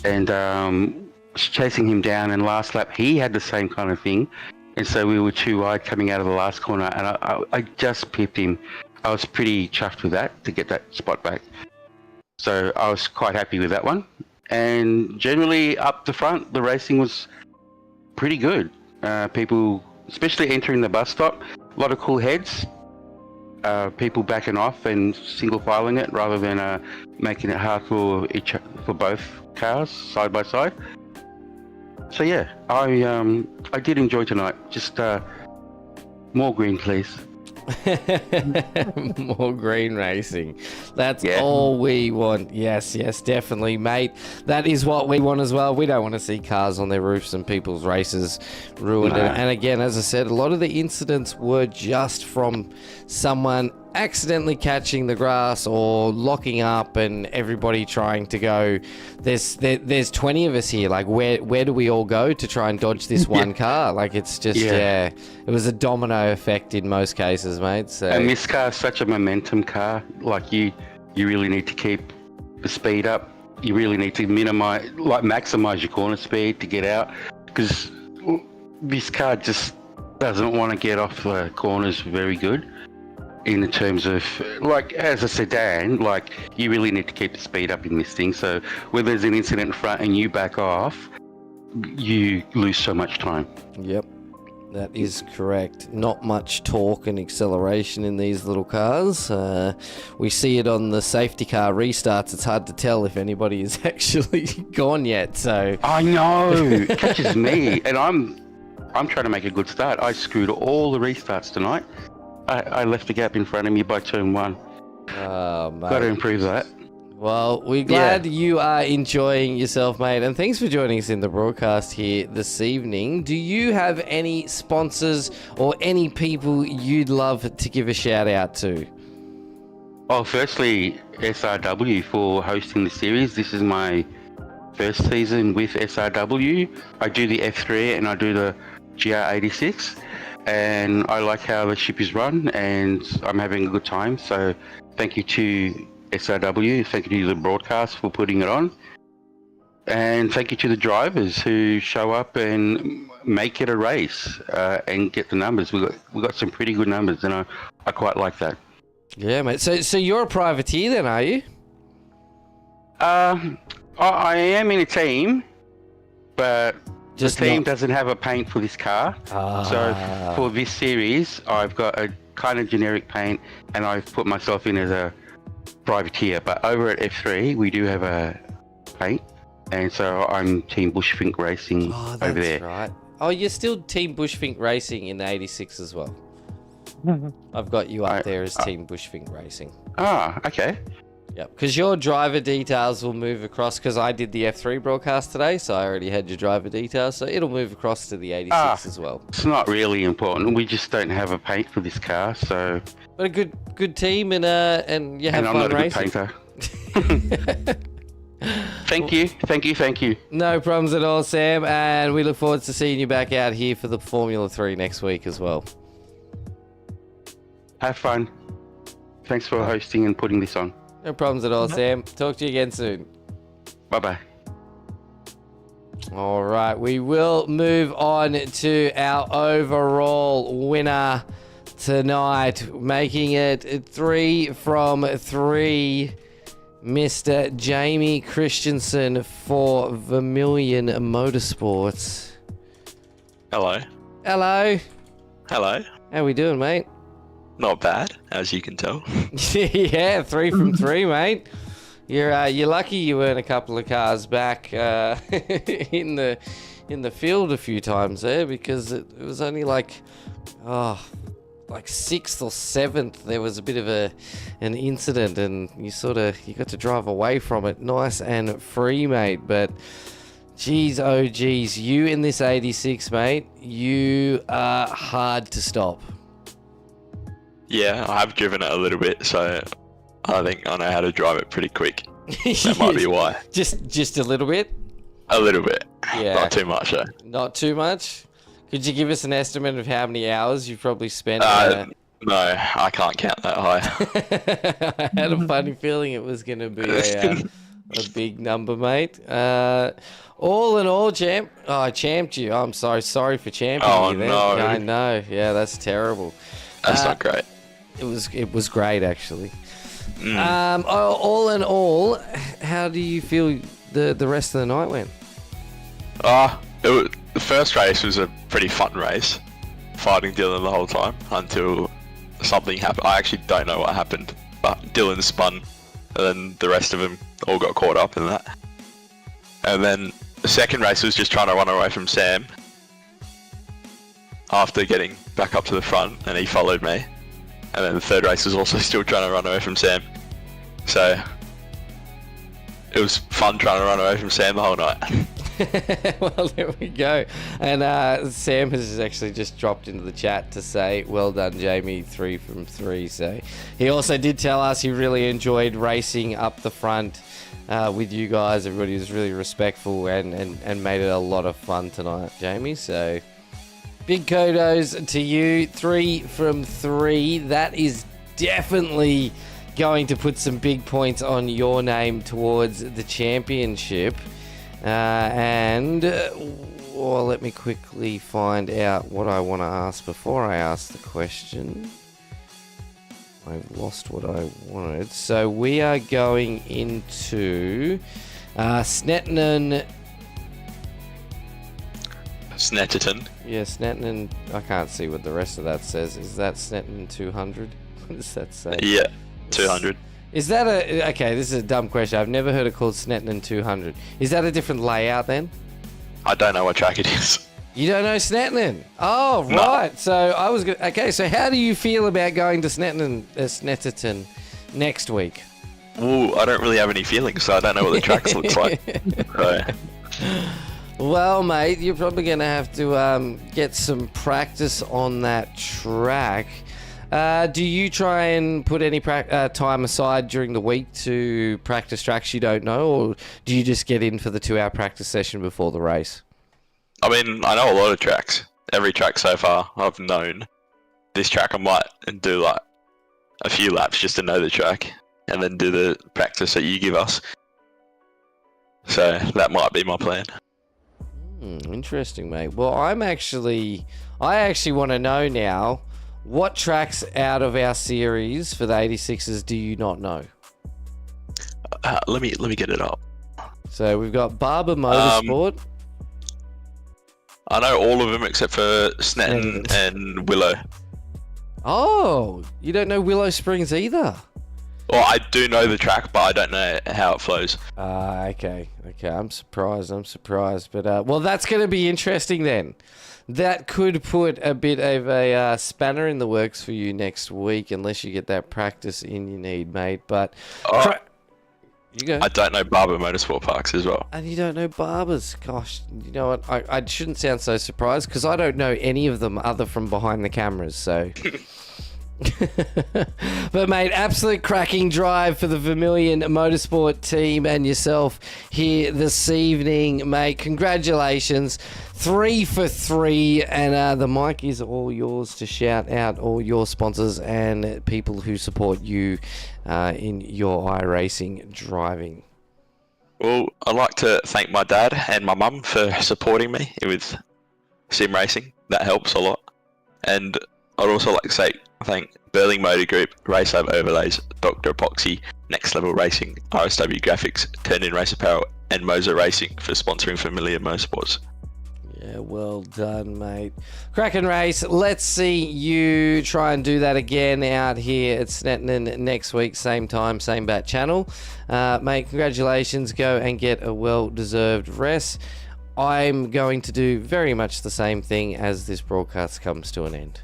and was chasing him down, and last lap he had the same kind of thing, and so we were too wide coming out of the last corner, and I just pipped him. I was pretty chuffed with that to get that spot back. So I was quite happy with that one. And generally up the front, the racing was pretty good. People, especially entering the bus stop, a lot of cool heads. People backing off and single filing it rather than making it hard for both cars side by side. So yeah, I did enjoy tonight. Just more green, please. More green racing. That's all we want. Yes, definitely, mate. That is what we want as well. We don't want to see cars on their roofs and people's races ruined. And again, as I said, a lot of the incidents were just from someone accidentally catching the grass or locking up and everybody trying to go. There's 20 of us here. Like, where do we all go to try and dodge this one car? Like, it's just it was a domino effect in most cases, mate. So, and this car is such a momentum car. Like, you really need to keep the speed up. You really need to maximize your corner speed to get out, because this car just doesn't want to get off the corners very good. In terms of, like, as a sedan, like, you really need to keep the speed up in this thing. So when there's an incident in front and you back off, you lose so much time. Yep, that is correct. Not much torque and acceleration in these little cars. We see it on the safety car restarts. It's hard to tell if anybody is actually gone yet. So I know, it catches me, and I'm trying to make a good start. I screwed all the restarts tonight. I left a gap in front of me by turn 1. Oh, mate. Got to improve that. Well, we're glad you are enjoying yourself, mate, and thanks for joining us in the broadcast here this evening. Do you have any sponsors or any people you'd love to give a shout out to? Oh, firstly, SRW for hosting the series. This is my first season with SRW. I do the F3 and I do the GR86. And I like how the ship is run, and I'm having a good time. So thank you to SRW, thank you to the broadcast for putting it on, and thank you to the drivers who show up and make it a race and get the numbers. We got some pretty good numbers, and I quite like that. Yeah, mate. So you're a privateer then, are you? I am in a team, but the team not... doesn't have a paint for this car. So for this series, I've got a kind of generic paint, and I've put myself in as a privateer. But over at F3, we do have a paint, and so I'm Team Bushfink Racing over there. That's right. Oh, you're still Team Bushfink Racing in the 86 as well. I've got you up there as Team Bushfink Racing. Ah, okay. Yep, because your driver details will move across, because I did the F3 broadcast today, so I already had your driver details, so it'll move across to the 86 as well. It's not really important. We just don't have a paint for this car, so... But a good team, and you have fun racing. And I'm not a good painter. Thank you. No problems at all, Sam, and we look forward to seeing you back out here for the Formula 3 next week as well. Have fun. Thanks for hosting and putting this on. No problems at all, Sam. Talk to you again soon. Bye-bye. All right, we will move on to our overall winner tonight, making it 3 from 3. Mr. Jamie Christensen for Vermilion Motorsports. Hello. Hello. Hello. How we doing, mate? Not bad, as you can tell. Yeah, 3 from 3, mate. You're lucky you weren't a couple of cars back in the field a few times there, because it was only like 6th or 7th there was a bit of an incident, and you got to drive away from it nice and free, mate. But geez, oh geez, you in this 86, mate, you are hard to stop. Yeah, I have driven it a little bit, so I think I know how to drive it pretty quick. That might be why. Just a little bit? A little bit. Yeah. Not too much, though. Not too much? Could you give us an estimate of how many hours you've probably spent? No, I can't count that high. I had a funny feeling it was going to be a big number, mate. All in all, champ. Oh, I champed you. I'm sorry for champing you then. No. I know. Yeah, that's terrible. That's not great. It was great, actually. All in all, how do you feel the rest of the night went? The first race was a pretty fun race, fighting Dylan the whole time until something happened. I actually don't know what happened, but Dylan spun, and then the rest of them all got caught up in that. And then the second race was just trying to run away from Sam after getting back up to the front, and he followed me. And then the third race was also still trying to run away from Sam. So it was fun trying to run away from Sam the whole night. Well, there we go. And Sam has actually just dropped into the chat to say, well done, Jamie, 3 from 3. So he also did tell us he really enjoyed racing up the front with you guys. Everybody was really respectful and made it a lot of fun tonight, Jamie. So big kudos to you. 3 from 3. That is definitely going to put some big points on your name towards the championship. Let me quickly find out what I want to ask before I ask the question. I've lost what I wanted. So we are going into Snetterton. Yeah, Snetterton. I can't see what the rest of that says. Is that Snetterton 200? What does that say? Yeah, 200. Is that okay, this is a dumb question. I've never heard it called Snetterton 200. Is that a different layout then? I don't know what track it is. You don't know Snetterton? Oh, right. No. So I was good. Okay, so how do you feel about going to Snetterton next week? Ooh, I don't really have any feelings, so I don't know what the track looks like. So. Well, mate, you're probably going to have to get some practice on that track. Do you try and put any time aside during the week to practice tracks you don't know, or do you just get in for the 2-hour practice session before the race? I mean, I know a lot of tracks. Every track so far I've known. This track I might do like a few laps just to know the track, and then do the practice that you give us. So that might be my plan. Interesting, mate. Well, I actually want to know now, what tracks out of our series for the 86s do you not know? Let me get it up. So we've got Barber Motorsport. I know all of them except for Snetterton and Willow. Oh, you don't know Willow Springs either? Well, I do know the track, but I don't know how it flows. Okay. I'm surprised. But, well, that's going to be interesting then. That could put a bit of a spanner in the works for you next week, unless you get that practice in you need, mate. But you go. I don't know Barber Motorsport Parks as well. And you don't know Barbers. Gosh, you know what? I shouldn't sound so surprised, because I don't know any of them other from behind the cameras, so... But mate, absolute cracking drive for the Vermilion Motorsport team and yourself here this evening, mate. Congratulations, 3 for 3, and the mic is all yours to shout out all your sponsors and people who support you in your iRacing driving. Well, I'd like to thank my dad and my mum for supporting me with sim racing. That helps a lot. And I'd also like to say thank Burling Motor Group, Race Lab Overlays, Dr. Epoxy, Next Level Racing, RSW Graphics, Turn In Race Apparel, and Moser Racing for sponsoring Familiar Motorsports. Yeah, well done, mate. Cracking race. Let's see you try and do that again out here at Snetton next week, same time, same bat channel. Mate, congratulations. Go and get a well-deserved rest. I'm going to do very much the same thing as this broadcast comes to an end.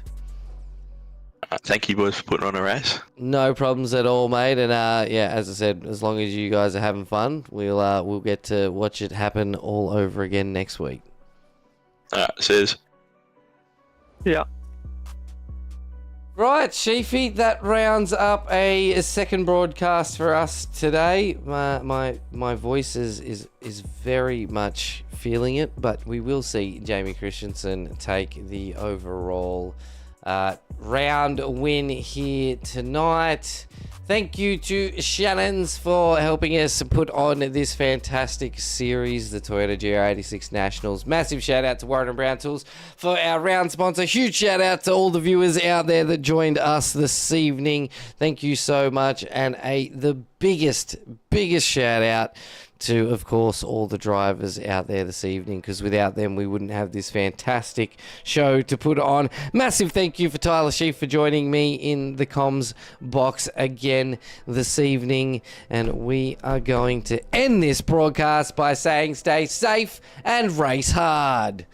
Thank you, boys, for putting on a race. No problems at all, mate. And yeah, as I said, as long as you guys are having fun, we'll get to watch it happen all over again next week. Says. Yeah. Right, Sheafy, that rounds up a second broadcast for us today. My voice is very much feeling it, but we will see Jamie Christensen take the overall round win here tonight. Thank you to Shannons for helping us put on this fantastic series, the Toyota GR86 Nationals. Massive shout out to Warren & Brown Tools for our round sponsor. Huge shout out to all the viewers out there that joined us this evening. Thank you so much. And the biggest shout out to, of course, all the drivers out there this evening, because without them we wouldn't have this fantastic show to put on. Massive thank you for Tyler Sheaf for joining me in the comms box again this evening, and we are going to end this broadcast by saying stay safe and race hard.